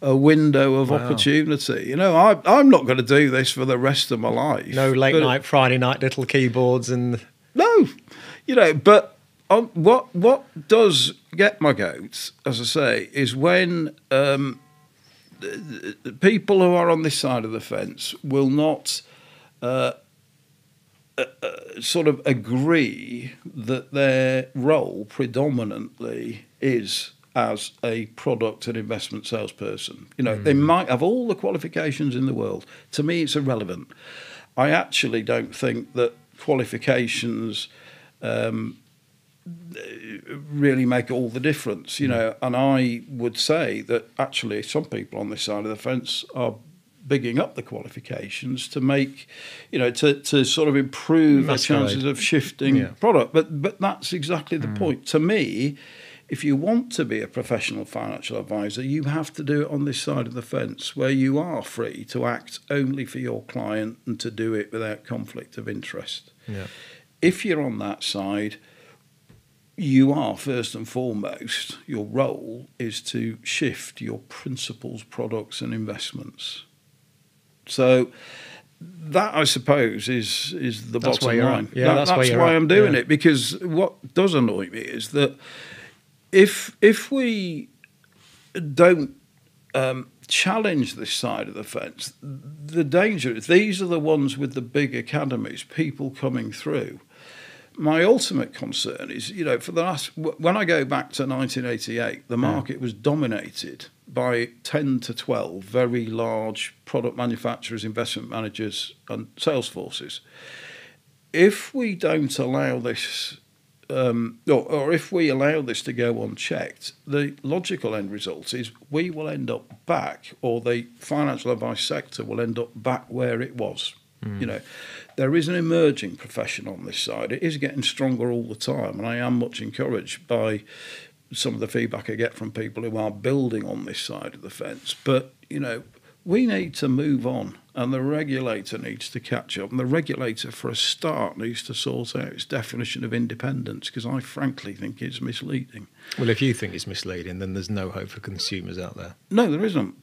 window of opportunity. I'm not going to do this for the rest of my life. No late night, Friday night little keyboards and... No. But what does get my goat, as I say, is when people who are on this side of the fence will not... sort of agree that their role predominantly is as a product and investment salesperson. They might have all the qualifications in the world. To me, it's irrelevant. I actually don't think that qualifications really make all the difference, and I would say that actually some people on this side of the fence are bigging up the qualifications to make, to sort of improve the chances of shifting product. But that's exactly the point. To me, if you want to be a professional financial advisor, you have to do it on this side of the fence where you are free to act only for your client and to do it without conflict of interest. Yeah. If you're on that side, you are, first and foremost, your role is to shift your principals, products and investments. So that, I suppose, is the bottom line. Yeah, that's why I'm doing it, because what does annoy me is that if we don't challenge this side of the fence, the danger is these are the ones with the big academies, people coming through. my ultimate concern is, for the when I go back to 1988, the market was dominated by 10 to 12 very large product manufacturers, investment managers, and sales forces. If we don't allow this, or if we allow this to go unchecked, the logical end result is we will end up back, or the financial advice sector will end up back where it was. There is an emerging profession on this side. It is getting stronger all the time, and I am much encouraged by some of the feedback I get from people who are building on this side of the fence. But, we need to move on, and the regulator needs to catch up. And the regulator, for a start, needs to sort out its definition of independence, because I frankly think it's misleading. Well, if you think it's misleading, then there's no hope for consumers out there. No, there isn't.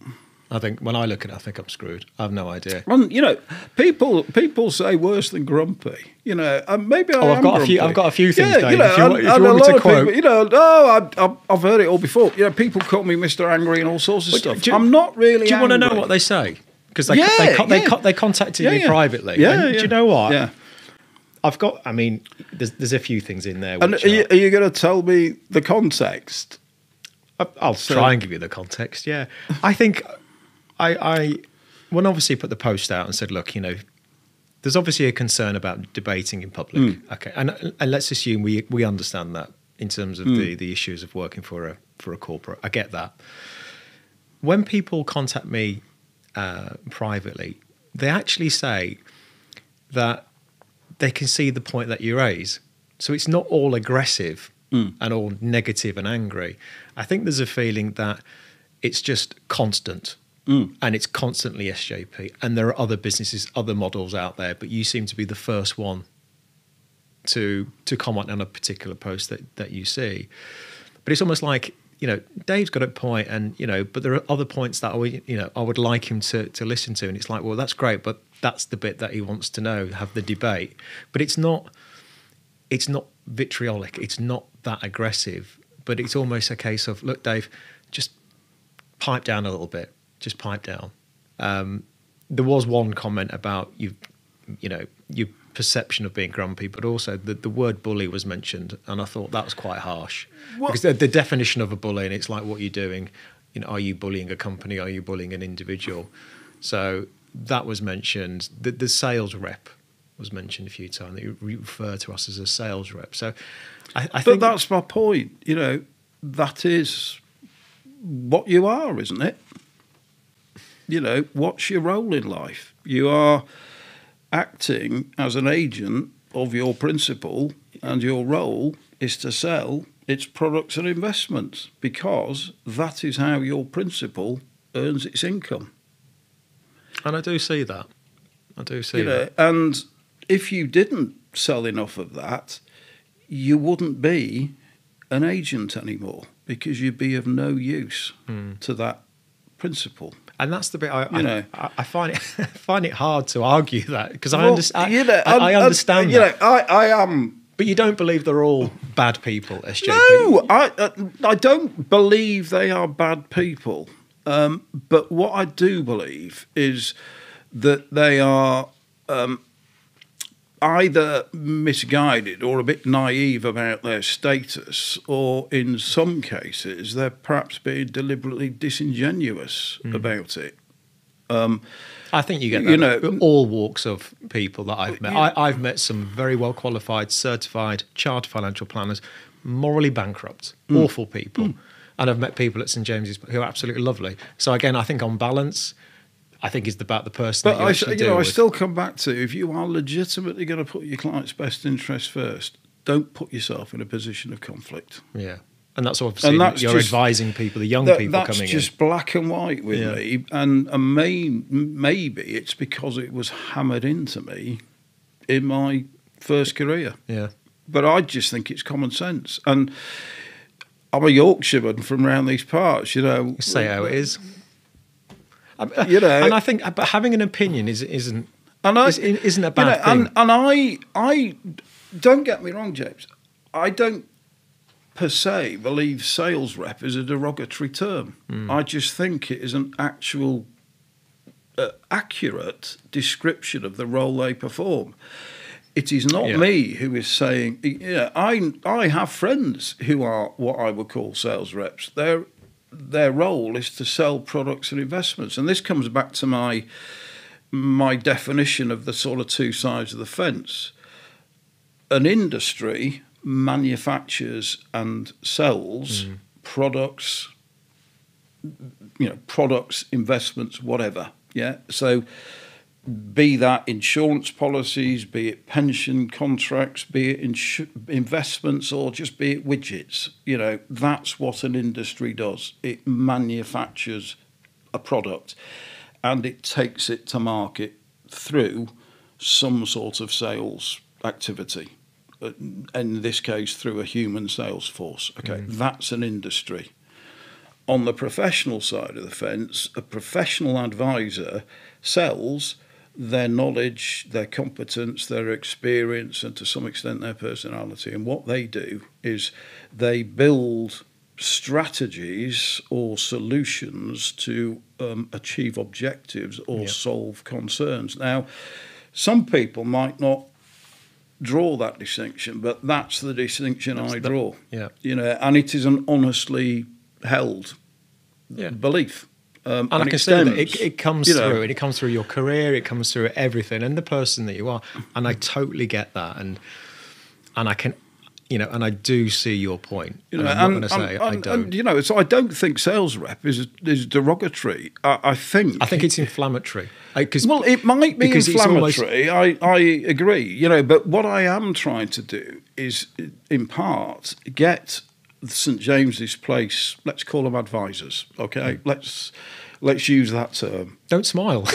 I think when I look at it, I think I'm screwed. I have no idea. And people say worse than grumpy. And maybe I've got grumpy. I've got a few things, Dave. If you want me to quote, people, I've heard it all before. People call me Mr. Angry and all sorts of stuff. I'm not really. Do you angry. want to know what they say? Because they contacted me privately. Yeah, and do you know what? Yeah. I've got. I mean, there's a few things in there. And are you going to tell me the context? I'll try and give you the context. Yeah, I think. I obviously put the post out and said, look, there's obviously a concern about debating in public. Okay, and let's assume we understand that in terms of the issues of working for a corporate. I get that. When people contact me privately, they actually say that they can see the point that you raise. So it's not all aggressive and all negative and angry. I think there's a feeling that it's just constant. And it's constantly SJP. And there are other businesses, other models out there, but you seem to be the first one to comment on a particular post that you see. But it's almost like, Dave's got a point, and but there are other points that I would like him to listen to. And it's like, well, that's great, but that's the bit that he wants to know, have the debate. But it's not vitriolic, it's not that aggressive, but it's almost a case of, look, Dave, just pipe down a little bit. Just pipe down. There was one comment about your perception of being grumpy, but also the word bully was mentioned, and I thought that was quite harsh. What? Because the definition of a bully, and it's like, what are you doing? Are you bullying a company? Are you bullying an individual? So that was mentioned. The sales rep was mentioned a few times. They refer to us as a sales rep. So I think that's my point. That is what you are, isn't it? What's your role in life? You are acting as an agent of your principal, and your role is to sell its products and investments, because that is how your principal earns its income. And I do see that. That. And if you didn't sell enough of that, you wouldn't be an agent anymore, because you'd be of no use to that principal. And that's the bit I find it hard to argue that, because I understand that. I am. But you don't believe they're all bad people, SJP? No, I don't believe they are bad people. But what I do believe is that they are either misguided or a bit naive about their status, or in some cases they're perhaps being deliberately disingenuous about it. I think you get that. All walks of people that I've met. I've met some very well qualified, certified, chartered financial planners, morally bankrupt, awful people. And I've met people at St James's who are absolutely lovely. So again, I think on balance, I think it's about the person. But I still come back to, if you are legitimately going to put your client's best interest first, don't put yourself in a position of conflict. Yeah, and that's obviously you're advising people, the young people coming in. That's just black and white with me, and maybe it's because it was hammered into me in my first career. Yeah, but I just think it's common sense, and I'm a Yorkshireman from around these parts. You say how it is. And I think, but having an opinion isn't a bad thing. And I don't get me wrong, James. I don't per se believe sales rep is a derogatory term. I just think it is an actual accurate description of the role they perform. It is not me who is saying, I have friends who are what I would call sales reps. Their role is to sell products and investments. And this comes back to my definition of the sort of two sides of the fence. An industry manufactures and sells products, products, investments, whatever. Yeah. So be that insurance policies, be it pension contracts, be it investments, or just be it widgets. That's what an industry does. It manufactures a product and it takes it to market through some sort of sales activity. In this case, through a human sales force. Okay, that's an industry. On the professional side of the fence, a professional advisor sells their knowledge, their competence, their experience, and to some extent their personality. And what they do is they build strategies or solutions to achieve objectives or solve concerns. Now, some people might not draw that distinction, but that's the distinction I draw. And it is an honestly held belief. And I can say that it comes through, and it comes through your career, it comes through everything, and the person that you are. And I totally get that, and I can, and I do see your point. I'm not going to say I don't. So I don't think sales rep is derogatory. I think it's inflammatory. It might be inflammatory. I agree. But what I am trying to do is, in part, get St James's Place, let's call them advisors, okay? Let's use that term. Don't smile.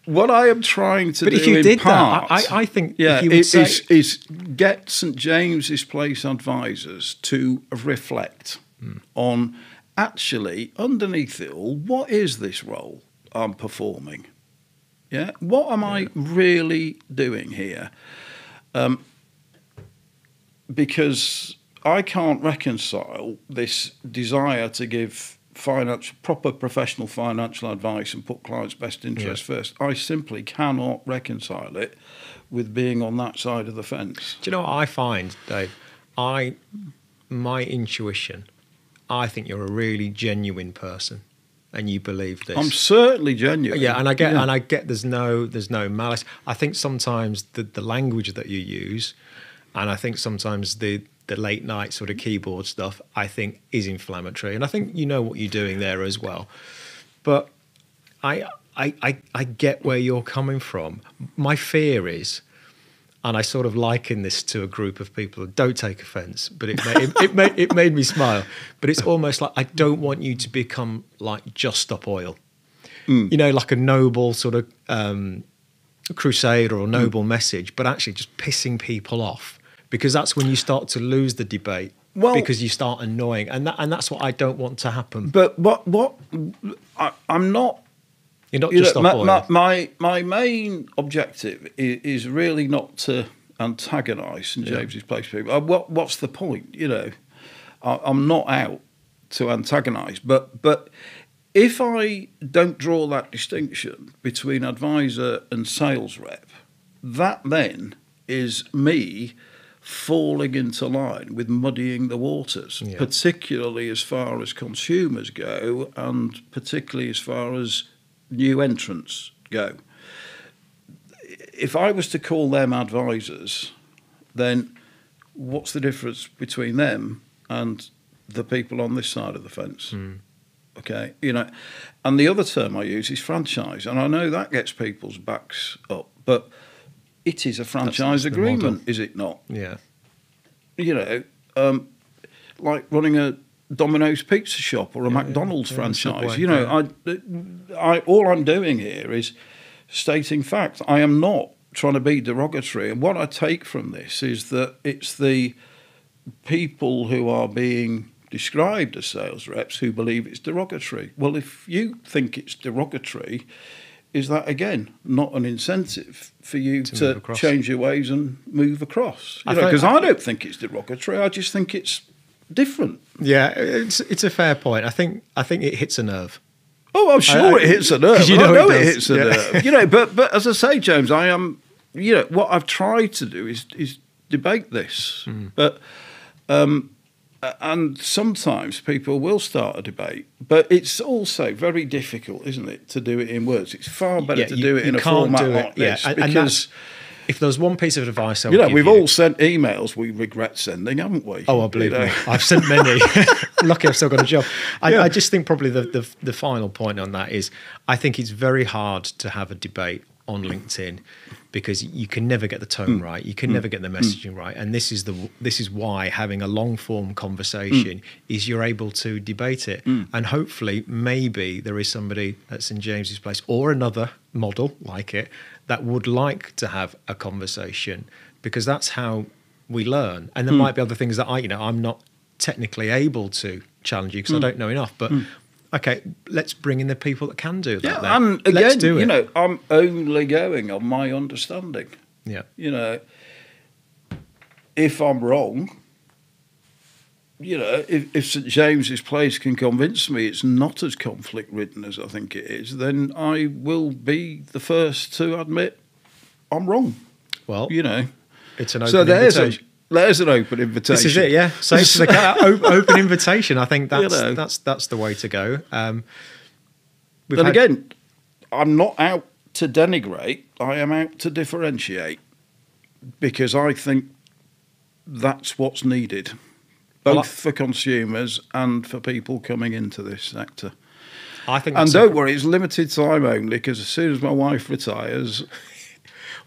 What I am trying to do, if you in did part, that, I think you would say is get St James's Place advisors to reflect on, actually, underneath it all, what is this role I'm performing? Yeah, what am I really doing here? Because I can't reconcile this desire to give proper professional financial advice and put clients' best interests first. I simply cannot reconcile it with being on that side of the fence. Do you know what I find, Dave? My intuition, I think you're a really genuine person, and you believe this. I'm certainly genuine. Yeah, and I get there's no malice. I think sometimes the language that you use, and I think sometimes the late night sort of keyboard stuff, I think is inflammatory. And I think you know what you're doing there as well. But I get where you're coming from. My fear is, and I sort of liken this to a group of people, don't take offence, but it made me smile. But it's almost like I don't want you to become like Just Stop Oil. Like a noble sort of crusade or a noble message, but actually just pissing people off. Because that's when you start to lose the debate. Because you start annoying, and that's what I don't want to happen. But I'm not. You're not just my main objective is really not to antagonise St James's Place people. What's the point? I'm not out to antagonise, but if I don't draw that distinction between advisor and sales rep, that then is me falling into line with muddying the waters, particularly as far as consumers go and particularly as far as new entrants go. If I was to call them advisors, then what's the difference between them and the people on this side of the fence? Okay, and the other term I use is franchise, and I know that gets people's backs up, but it is a franchise agreement, is it not? Yeah. Like running a Domino's pizza shop or a McDonald's franchise. All I'm doing here is stating facts. I am not trying to be derogatory. And what I take from this is that it's the people who are being described as sales reps who believe it's derogatory. Well, if you think it's derogatory, is that, again, not an incentive for you to change your ways and move across? Because I don't think it's derogatory. I just think it's different. Yeah, it's a fair point. I think it hits a nerve. Oh, I'm sure it hits a nerve. I know it hits a nerve. But as I say, James, I am what I've tried to do is debate this, but and sometimes people will start a debate, but it's also very difficult, isn't it, to do it in words? It's far better to do it in a format like this, because if there's one piece of advice I would give we've all sent emails we regret sending, haven't we? Oh, I believe me, I've sent many. Lucky I've still got a job. I just think probably the final point on that is I think it's very hard to have a debate on LinkedIn because you can never get the tone right, you can never get the messaging right, and this is why having a long form conversation is you're able to debate it, and hopefully maybe there is somebody at St James's Place or another model like it that would like to have a conversation, because that's how we learn. And there might be other things that I'm not technically able to challenge you because I don't know enough, but okay, let's bring in the people that can do that. Yeah, and again, let's do it. I'm only going on my understanding. Yeah. If I'm wrong, if St James's Place can convince me it's not as conflict-ridden as I think it is, then I will be the first to admit I'm wrong. Well, it's an open invitation. There's an open invitation. This is it, yeah. So it's the open invitation. I think that's the way to go. Again, I'm not out to denigrate. I am out to differentiate, because I think that's what's needed, both for consumers and for people coming into this sector. I think, and don't worry, it's limited time only, because as soon as my wife retires.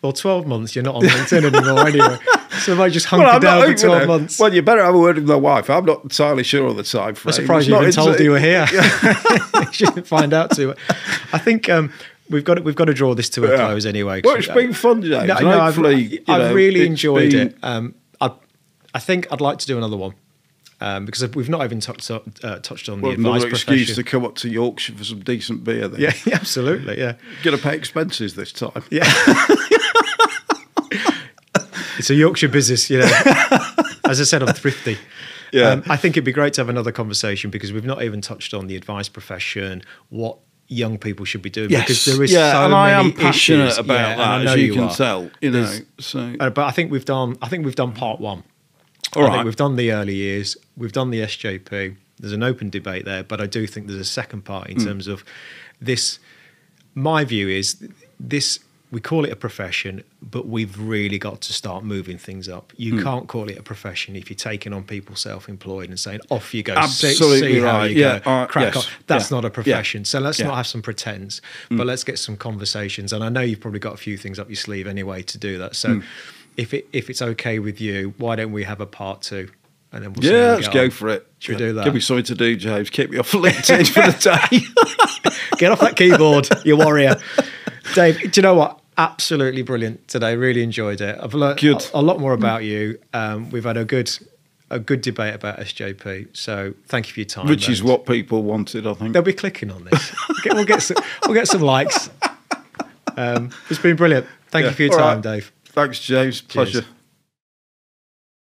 Well, 12 months, you're not on LinkedIn anymore anyway. So if I just hunker down for 12 months. Well, you better have a word with my wife. I'm not entirely sure of the time frame. I'm surprised you even told you were here. You shouldn't find out too much. I think we've got to draw this to a close anyway. Well, it's been fun, James. I've really enjoyed it. I think I'd like to do another one. Because we've not even touched on the advice profession. Excuse to come up to Yorkshire for some decent beer then. Yeah, absolutely, yeah. Going to pay expenses this time. Yeah. It's a Yorkshire business, As I said, I'm thrifty. Yeah. I think it'd be great to have another conversation, because we've not even touched on the advice profession, what young people should be doing, because there is so and many I am passionate issues. about that, as you can tell. So. But I think we've done part one. All right. I think we've done the early years, we've done the SJP, there's an open debate there, but I do think there's a second part in terms of this. My view is this, we call it a profession, but we've really got to start moving things up. You can't call it a profession if you're taking on people self-employed and saying, off you go, absolutely see right. how you go, crack on. That's Yeah. not a profession. Yeah. So let's Yeah. not have some pretense, but let's get some conversations. And I know you've probably got a few things up your sleeve anyway to do that. So if it's okay with you, why don't we have a part two? And then we'll see how we let's get go on. for it. Should we do that? Give me something to do, James. Keep me off LinkedIn for the day. Get off that keyboard, you warrior. Dave, do you know what? Absolutely brilliant today. Really enjoyed it. I've learned a lot more about you. We've had a good debate about SJP. So thank you for your time. Which is what people wanted, I think. They'll be clicking on this. We'll get some likes. It's been brilliant. Thank you for your time, Dave. Thanks, James. Pleasure. Cheers.